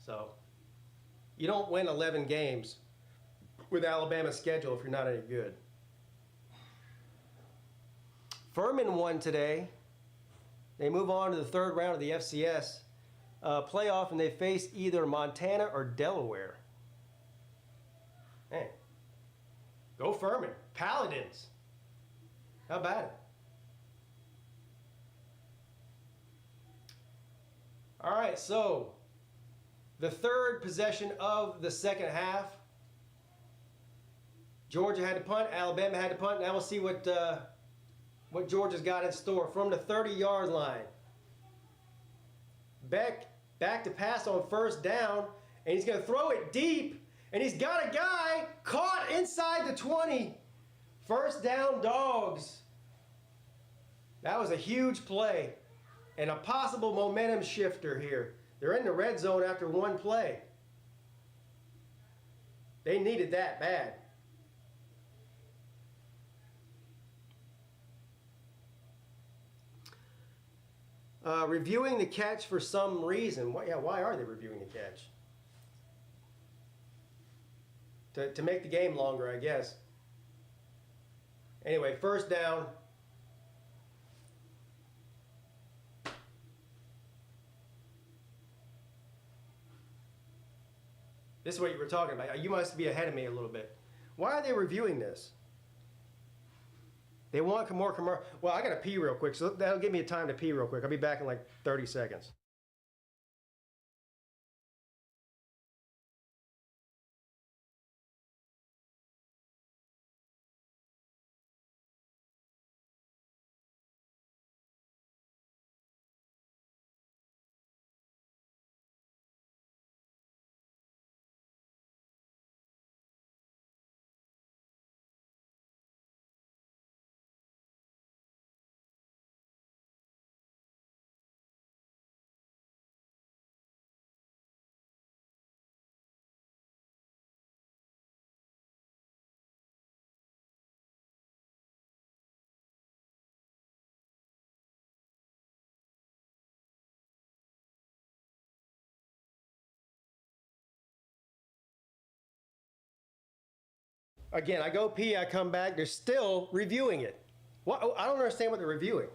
So, you don't win 11 games with Alabama's schedule if you're not any good. Furman won today. They move on to the 3rd round of the FCS playoff, and they face either Montana or Delaware. Man, go Furman. Paladins. How about it? All right, so the third possession of the second half. Georgia had to punt, Alabama had to punt. Now we'll see what Georgia's got in store from the 30-yard line. Back to pass on 1st down, and he's going to throw it deep, and he's got a guy caught inside the 20. 1st down, Dogs. That was a huge play. And a possible momentum shifter here. They're in the red zone after one play. They needed that bad. Reviewing the catch for some reason. Why are they reviewing the catch? To make the game longer, I guess. Anyway, first down. This is what you were talking about. You must be ahead of me a little bit. Why are they reviewing this? They want more commercial. Well, I got to pee real quick, so that'll give me a time to pee real quick. I'll be back in like 30 seconds. Again, I go pee, I come back, they're still reviewing it. What? I don't understand what they're reviewing.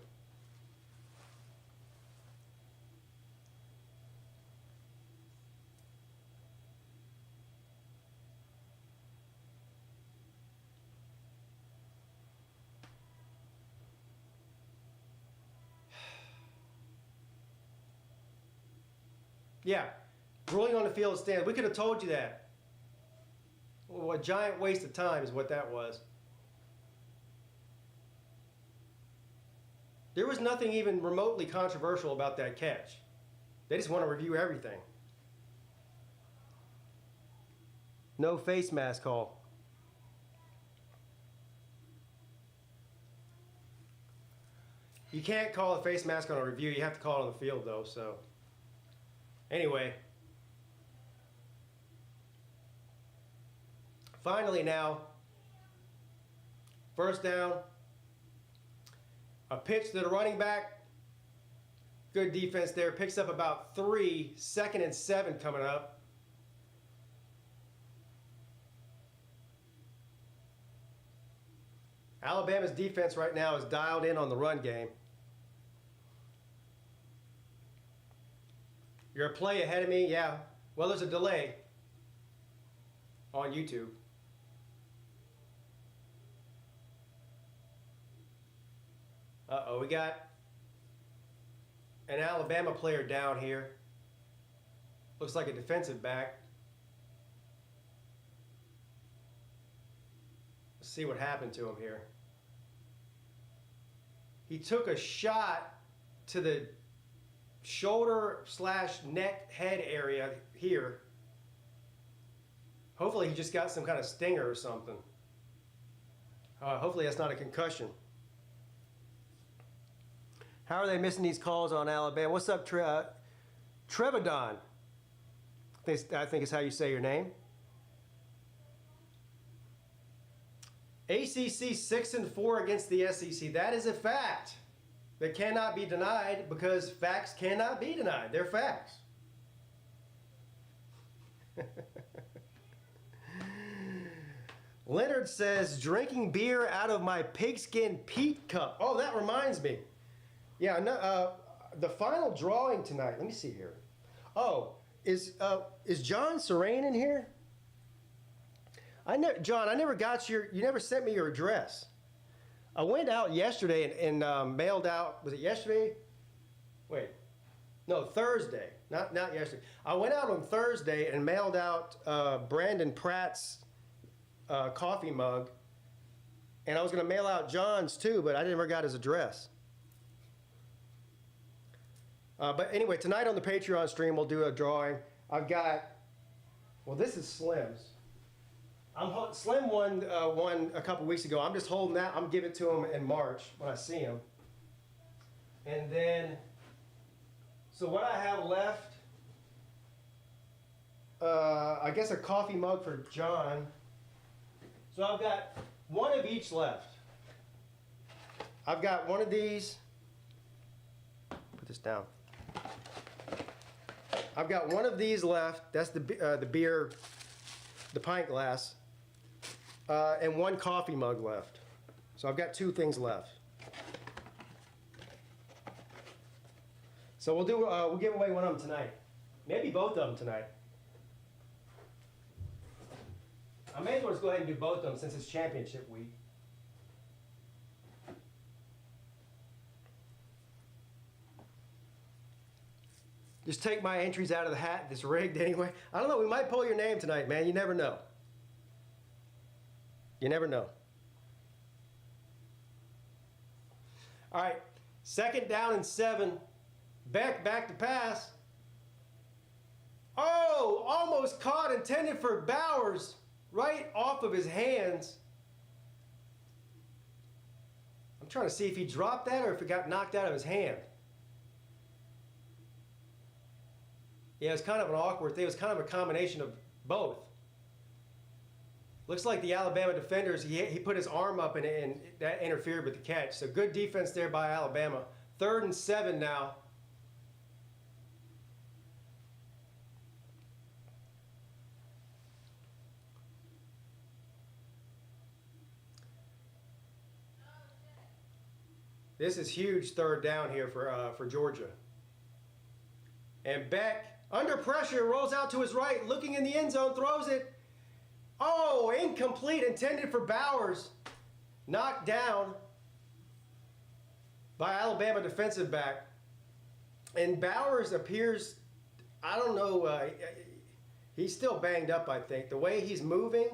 Yeah, ruling on the field stands. We could have told you that. Well, a giant waste of time is what that was. There was nothing even remotely controversial about that catch. They just want to review everything. No face mask call. You can't call a face mask on a review. You have to call it on the field, though. So, anyway. Finally now, first down, a pitch to the running back. Good defense there. Picks up about 3, 2nd and 7 coming up. Alabama's defense right now is dialed in on the run game. You're a play ahead of me? Yeah. Well, there's a delay on YouTube. Uh-oh, we got an Alabama player down here. Looks like a defensive back. Let's see what happened to him here. He took a shot to the shoulder/neck head area here. Hopefully he just got some kind of stinger or something. Hopefully that's not a concussion. How are they missing these calls on Alabama? What's up, Trevedon? I think is how you say your name. ACC 6-4 against the SEC. That is a fact that cannot be denied because facts cannot be denied. They're facts. Leonard says, drinking beer out of my PigskinPeete cup. Oh, that reminds me. Yeah, no, the final drawing tonight. Let me see here. Oh, is John Serene in here? John, I never got you never sent me your address. I went out yesterday and mailed out, was it yesterday? Wait, no, Thursday, not yesterday. I went out on Thursday and mailed out Brandon Pratt's coffee mug, and I was going to mail out John's too, but I never got his address. But anyway, tonight on the Patreon stream, we'll do a drawing. I've got, well, this is Slim's. Slim won one a couple weeks ago. I'm just holding that. I'm giving it to him in March when I see him. And then So what I have left, I guess a coffee mug for John. So I've got one of each left. I've got one of these. Put this down. I've got one of these left. That's the beer, the pint glass, and one coffee mug left. So I've got two things left. So we'll give away one of them tonight. Maybe both of them tonight. I may as well just go ahead and do both of them since it's championship week. Just take my entries out of the hat that's rigged anyway. I don't know, we might pull your name tonight, man. You never know. You never know. All right, 2nd down and 7. Beck back to pass. Oh, almost caught, intended for Bowers, right off of his hands. I'm trying to see if he dropped that or if it got knocked out of his hand. Yeah, it was kind of an awkward thing. It was kind of a combination of both. Looks like the Alabama defenders, he put his arm up and that interfered with the catch. So good defense there by Alabama. 3rd and 7 now. This is huge 3rd down here for Georgia. And Beck, under pressure, rolls out to his right, looking in the end zone, throws it. Oh, incomplete, intended for Bowers. Knocked down by Alabama defensive back. And Bowers appears, I don't know, he's still banged up, I think. The way he's moving.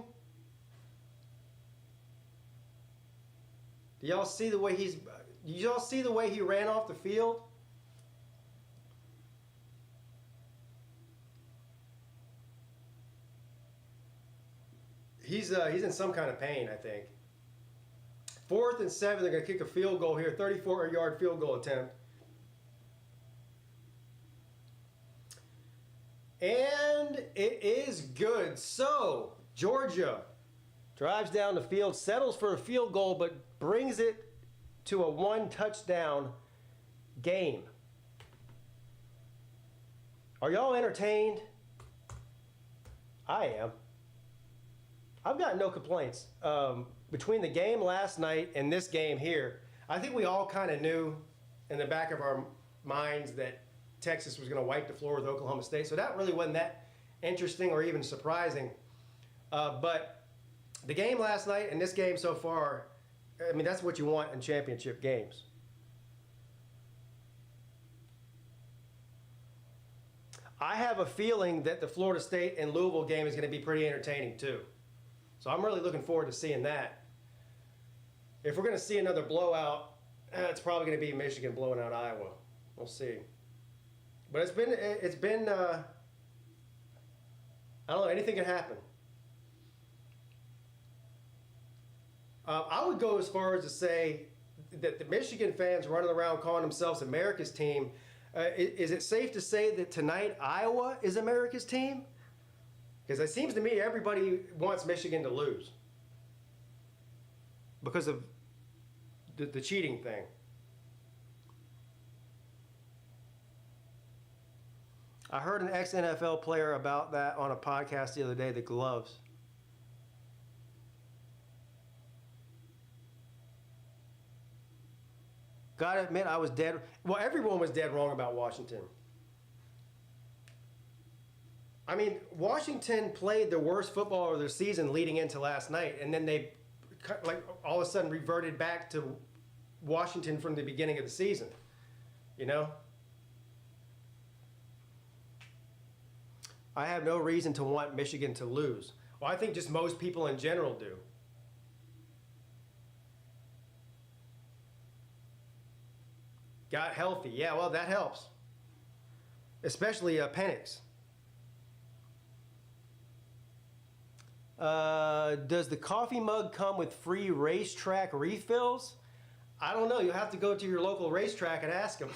Do y'all see the way he ran off the field? He's in some kind of pain, I think. 4th and 7, they're going to kick a field goal here, 34-yard field goal attempt. And it is good. So, Georgia drives down the field, settles for a field goal, but brings it to a 1-touchdown game. Are y'all entertained? I am. I've got no complaints. Between the game last night and this game here, I think we all kind of knew in the back of our minds that Texas was going to wipe the floor with Oklahoma State. So that really wasn't that interesting or even surprising. But the game last night and this game so far, I mean, that's what you want in championship games. I have a feeling that the Florida State and Louisville game is going to be pretty entertaining too. So I'm really looking forward to seeing that. If we're going to see another blowout, it's probably going to be Michigan blowing out Iowa. We'll see. But it's been I don't know, anything can happen. I would go as far as to say that the Michigan fans running around calling themselves America's team, is it safe to say that tonight Iowa is America's team? Because it seems to me everybody wants Michigan to lose because of the cheating thing. I heard an ex-NFL player about that on a podcast the other day, the gloves. Gotta admit, I was dead. Well, everyone was dead wrong about Washington. I mean, Washington played the worst football of their season leading into last night, and then they, like, all of a sudden reverted back to Washington from the beginning of the season. You know? I have no reason to want Michigan to lose. Well, I think just most people in general do. Got healthy. Yeah, well, that helps. Especially Penix. Does the coffee mug come with free racetrack refills? I don't know. You'll have to go to your local racetrack and ask them.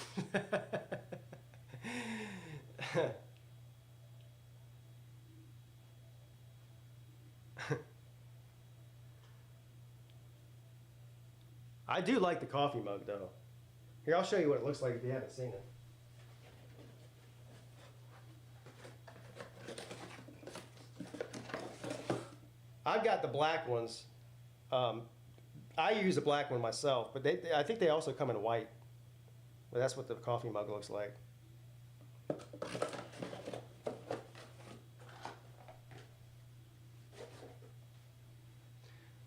I do like the coffee mug though. Here, I'll show you what it looks like if you haven't seen it. I've got the black ones. I use the black one myself, but I think they also come in white. But that's what the coffee mug looks like.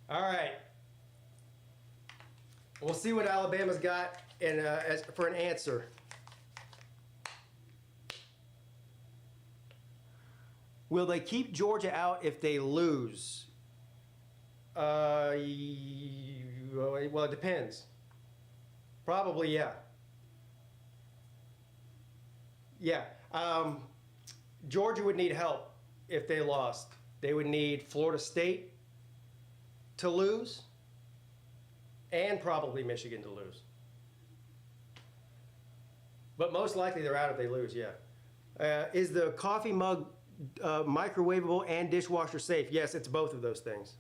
All right. We'll see what Alabama's got for an answer. Will they keep Georgia out if they lose? Well, it depends. Probably, yeah. Yeah. Georgia would need help if they lost. They would need Florida State to lose and probably Michigan to lose. But most likely they're out if they lose, yeah. Is the coffee mug microwavable and dishwasher safe? Yes, it's both of those things.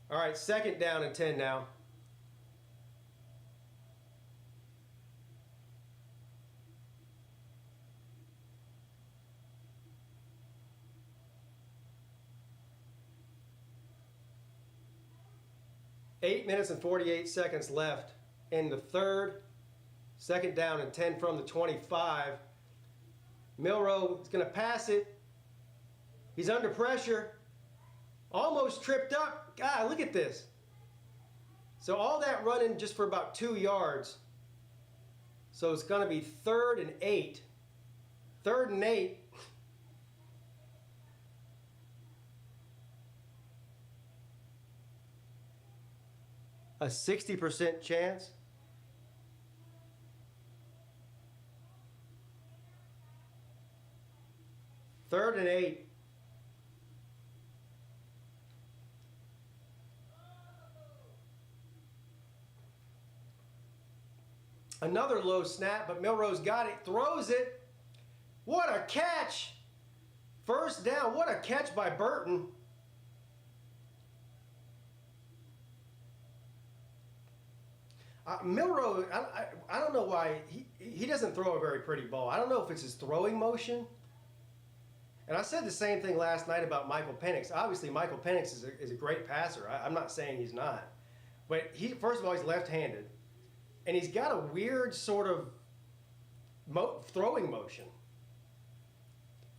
All right, 2nd down and 10 now. Eight minutes and 48 seconds left in the third. 2nd down and 10 from the 25. Milroe is going to pass it. He's under pressure. Almost tripped up. God, look at this. So all that running just for about 2 yards. So it's going to be 3rd and 8. 3rd and 8. A 60% chance. Third and 8. Another low snap, but Milroe's got it, throws it. What a catch! 1st down, what a catch by Burton. Milroe, I don't know why, he doesn't throw a very pretty ball. I don't know if it's his throwing motion. And I said the same thing last night about Michael Penix. Obviously, Michael Penix is a great passer. I'm not saying he's not. But first of all, he's left-handed. And he's got a weird sort of throwing motion.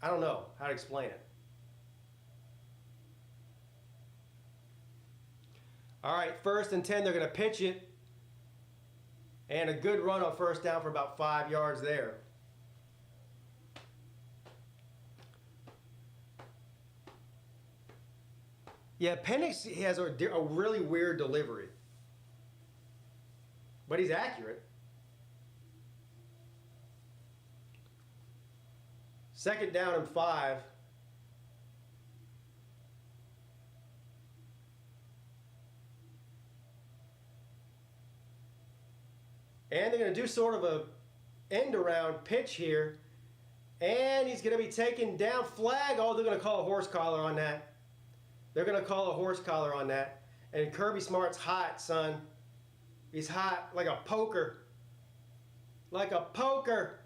I don't know how to explain it. All right, 1st and 10, they're going to pitch it. And a good run on 1st down for about 5 yards there. Yeah, Penix has a really weird delivery. But he's accurate. 2nd down and 5. And they're going to do sort of a end-around pitch here. And he's going to be taken down. Flag. Oh, they're going to call a horse collar on that. They're going to call a horse collar on that. And Kirby Smart's hot, son. He's hot like a poker. Like a poker.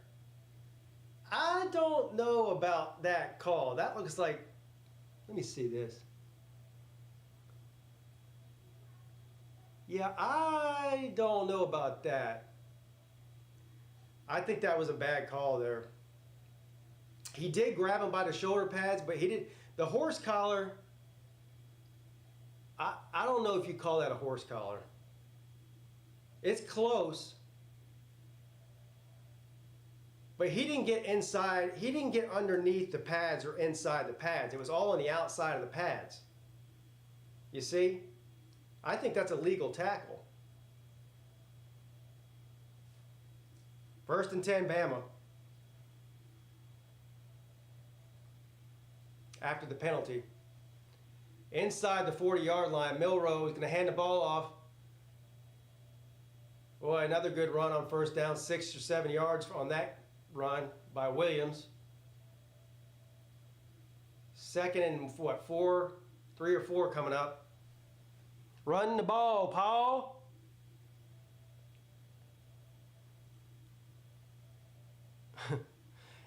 I don't know about that call. That looks like, let me see this. Yeah, I don't know about that. I think that was a bad call there. He did grab him by the shoulder pads, but he did. The horse collar, I don't know if you call that a horse collar. It's close. But he didn't get inside, he didn't get underneath the pads or inside the pads. It was all on the outside of the pads. You see? I think that's a legal tackle. 1st and 10, Bama. After the penalty. Inside the 40-yard line, Milroe is going to hand the ball off. Boy, another good run on first down, 6 or 7 yards on that run by Williams. Second and what, 3 or 4 coming up. Run the ball, Paul.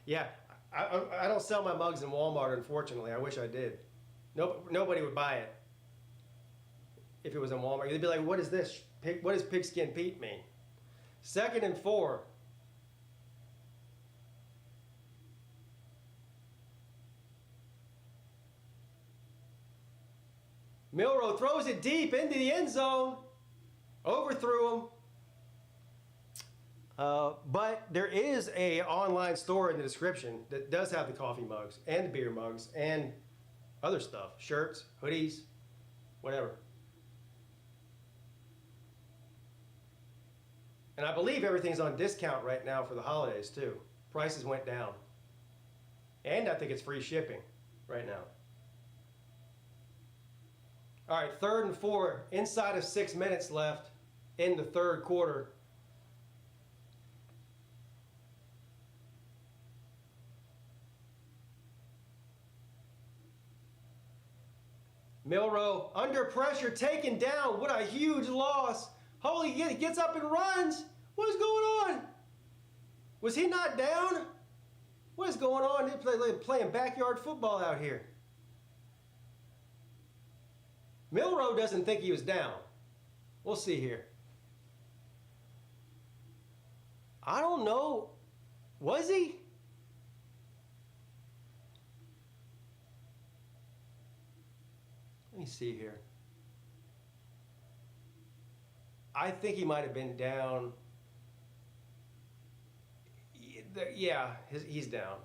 Yeah, I don't sell my mugs in Walmart, unfortunately. I wish I did. Nobody would buy it if it was in Walmart. They'd be like, what is this? What does PigskinPeete mean? Second and 4. Milroe throws it deep into the end zone. Overthrew him. But there is a online store in the description that does have the coffee mugs and the beer mugs and other stuff. Shirts, hoodies, whatever. And I believe everything's on discount right now for the holidays too. Prices went down. And I think it's free shipping right now. All right, 3rd and 4, inside of 6 minutes left in the third quarter. Milroe under pressure, taken down. What a huge loss. Holy, he gets up and runs. What is going on? Was he not down? What is going on? They're playing backyard football out here. Milroe doesn't think he was down. We'll see here. I don't know. Was he? Let me see here. I think he might have been down. Yeah, he's down.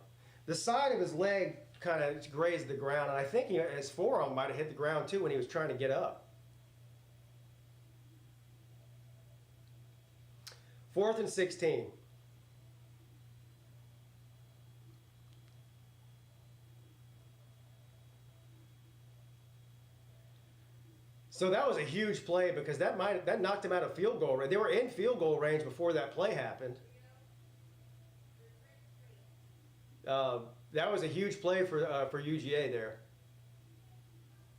The side of his leg kind of grazed the ground, and I think his forearm might have hit the ground too when he was trying to get up. 4th and 16. So that was a huge play because that knocked him out of field goal range. They were in field goal range before that play happened. That was a huge play for UGA there,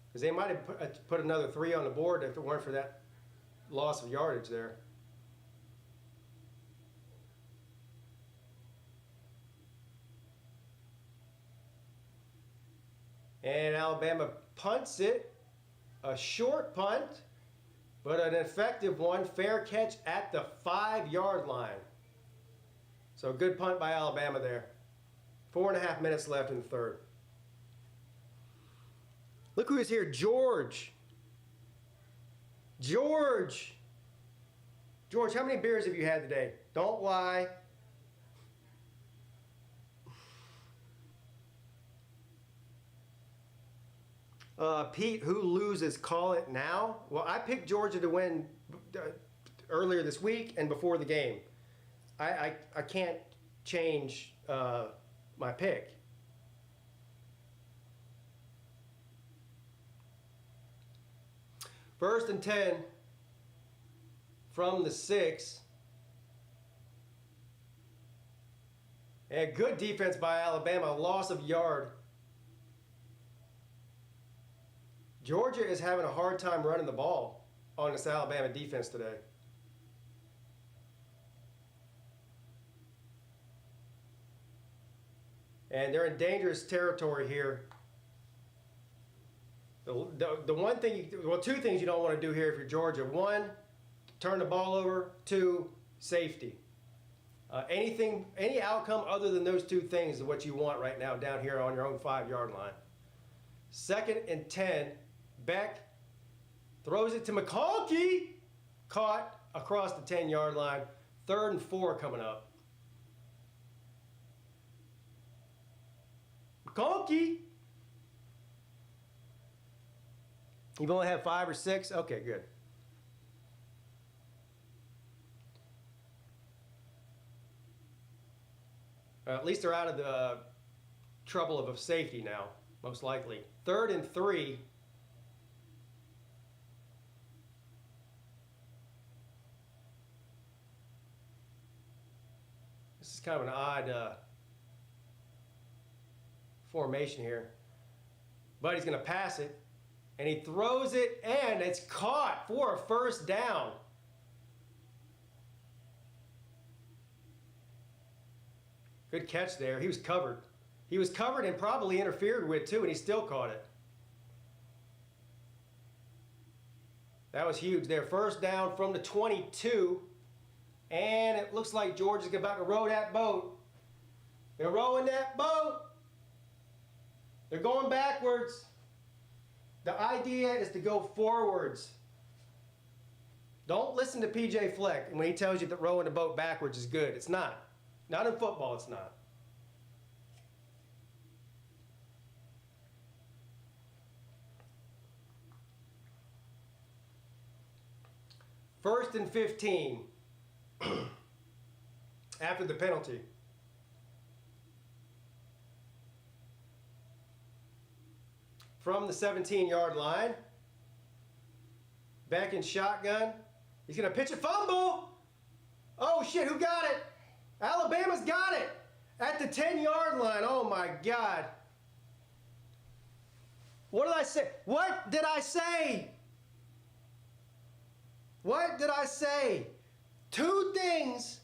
because they might have put another 3 on the board if it weren't for that loss of yardage there. And Alabama punts it. A short punt, but an effective one. Fair catch at the 5-yard line. So good punt by Alabama there. 4.5 minutes left in the third. Look who is here, George. George, how many beers have you had today? Don't lie. Pete, who loses? Call it now. Well, I picked Georgia to win earlier this week and before the game. I can't change my pick. First and 10 from the 6. And good defense by Alabama. Loss of yard. Georgia is having a hard time running the ball on this Alabama defense today. And they're in dangerous territory here. The one thing, two things you don't want to do here if you're Georgia. 1, turn the ball over. 2, safety. Any outcome other than those 2 things is what you want right now down here on your own 5-yard line. 2nd and 10. Beck throws it to McConkey. Caught across the 10-yard line. 3rd and 4 coming up. McConkey. You've only had 5 or 6? Okay, good. At least they're out of the trouble of a safety now, most likely. 3rd and 3. kind of an odd formation here. But he's going to pass it. And he throws it, and it's caught for a first down. Good catch there. He was covered. He was covered and probably interfered with, too, and he still caught it. That was huge there. First down from the 22. And it looks like Georgia's about to row that boat. They're rowing that boat. They're going backwards. The idea is to go forwards. Don't listen to PJ Fleck when he tells you that rowing the boat backwards is good. It's not. Not in football, it's not. First and 15 after the penalty. From the 17-yard line. Back in shotgun. He's going to pitch a fumble. Oh, shit, who got it? Alabama's got it at the 10-yard line. Oh, my God. What did I say? What did I say? What did I say? Two things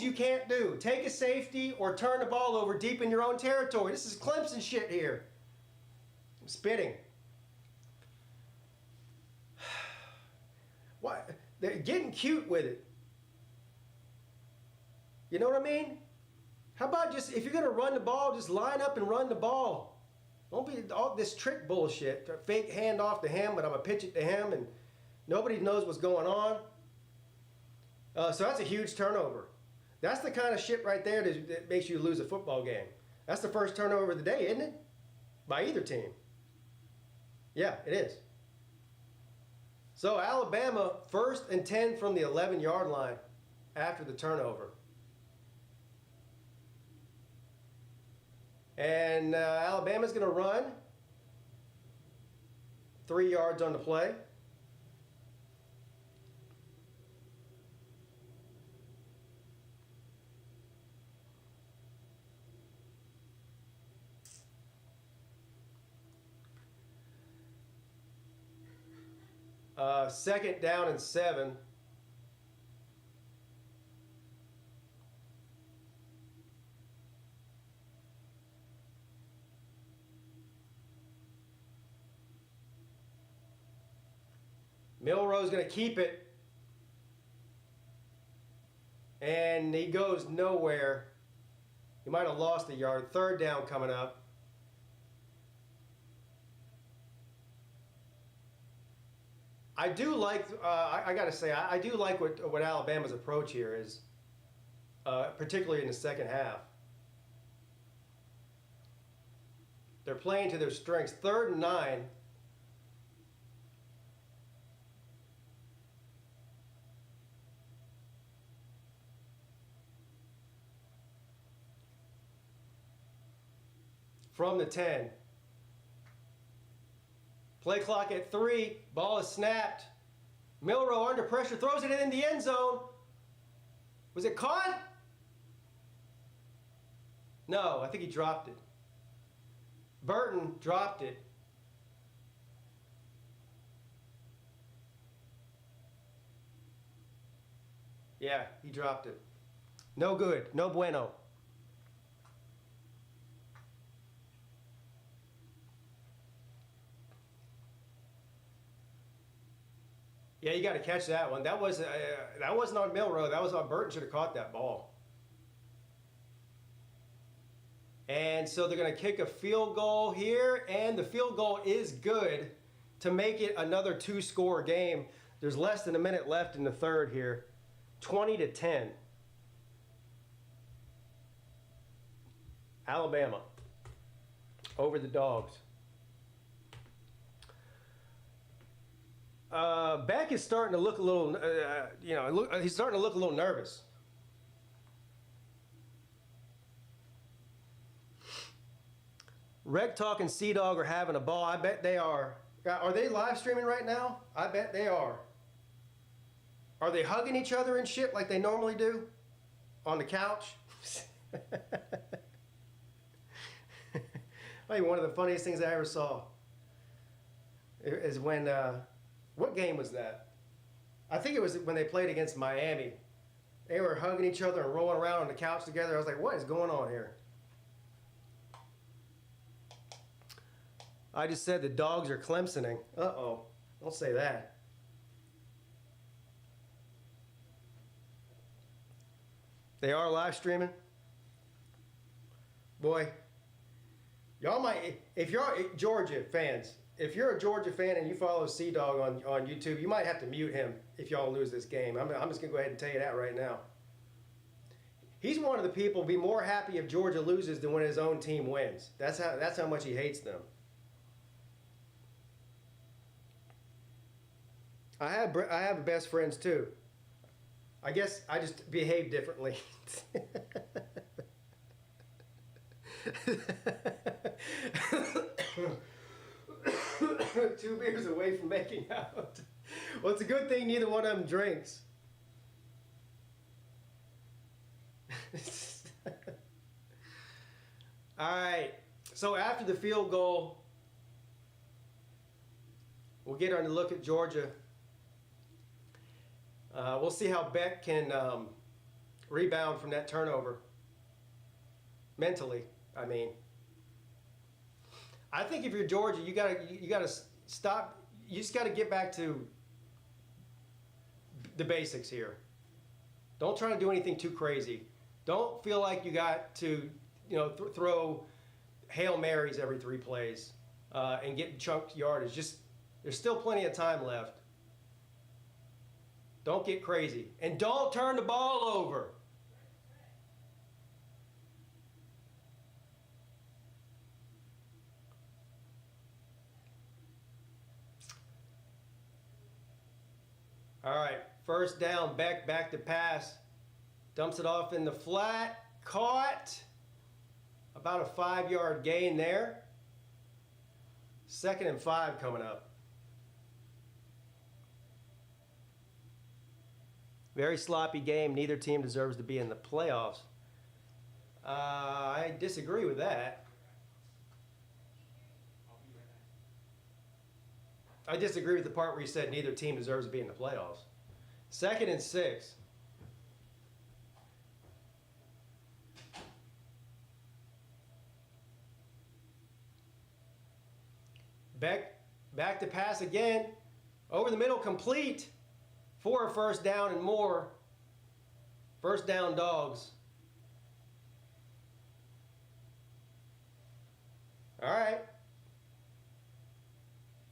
you can't do. Take a safety or turn the ball over deep in your own territory. This is Clemson shit here. I'm spitting. What? They're getting cute with it. You know what I mean? How about just, if you're going to run the ball, just line up and run the ball. Don't be all this trick bullshit. Fake hand off to him, but I'm going to pitch it to him, and nobody knows what's going on. So that's a huge turnover. That's the kind of shit right there that makes you lose a football game. That's the first turnover of the day, isn't it? By either team. Yeah, it is. So Alabama, 1st and 10 from the 11-yard line after the turnover. And Alabama's going to run 3 yards on the play. Second down and 7. Milroe's going to keep it. And he goes nowhere. He might have lost a yard. Third down coming up. I do like, I got to say, I do like what Alabama's approach here is, particularly in the second half. They're playing to their strengths. 3rd and 9. From the 10. Play clock at 3. Ball is snapped. Milroe under pressure throws it in the end zone. Was it caught? No, I think he dropped it. Burton dropped it. Yeah, he dropped it. No good. No bueno. Yeah, you got to catch that one. That wasn't on Milroe. That was on Burton. Should have caught that ball. And so they're going to kick a field goal here, and the field goal is good to make it another 2-score game. There's less than a minute left in the third here. 20-10. Alabama over the Dogs. Beck is starting to look a little, he's starting to look a little nervous. Reg Talk and Sea Dog are having a ball. I bet they are. Are they live streaming right now? I bet they are. Are they hugging each other and shit like they normally do? on the couch. Like one of the funniest things I ever saw is when, what game was that? I think it was when they played against Miami. They were hugging each other and rolling around on the couch together. I was like, what is going on here? I just said the dogs are Clemsoning. Uh-oh. Don't say that. They are live streaming. Boy, y'all might, if you're Georgia fans, if you're a Georgia fan and you follow C-Dog on YouTube, you might have to mute him if y'all lose this game. I'm just going to go ahead and tell you that right now. He's one of the people be more happy if Georgia loses than when his own team wins. That's how much he hates them. I have best friends too. I guess I just behave differently. 2 beers away from making out. Well, it's a good thing neither one of them drinks. All right. So after the field goal, we'll get on to look at Georgia. We'll see how Beck can rebound from that turnover. Mentally, I mean. I think if you're Georgia, you gotta stop. You just gotta get back to the basics here. Don't try to do anything too crazy. Don't feel like you got to, throw Hail Marys every 3 plays and get chunked yardage. Just there's still plenty of time left. Don't get crazy. And don't turn the ball over. All right, first down, back to pass. Dumps it off in the flat, caught. About a 5-yard gain there. 2nd and 5 coming up. Very sloppy game. Neither team deserves to be in the playoffs. I disagree with that. I disagree with the part where you said neither team deserves to be in the playoffs. 2nd and 6. Back to pass again. Over the middle, complete. For a first down and more. First down, Dogs. All right.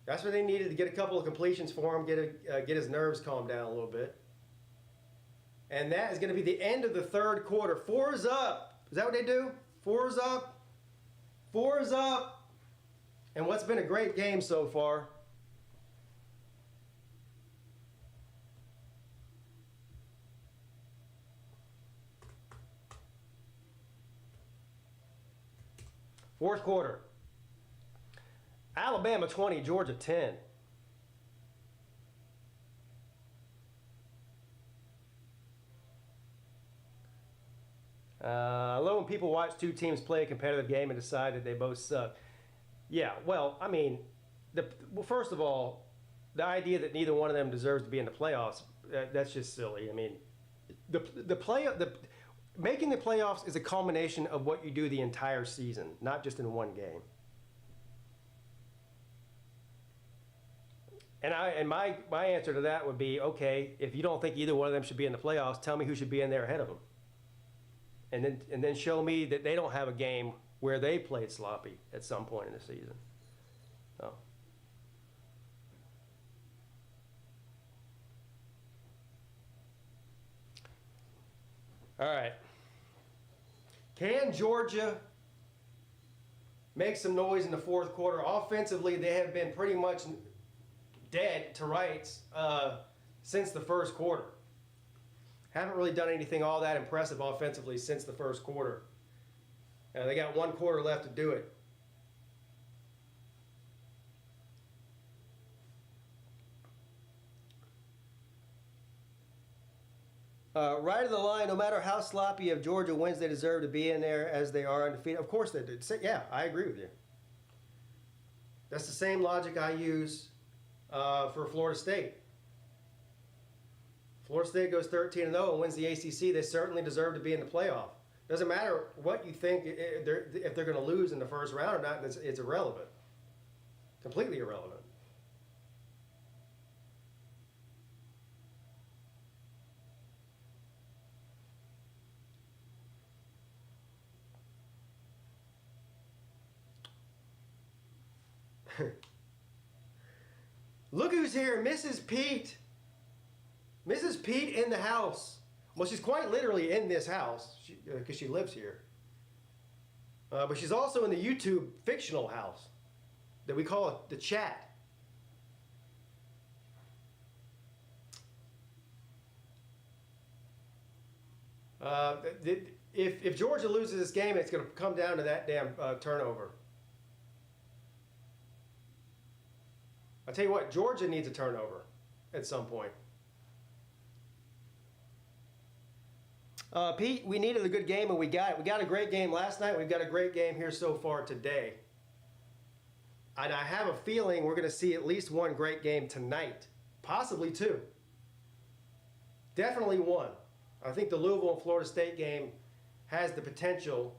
That's what they needed to get a couple of completions for him, get his nerves calmed down a little bit. And that is going to be the end of the 3rd quarter. 4's up. Is that what they do? 4's up. 4's up. And what's been a great game so far. Fourth quarter. Alabama 20, Georgia 10. I love when people watch 2 teams play a competitive game and decide that they both suck. Yeah, well, I mean, first of all, the idea that neither one of them deserves to be in the playoffs, that's just silly. I mean, making the playoffs is a culmination of what you do the entire season, not just in one game. And my answer to that would be, okay, if you don't think either one of them should be in the playoffs, tell me who should be in there ahead of them. And then show me that they don't have a game where they played sloppy at some point in the season. So. All right. Can Georgia make some noise in the 4th quarter? Offensively, they have been pretty much dead to rights since the 1st quarter. Haven't really done anything all that impressive offensively since the 1st quarter. They got 1 quarter left to do it. Right of the line, no matter how sloppy if Georgia wins, they deserve to be in there as they are undefeated. Of course they do. Yeah, I agree with you. That's the same logic I use for Florida State. Florida State goes 13-0 and wins the ACC. They certainly deserve to be in the playoff. Doesn't matter what you think if they're going to lose in the first round or not. It's irrelevant. Completely irrelevant. Look who's here, Mrs. Peete. Mrs. Peete in the house. Well, she's quite literally in this house because she lives here. But she's also in the YouTube fictional house that we call the chat. If Georgia loses this game, it's going to come down to that damn turnover. I'll tell you what, Georgia needs a turnover at some point. Pete, we needed a good game, and we got it. We got a great game last night. We've got a great game here so far today. And I have a feeling we're going to see at least one great game tonight. Possibly two. Definitely one. I think the Lousville and Florida State game has the potential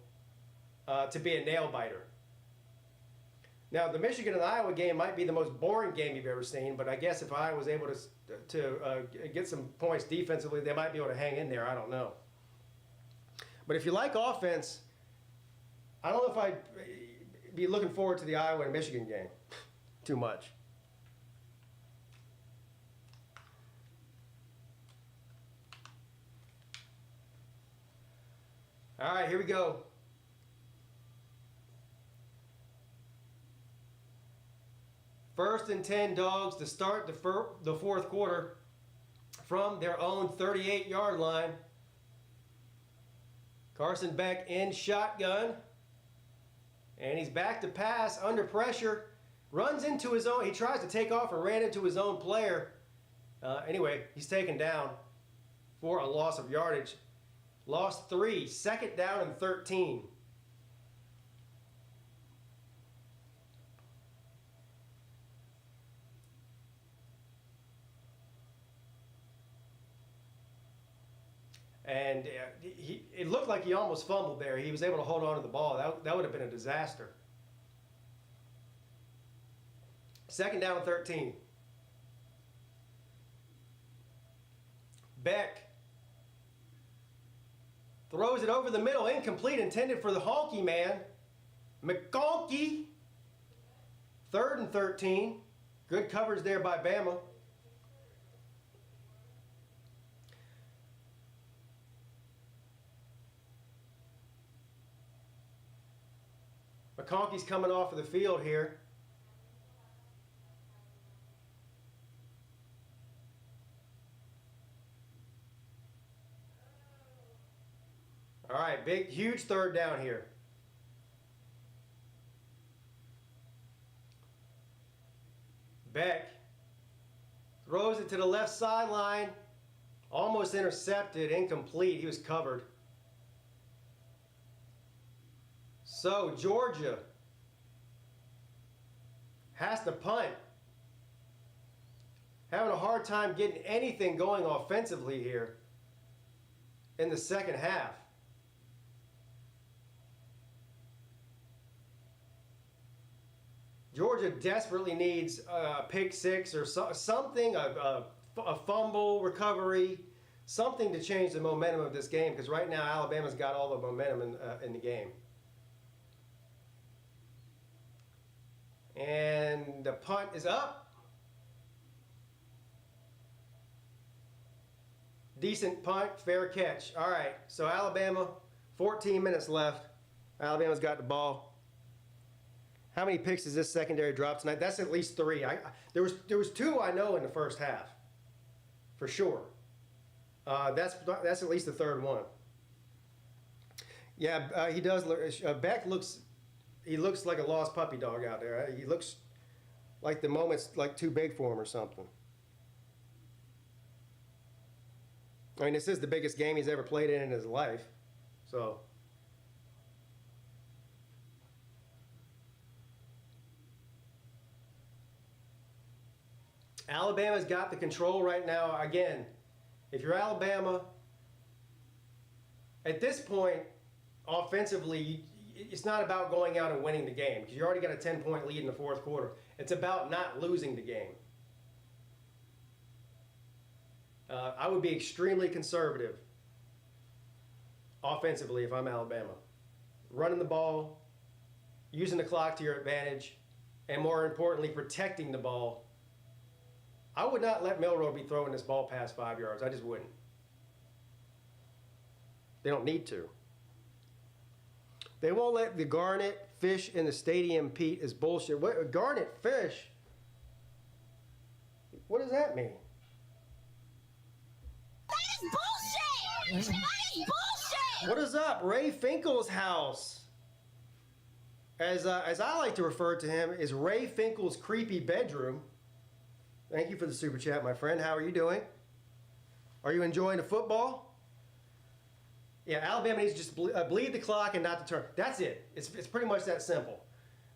to be a nail-biter. Now, the Michigan and Iowa game might be the most boring game you've ever seen, but I guess if I was able to get some points defensively, they might be able to hang in there. I don't know. But if you like offense, I don't know if I'd be looking forward to the Iowa and Michigan game too much. All right, here we go. First and 10 Dogs to start the fourth quarter from their own 38-yard line. Carson Beck in shotgun. And he's back to pass under pressure. Runs into his own. He tries to take off and ran into his own player. Anyway, he's taken down for a loss of yardage. Lost 3. Second down and 13. And it looked like he almost fumbled there. He was able to hold on to the ball. That would have been a disaster. Second down and 13. Beck throws it over the middle, incomplete, intended for the honky man. McConkey. Third and 13. Good coverage there by Bama. McConkey's coming off of the field here. All right, huge third down here. Beck throws it to the left sideline. Almost intercepted, incomplete. He was covered. So Georgia has to punt. Having a hard time getting anything going offensively here in the second half. Georgia desperately needs a pick six or something, a fumble recovery, something to change the momentum of this game, because right now Alabama's got all the momentum in the game. And the punt is up. Decent punt, fair catch. All right, so Alabama, 14 minutes left. Alabama's got the ball. How many picks does this secondary drop tonight? That's at least 3. There was 2 I know in the first half, for sure. That's at least the third one. Yeah, he does. Beck looks. He looks like a lost puppy dog out there. He looks like the moment's like too big for him or something. I mean, this is the biggest game he's ever played in his life. So. Alabama's got the control right now. Again, if you're Alabama, at this point, offensively, it's not about going out and winning the game because you already got a 10-point lead in the fourth quarter. It's about not losing the game. I would be extremely conservative offensively if I'm Alabama. Running the ball, using the clock to your advantage, and more importantly, protecting the ball. I would not let Milroe be throwing this ball past 5 yards. I just wouldn't. They don't need to. They won't let the garnet fish in the stadium, Pete, is bullshit. What, garnet fish? What does that mean? That is bullshit! That is bullshit! What is up? Ray Finkel's house. As I like to refer to him, is Ray Finkel's creepy bedroom. Thank you for the super chat, my friend. How are you doing? Are you enjoying the football? Yeah, Alabama needs to just bleed the clock and not to turn. That's it. It's pretty much that simple.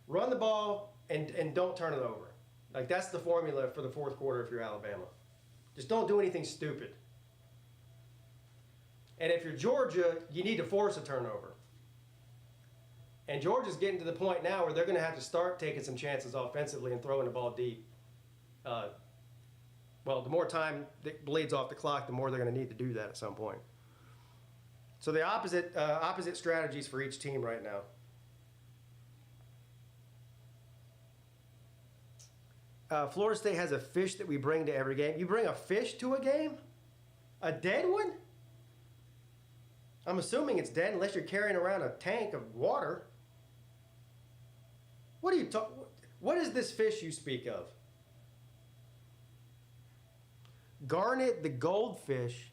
Run the ball and don't turn it over. Like, that's the formula for the fourth quarter if you're Alabama. Just don't do anything stupid. And if you're Georgia, you need to force a turnover. And Georgia's getting to the point now where they're going to have to start taking some chances offensively and throwing the ball deep. Well, the more time that bleeds off the clock, the more they're going to need to do that at some point. So the opposite strategies for each team right now. Florida State has a fish that we bring to every game. You bring a fish to a game? A dead one? I'm assuming it's dead unless you're carrying around a tank of water. What are you talking? What is this fish you speak of? Garnet the goldfish.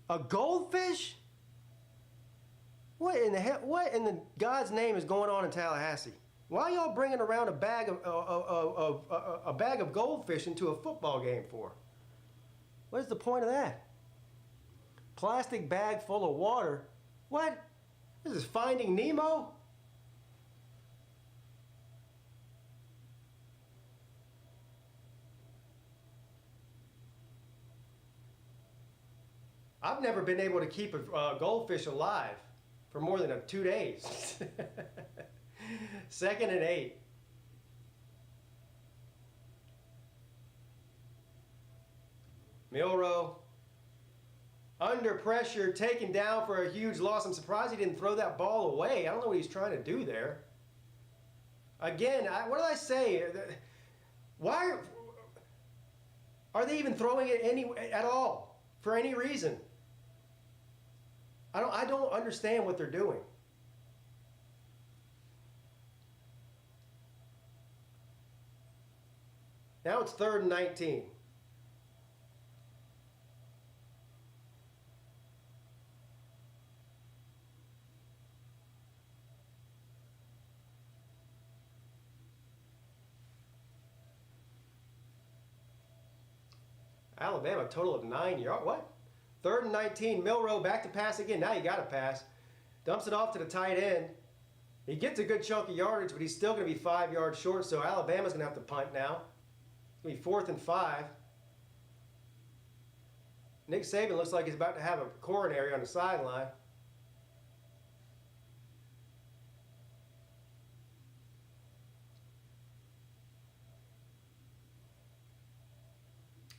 A goldfish? What in the hell? What in the God's name is going on in Tallahassee? Why are y'all bringing around a bag of goldfish into a football game for? What is the point of that? Plastic bag full of water. What? This is Finding Nemo? I've never been able to keep a goldfish alive for more than 2 days. 2nd and 8. Milroe, under pressure, taken down for a huge loss. I'm surprised he didn't throw that ball away. I don't know what he's trying to do there. Again, what did I say? Why are they even throwing it at all for any reason? I don't understand what they're doing. Now it's 3rd and 19. Alabama, total of 9 yards. What? 3rd and 19. Milroe back to pass again. Now you got to pass. Dumps it off to the tight end. He gets a good chunk of yardage, but he's still going to be 5 yards short, so Alabama's going to have to punt now. It's going to be 4th and 5. Nick Saban looks like he's about to have a coronary on the sideline.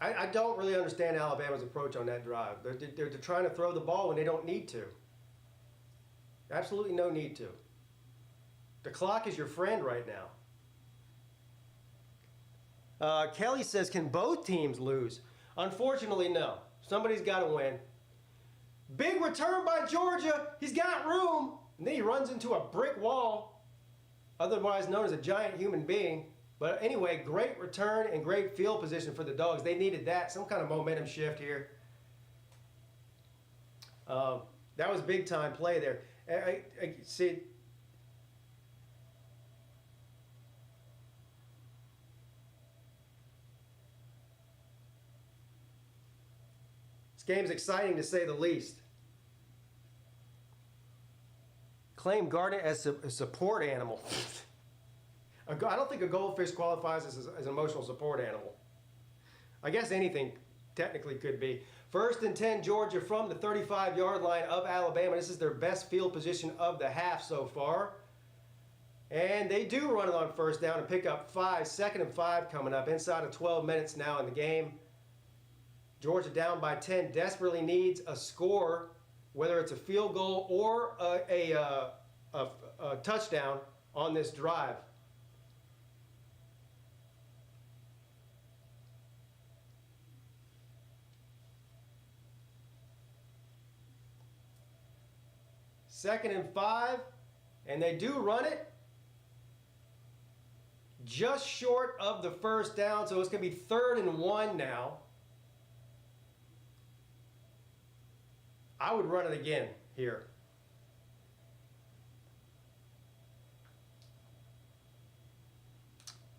I don't really understand Alabama's approach on that drive. They're trying to throw the ball when they don't need to. Absolutely no need to. The clock is your friend right now. Kelly says, can both teams lose? Unfortunately, no. Somebody's got to win. Big return by Georgia. He's got room. And then he runs into a brick wall, otherwise known as a giant human being. But anyway, great return and great field position for the Dogs. They needed that, some kind of momentum shift here. That was big time play there. I see. This game's exciting to say the least. Claim garden as a support animal. I don't think a goldfish qualifies as an emotional support animal. I guess anything technically could be. 1st and 10, Georgia from the 35-yard line of Alabama. This is their best field position of the half so far. And they do run it on 1st down and pick up 5. 2nd and 5 coming up inside of 12 minutes now in the game. Georgia down by 10, desperately needs a score, whether it's a field goal or a touchdown on this drive. Second and 5, and they do run it just short of the 1st down, so it's going to be 3rd and 1 now. I would run it again here.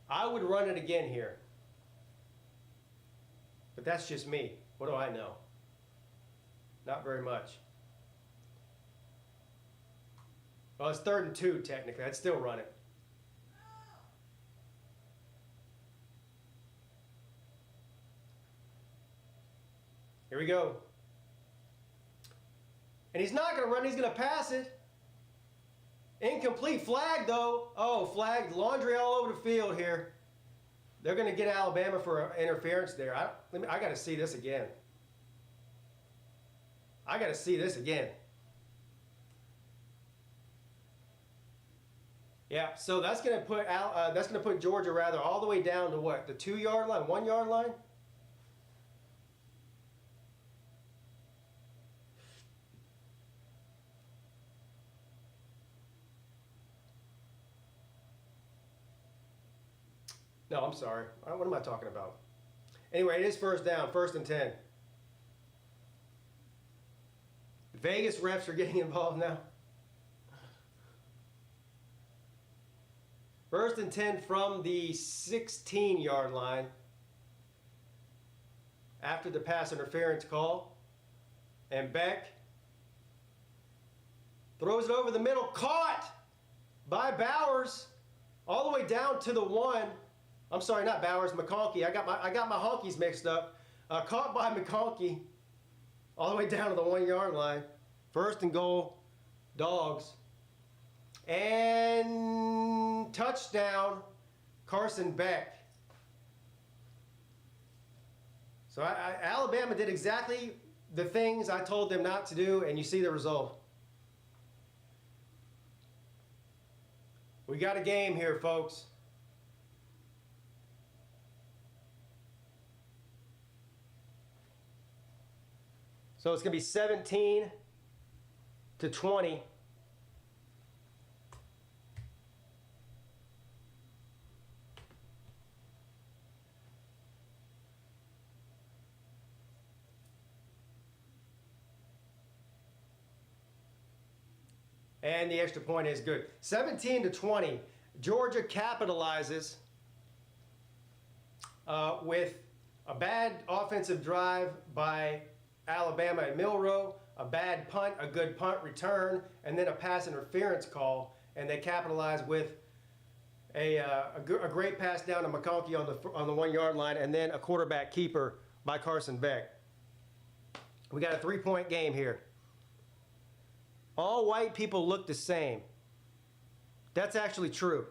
I would run it again here. But that's just me. What do I know? Not very much. Well, it's 3rd and 2 technically. I'd still run it. Here we go. And he's not going to run, he's going to pass it. Incomplete. Flag though. Oh, flag. Laundry all over the field here. They're going to get Alabama for interference there. I got to see this again. I got to see this again. Yeah, so that's going to put Georgia rather all the way down to what? The 2-yard line, 1-yard line? No, I'm sorry. What am I talking about? Anyway, it is 1st down, 1st and 10. Vegas refs are getting involved now. 1st and 10 from the 16-yard line after the pass interference call. And Beck throws it over the middle, caught by Bowers all the way down to the 1. I'm sorry, not Bowers, McConkey. I got my Hokies mixed up. Caught by McConkey all the way down to the 1-yard line. 1st and goal, Dogs. And touchdown, Carson Beck. So Alabama did exactly the things I told them not to do, and you see the result. We got a game here, folks. So it's going to be 17-20. And the extra point is good. 17-20. Georgia capitalizes with a bad offensive drive by Alabama and Milroe, a bad punt, a good punt return, and then a pass interference call. And they capitalize with a great pass down to McConkey on the 1-yard line, and then a quarterback keeper by Carson Beck. We got a 3-point game here. All white people look the same. That's actually true.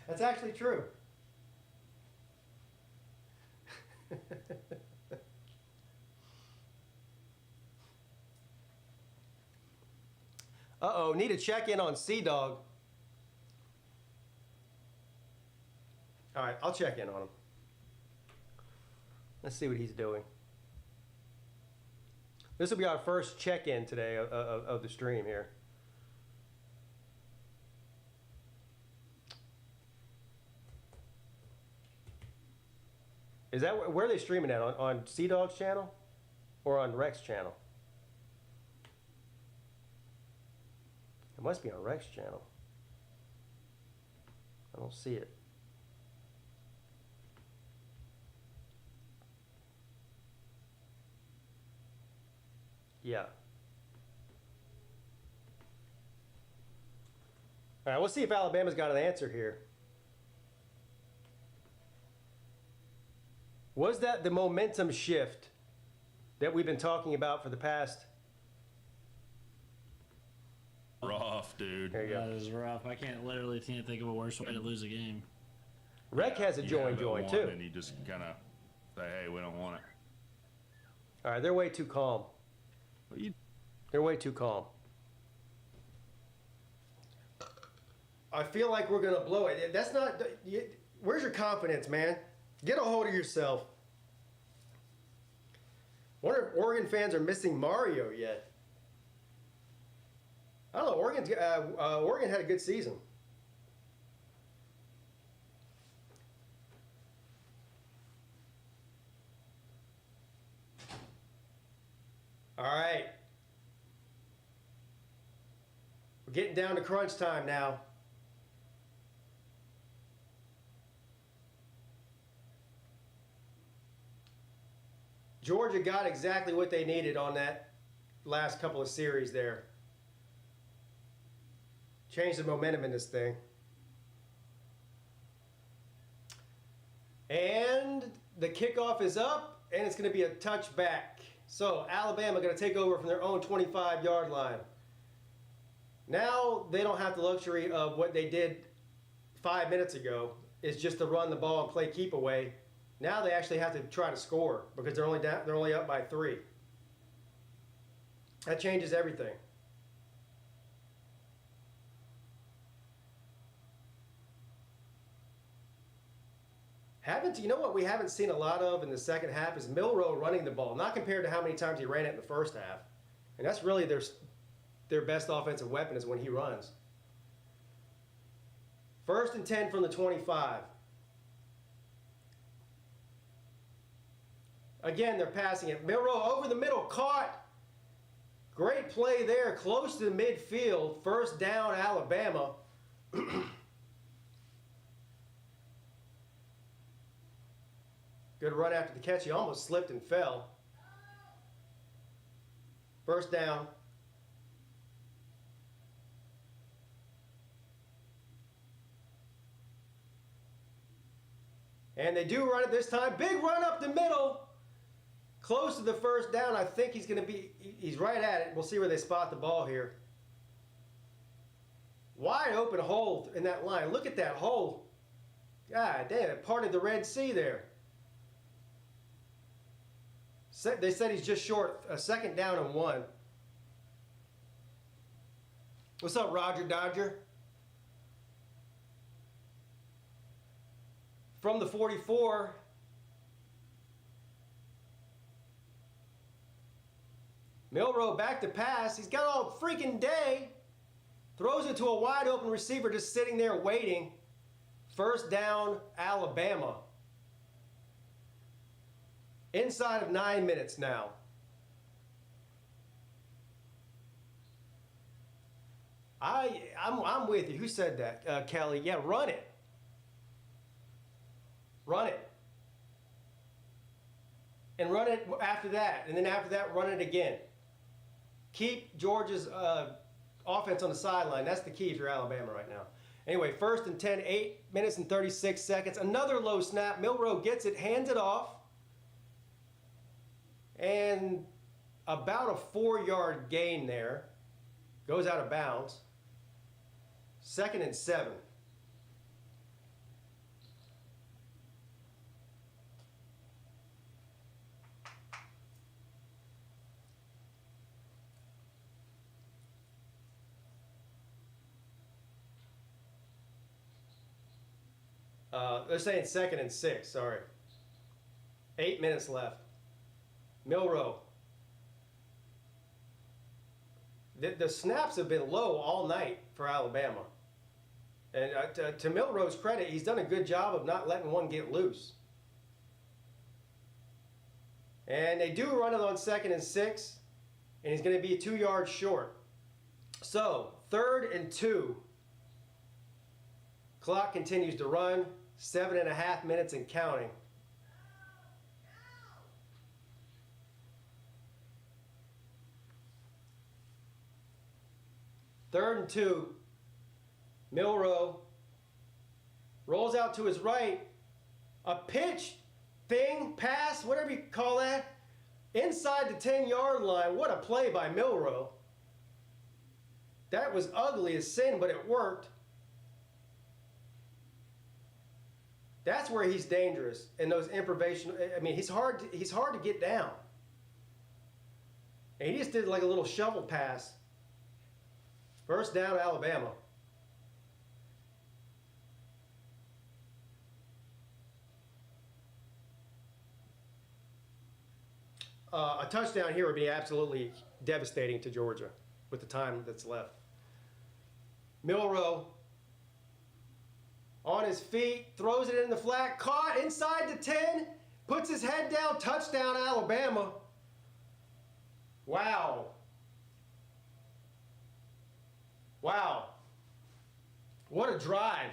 That's actually true. Uh-oh, need to check in on Sea-Dog. All right, I'll check in on him. Let's see what he's doing. This will be our first check-in today of the stream here. Is that where are they streaming at? On Sea-Dog's channel or on Rex channel? It must be on Rex channel. I don't see it. Yeah. All right, we'll see if Alabama's got an answer here. Was that the momentum shift that we've been talking about for the past? Rough, dude. There you go. That is rough. I literally can't think of a worse way to lose a game. Rec has a You join have it won, too. And you just kind of say, hey, we don't want it. All right, they're way too calm. They're way too calm. I feel like we're going to blow it. That's not... Where's your confidence, man? Get a hold of yourself. Wonder if Oregon fans are missing Mario yet. I don't know. Oregon had a good season. All right. We're getting down to crunch time now. Georgia got exactly what they needed on that last couple of series there. Changed the momentum in this thing. And the kickoff is up, and it's going to be a touchback. So Alabama going to take over from their own 25-yard line. Now they don't have the luxury of what they did 5 minutes ago, is just to run the ball and play keep away. Now they actually have to try to score because they're only up by 3. That changes everything. You know what we haven't seen a lot of in the second half is Milroe running the ball, not compared to how many times he ran it in the first half. And that's really their best offensive weapon is when he runs. 1st and 10 from the 25. Again, they're passing it. Milroe over the middle, caught. Great play there, close to the midfield. 1st down, Alabama. Good run after the catch. He almost slipped and fell. 1st down. And they do run it this time. Big run up the middle. Close to the 1st down. I think he's right at it. We'll see where they spot the ball here. Wide open hole in that line. Look at that hole. God damn, it parted the Red Sea there. They said he's just short. A 2nd down and 1. What's up, Roger Dodger? From the 44. Milroe back to pass. He's got all freaking day. Throws it to a wide open receiver just sitting there waiting. 1st down, Alabama. Inside of 9 minutes now. I'm with you. Who said that? Kelly. Yeah, run it. Run it. And run it after that. And then after that, run it again. Keep Georgia's offense on the sideline. That's the key if you're Alabama right now. Anyway, 1st and 10, 8 minutes and 36 seconds. Another low snap. Milroe gets it, hands it off. And about a 4-yard gain there. Goes out of bounds. 2nd and 7. They're saying 2nd and 6, sorry. 8 minutes left. Milroe. The snaps have been low all night for Alabama. And to Milroe's credit, he's done a good job of not letting one get loose. And they do run it on 2nd and 6, and he's going to be 2 yards short. So, 3rd and 2. Clock continues to run. 7.5 minutes and counting. 3rd and 2. Milroe rolls out to his right. A pitch, thing, pass, whatever you call that. Inside the 10-yard line. What a play by Milroe. That was ugly as sin, but it worked. That's where he's dangerous in those improvisation. I mean, he's hard to get down. And he just did like a little shovel pass. First down, Alabama. A touchdown here would be absolutely devastating to Georgia with the time that's left. Milroe on his feet, throws it in the flat, caught inside the 10, puts his head down, touchdown Alabama. Wow. Wow. What a drive.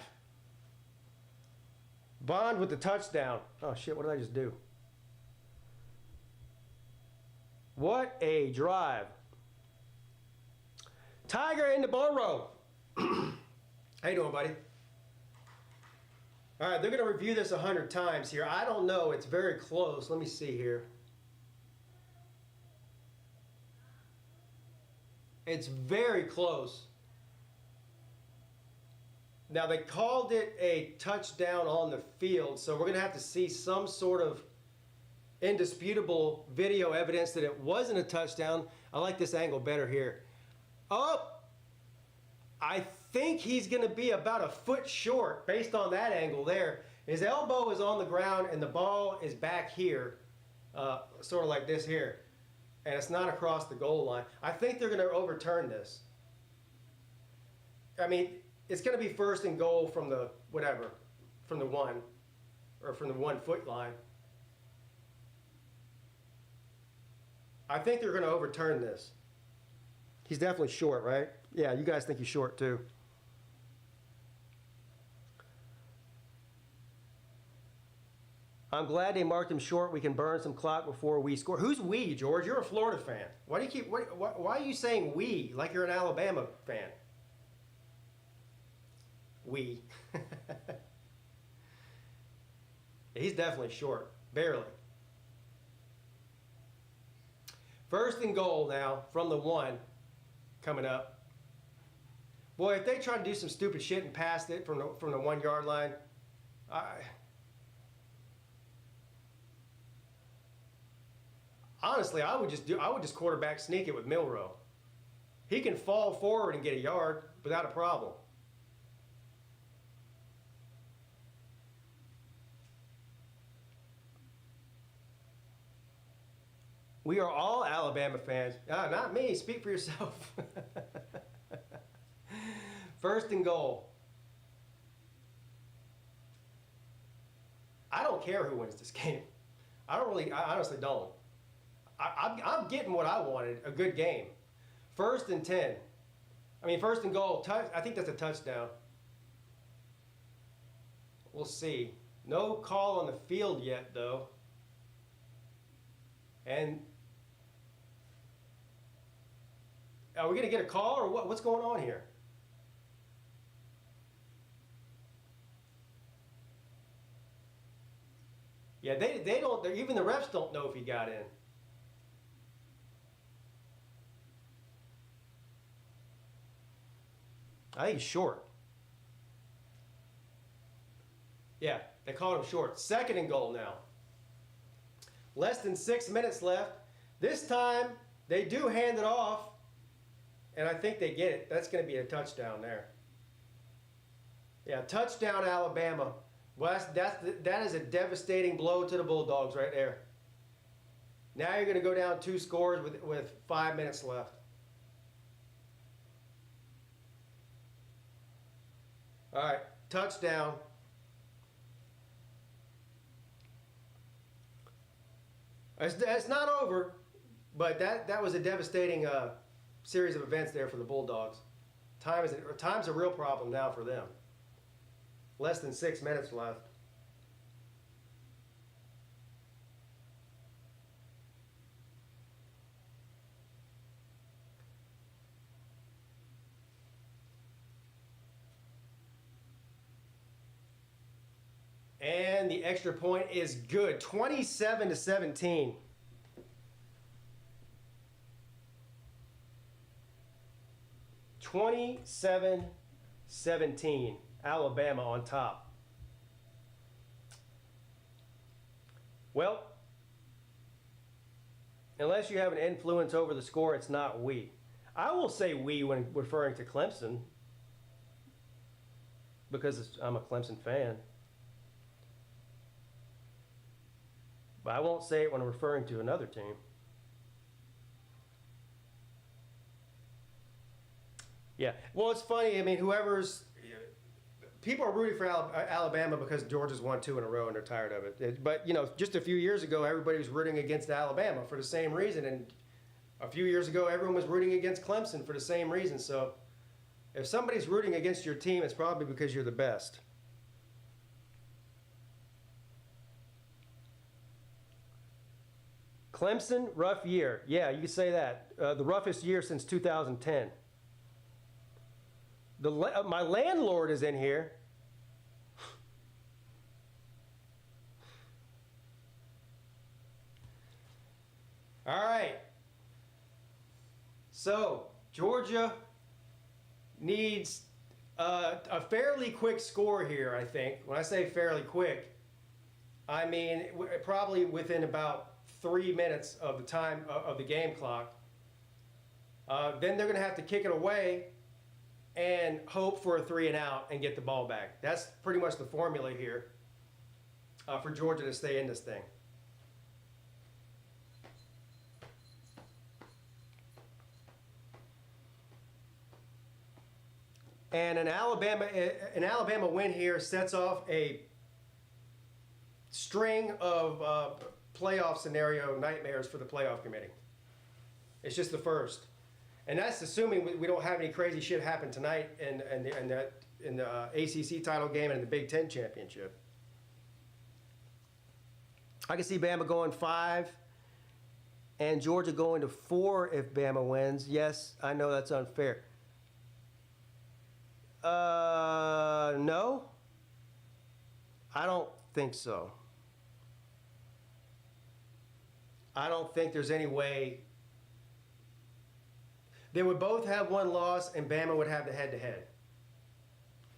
Bond with the touchdown. Oh shit, what did I just do? What a drive. Tiger in the burrow. How you doing, buddy? All right, they're going to review this 100 times here. I don't know. It's very close. Let me see here. It's very close. Now, they called it a touchdown on the field, so we're going to have to see some sort of indisputable video evidence that it wasn't a touchdown. I like this angle better here. Oh, I think he's going to be about a foot short based on that angle there. His elbow is on the ground and the ball is back here, sort of like this here. And it's not across the goal line. I think they're going to overturn this. I mean, it's going to be 1st and goal from the whatever, from the 1 or from the 1 foot line. I think they're going to overturn this. He's definitely short, right? Yeah, you guys think he's short too. I'm glad they marked him short. We can burn some clock before we score. Who's we, George? You're a Florida fan. Why do you keep? Why are you saying we like you're an Alabama fan? We. He's definitely short, barely. 1st and goal now from the 1 coming up. Boy, if they try to do some stupid shit and pass it from the 1 yard line, honestly, I would just quarterback sneak it with Milroe. He can fall forward and get a yard without a problem. We are all Alabama fans. Not me. Speak for yourself. 1st and goal. I don't care who wins this game. I honestly don't. I'm getting what I wanted, a good game. 1st and 10. I mean, 1st and goal. I think that's a touchdown. We'll see. No call on the field yet, though. And are we going to get a call or what? What's going on here? Yeah, they don't. Even the refs don't know if he got in. I think he's short. Yeah, they called him short. 2nd and goal now. Less than 6 minutes left. This time, they do hand it off, and I think they get it. That's going to be a touchdown there. Yeah, touchdown Alabama. Well, that is a devastating blow to the Bulldogs right there. Now you're going to go down 2 scores with 5 minutes left. All right, touchdown. It's not over, but that was a devastating series of events there for the Bulldogs. Time's a real problem now for them. Less than 6 minutes left. and the extra point is good. 27-17. (27-17). Alabama on top. Well, unless you have an influence over the score, it's not we. I will say we when referring to Clemson because I'm a Clemson fan. But I won't say it when I'm referring to another team. Yeah. Well, it's funny. I mean, people are rooting for Alabama because Georgia's won 2 in a row and they're tired of it. But, just a few years ago, everybody was rooting against Alabama for the same reason. And a few years ago, everyone was rooting against Clemson for the same reason. So if somebody's rooting against your team, it's probably because you're the best. Clemson, rough year. Yeah, you can say that. The roughest year since 2010. My landlord is in here. All right. So, Georgia needs a fairly quick score here, I think. When I say fairly quick, I mean probably within about 3 minutes of the time of the game clock. Then they're going to have to kick it away and hope for a 3 and out and get the ball back. That's pretty much the formula here for Georgia to stay in this thing. And an Alabama win here sets off a string of playoff scenario nightmares for the playoff committee. It's just the first. And that's assuming we don't have any crazy shit happen tonight in the ACC title game and the Big Ten championship. I can see Bama going 5 and Georgia going to 4 if Bama wins. Yes, I know that's unfair. No, I don't think so. I don't think there's any way. They would both have 1 loss, and Bama would have the head-to-head.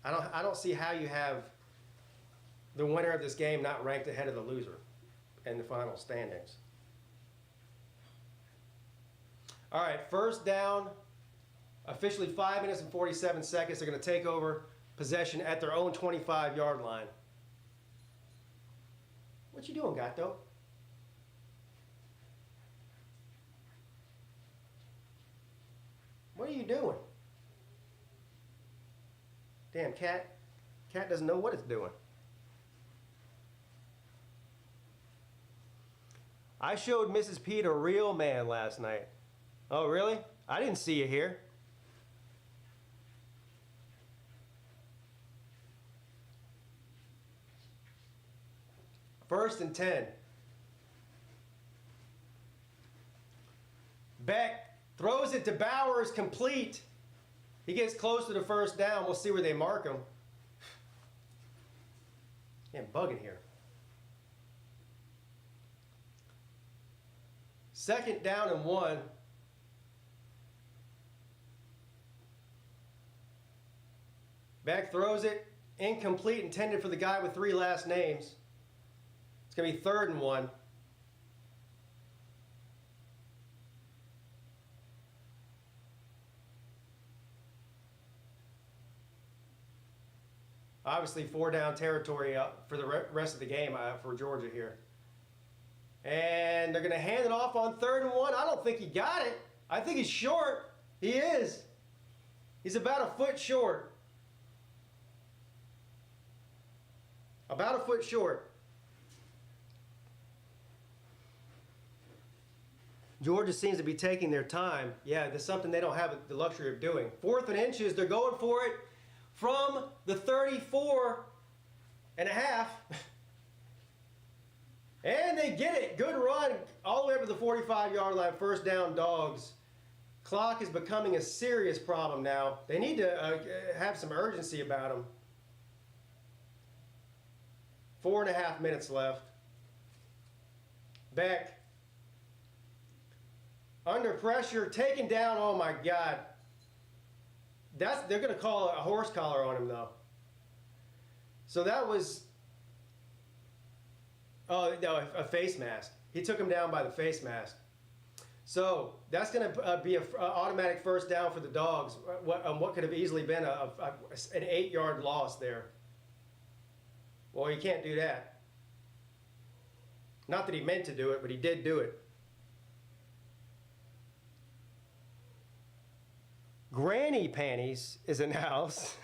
I don't see how you have the winner of this game not ranked ahead of the loser in the final standings. All right, first down. Officially 5 minutes and 47 seconds. They're going to take over possession at their own 25-yard line. What you doing, Gato? What are you doing? Damn, cat. Cat doesn't know what it's doing. I showed Mrs. Peete a real man last night. Oh, really? I didn't see you here. First and 10. Beck throws it to Bowers, complete. He gets close to the first down. We'll see where they mark him. Damn, bugging here. Second down and 1. Beck throws it, incomplete, intended for the guy with 3 last names. It's going to be 3rd and 1. Obviously, 4-down territory for the rest of the game for Georgia here. And they're going to hand it off on 3rd and 1. I don't think he got it. I think he's short. He is. He's about a foot short. About a foot short. Georgia seems to be taking their time. Yeah, that's something they don't have the luxury of doing. 4th and inches, they're going for it from the 34 and a half. And they get it. Good run all the way up to the 45-yard line. First down, Dogs. Clock is becoming a serious problem now. They need to have some urgency about them. 4.5 minutes left. Beck. Under pressure, taken down. Oh my God. They're going to call a horse collar on him though. So that was, oh no, a face mask. He took him down by the face mask. So that's going to be an automatic first down for the Dogs. What could have easily been an 8-yard loss there. Well, you can't do that. Not that he meant to do it, but he did do it. Granny Panties is in the house.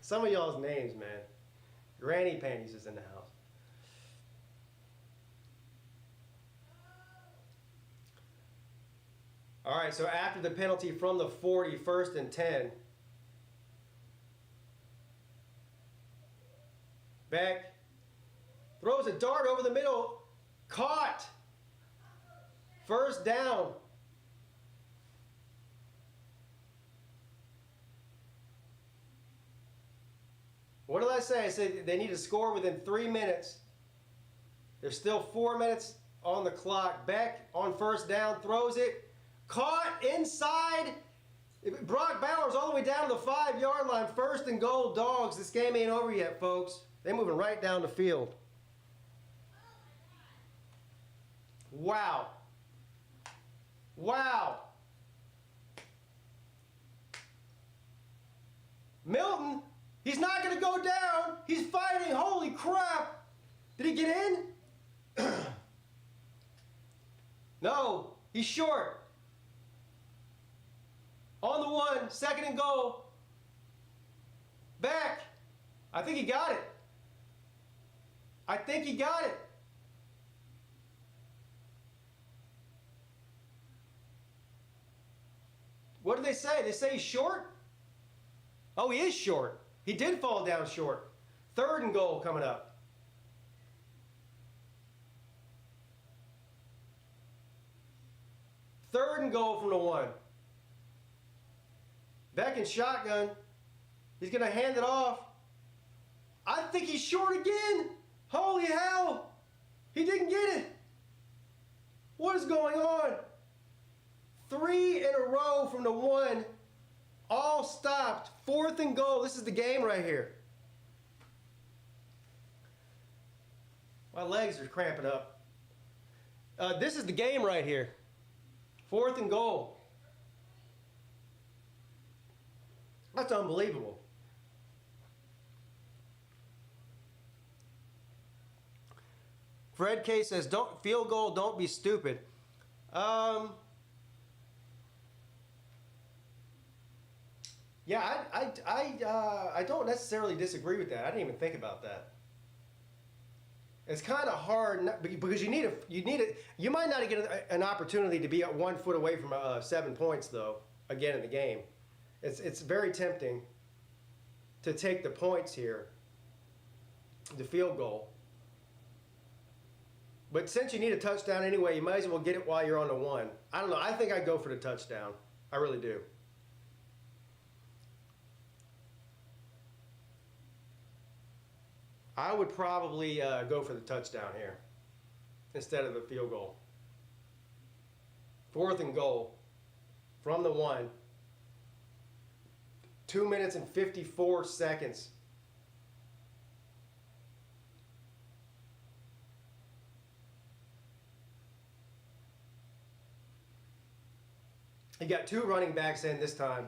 Some of y'all's names, man. Granny Panties is in the house. All right, so after the penalty from the 40, 1st and 10. Beck throws a dart over the middle. Caught. First down. What did I say? I said they need to score within 3 minutes. There's still 4 minutes on the clock. Beck on first down throws it. Caught inside. Brock Bowers all the way down to the 5-yard line. 1st and goal, Dogs. This game ain't over yet, folks. They're moving right down the field. Wow. Wow. Milton, he's not going to go down. He's fighting. Holy crap. Did he get in? No, he's short. On the 1, 2nd and goal. Back. I think he got it. I think he got it. What did they say? They say he's short? Oh, he is short. He did fall down short. 3rd and goal coming up. Third and goal from the 1. Beck in shotgun. He's going to hand it off. I think he's short again. Holy hell. He didn't get it. What is going on? 3 in a row from the 1. All stopped. 4th and goal. This is the game right here. My legs are cramping up. This is the game right here. 4th and goal. That's unbelievable. Fred K says, "Don't field goal. Don't be stupid." Yeah, I don't necessarily disagree with that. I didn't even think about that. It's kind of hard because you might not get an opportunity to be at 1 foot away from 7 points though. Again in the game, it's very tempting to take the points here, the field goal. But since you need a touchdown anyway, you might as well get it while you're on the 1. I don't know. I think I'd go for the touchdown. I really do. I would probably go for the touchdown here instead of the field goal. 4th and goal from the 1. 2 minutes and 54 seconds. He got 2 running backs in this time,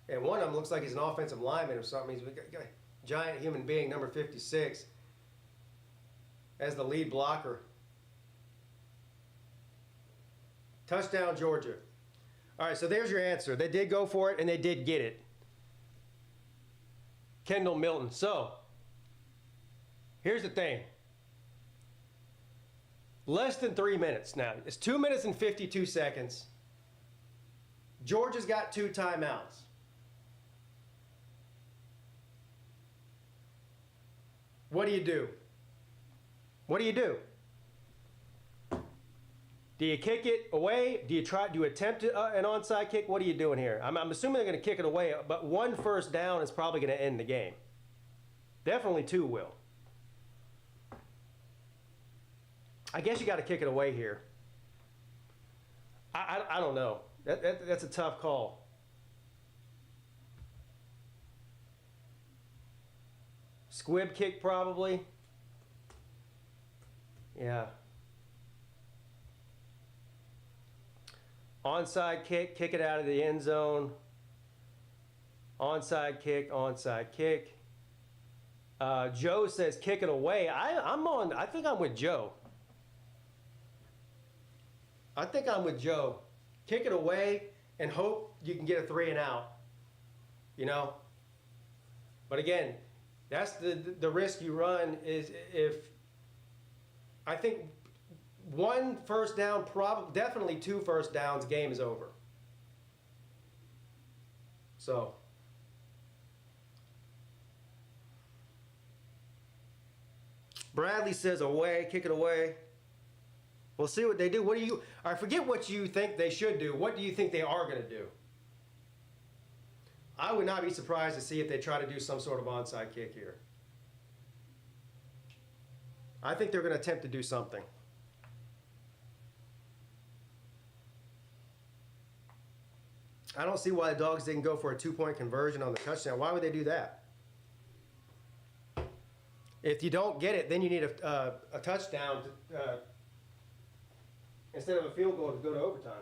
and one of them looks like he's an offensive lineman or something. He's got a giant human being, number 56, as the lead blocker. Touchdown, Georgia. All right, so there's your answer. They did go for it, and they did get it. Kendall Milton. So, here's the thing. Less than 3 minutes now. It's 2 minutes and 52 seconds. Georgia's got 2 timeouts. What do you do? What do you do? Do you kick it away? Do you attempt an onside kick? What are you doing here? I'm assuming they're going to kick it away, but 1 first down is probably going to end the game. Definitely 2 will. I guess you got to kick it away here. I don't know. That's a tough call. Squib kick probably. Yeah. Onside kick, kick it out of the end zone. Onside kick, onside kick. Joe says kick it away. I think I'm with Joe. I think I'm with Joe. Kick it away and hope you can get a 3 and out. You know? But again, that's the risk you run is if I think 1 first down, definitely 2 first downs, game is over. So Bradley says away, kick it away. We'll see what they do. What do you, I forget what you think they should do. What do you think they are going to do? I would not be surprised to see if they try to do some sort of onside kick here. I think they're going to attempt to do something. I don't see why the Dogs didn't go for a 2-point conversion on the touchdown. Why would they do that? If you don't get it, then you need a touchdown to, instead of a field goal to go to overtime.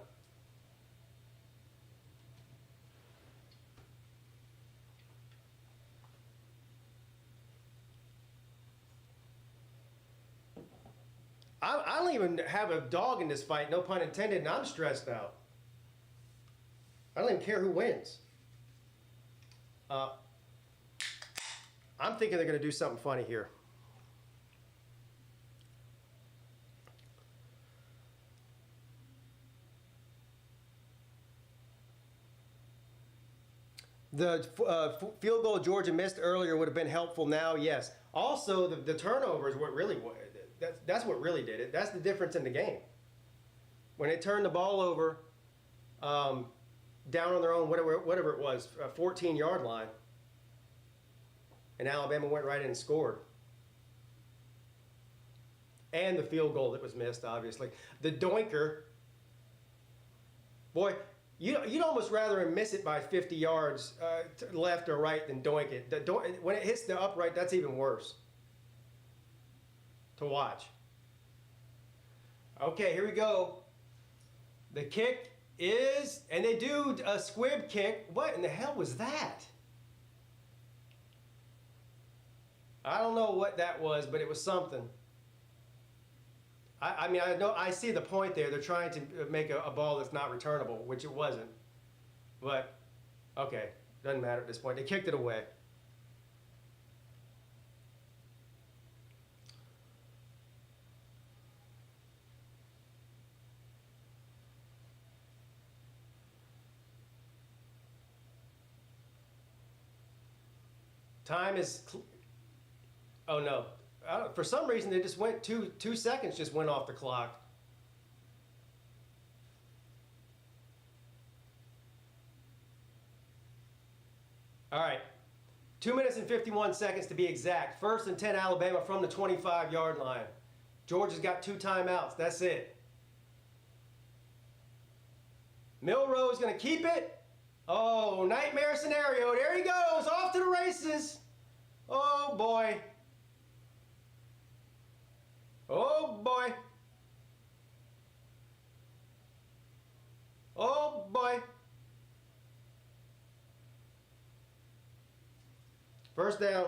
I don't even have a dog in this fight, no pun intended, and I'm stressed out. I don't even care who wins. I'm thinking they're going to do something funny here. The field goal Georgia missed earlier would have been helpful now, yes. Also, the turnover is what really, that's what really did it. That's the difference in the game. When they turned the ball over down on their own, whatever it was, 14-yard line, and Alabama went right in and scored. And the field goal that was missed, obviously. The doinker, boy, you'd almost rather him miss it by 50 yards to left or right than doink it. When it hits the upright, that's even worse to watch. Okay, here we go. The kick is, and they do a squib kick. What in the hell was that? I don't know what that was, but it was something. I mean, I know, I see the point there. They're trying to make a ball that's not returnable, which it wasn't. But, okay, doesn't matter at this point. They kicked it away. Time is, oh no. For some reason, they just went 2 seconds just went off the clock. All right, 2 minutes and 51 seconds to be exact. 1st and 10 Alabama from the 25-yard line. Georgia's got 2 timeouts, that's it. Milroe's gonna keep it. Oh, nightmare scenario, there he goes, off to the races. Oh boy. Oh boy. Oh boy. First down.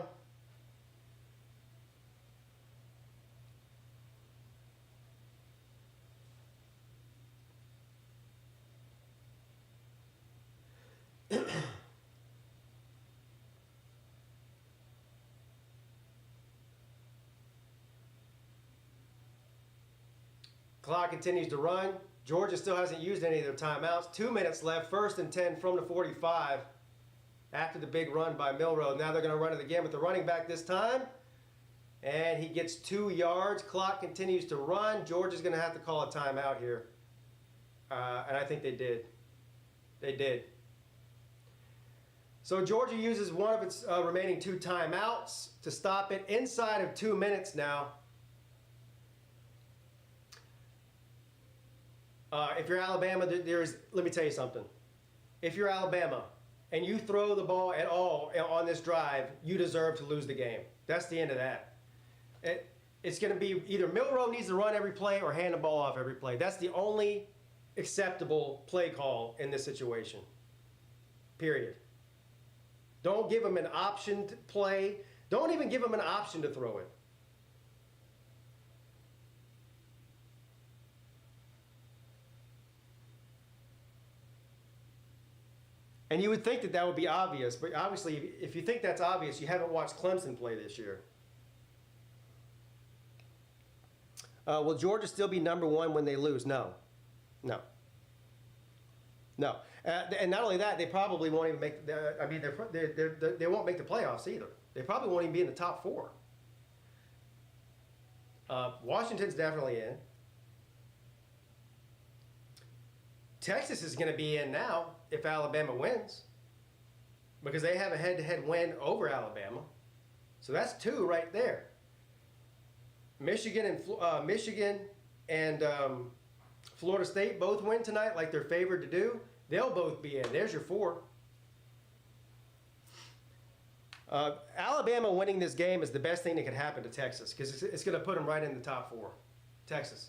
Clock continues to run. Georgia still hasn't used any of their timeouts. 2 minutes left. 1st and 10 from the 45 after the big run by Milroe. Now they're going to run it again with the running back this time. And he gets 2 yards. Clock continues to run. Georgia's going to have to call a timeout here. And I think they did. They did. So Georgia uses one of its remaining 2 timeouts to stop it inside of 2 minutes now. If you're Alabama, let me tell you something. If you're Alabama and you throw the ball at all on this drive, you deserve to lose the game. That's the end of that. It's going to be either Milroe needs to run every play or hand the ball off every play. That's the only acceptable play call in this situation. Period. Don't give him an option to play. Don't even give him an option to throw it. And you would think that that would be obvious, but obviously, if you think that's obvious, you haven't watched Clemson play this year. Will Georgia still be number 1 when they lose? No. No. No. And not only that, they probably won't even make. They won't make the playoffs either. They probably won't even be in the top 4. Washington's definitely in. Texas is going to be in now if Alabama wins, because they have a head-to-head win over Alabama. So that's 2 right there. Michigan and Florida State both win tonight, like they're favored to do. They'll both be in. There's your 4. Alabama winning this game is the best thing that could happen to Texas, because it's going to put them right in the top 4. Texas.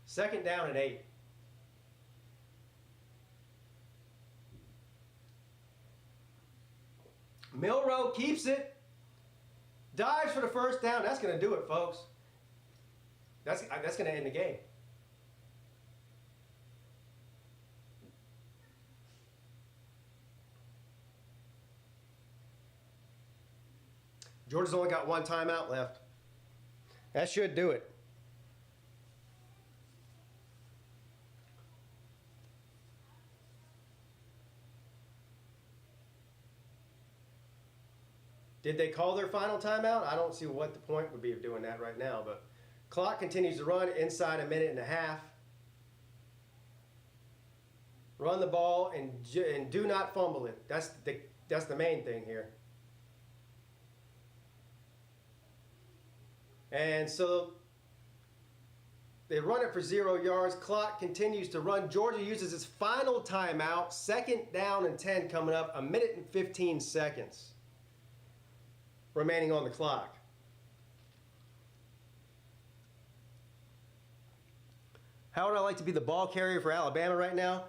2nd down and 8. Milroe keeps it. Dives for the 1st down. That's going to do it, folks. That's going to end the game. Georgia's only got 1 timeout left. That should do it. Did they call their final timeout? I don't see what the point would be of doing that right now, but clock continues to run inside a minute and a half. Run the ball and do not fumble it. That's the main thing here. And so they run it for 0 yards. Clock continues to run. Georgia uses its final timeout. 2nd down and 10 coming up. 1 minute and 15 seconds remaining on the clock. How would I like to be the ball carrier for Alabama right now?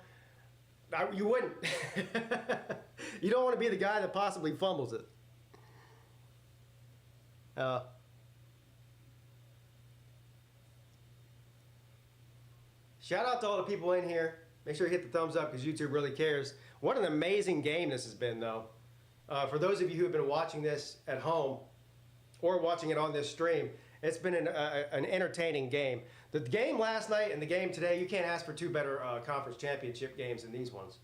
You wouldn't. You don't want to be the guy that possibly fumbles it. Shout out to all the people in here. Make sure you hit the thumbs up because YouTube really cares. What an amazing game this has been, though. For those of you who have been watching this at home or watching it on this stream, it's been an entertaining game. The game last night and the game today, you can't ask for 2 better conference championship games than these ones.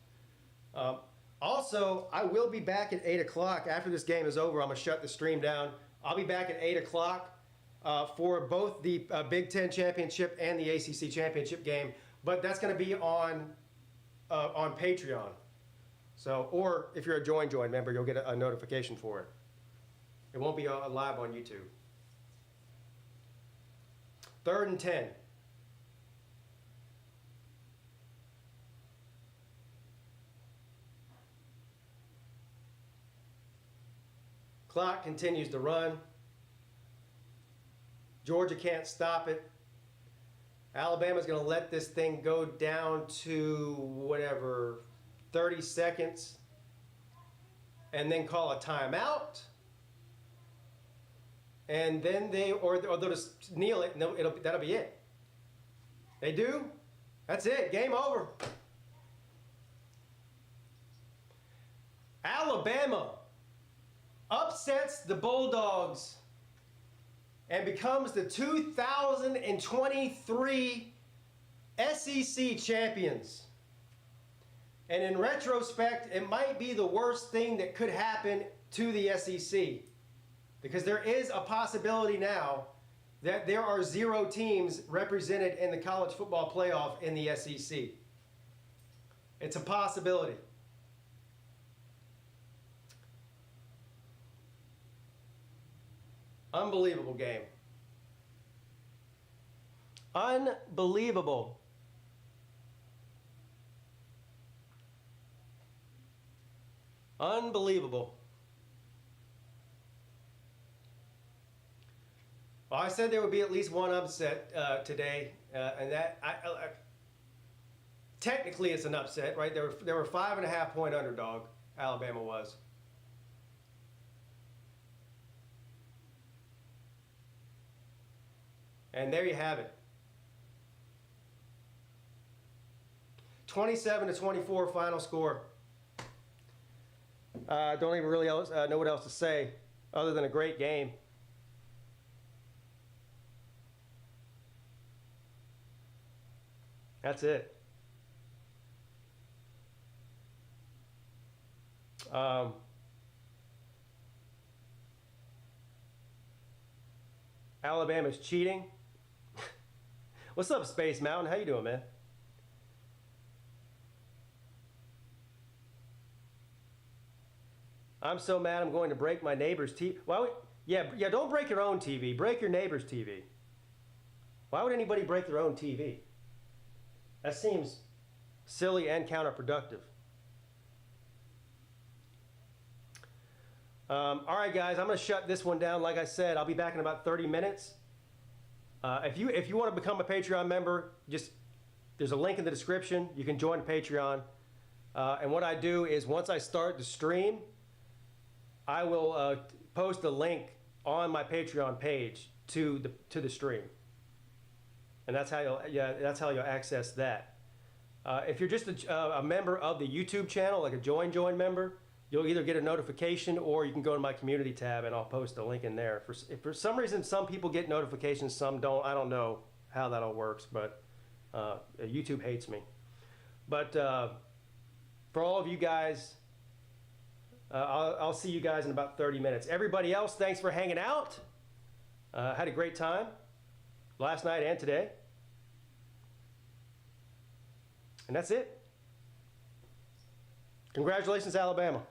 Also, I will be back at 8 o'clock. After this game is over, I'm going to shut the stream down. I'll be back at 8 o'clock for both the Big Ten championship and the ACC championship game, but that's going to be on Patreon. So, or if you're a join member, you'll get a notification for it. It won't be live on YouTube. 3rd and 10. Clock continues to run. Georgia can't stop it. Alabama's going to let this thing go down to whatever, 30 seconds, and then call a timeout. And then or they'll just kneel it, and that'll be it. They do. That's it. Game over. Alabama upsets the Bulldogs and becomes the 2023 SEC champions. And in retrospect, it might be the worst thing that could happen to the SEC, because there is a possibility now that there are 0 teams represented in the college football playoff in the SEC. It's a possibility. Unbelievable game. Unbelievable. Unbelievable. Well, I said there would be at least one upset today, and that technically it's an upset, right? There were 5.5 point underdog. Alabama was. And there you have it. 27-24 final score. Don't even really know what else to say other than a great game. That's it. Alabama's cheating. What's up, Space Mountain? How you doing, man? I'm so mad I'm going to break my neighbor's TV. Why would, yeah, don't break your own TV. Break your neighbor's TV. Why would anybody break their own TV? That seems silly and counterproductive. All right, guys, I'm going to shut this one down. Like I said, I'll be back in about 30 minutes. If you want to become a Patreon member, there's a link in the description. You can join Patreon. And what I do is once I start the stream, I will post a link on my Patreon page to the stream, and that's how you'll access that. If you're just a member of the YouTube channel, like a join member, you'll either get a notification or you can go to my community tab and I'll post a link in there. If for some reason some people get notifications, some don't. I don't know how that all works, but YouTube hates me. But for all of you guys, I'll see you guys in about 30 minutes. Everybody else, thanks for hanging out. Had a great time last night and today. And that's it. Congratulations, Alabama.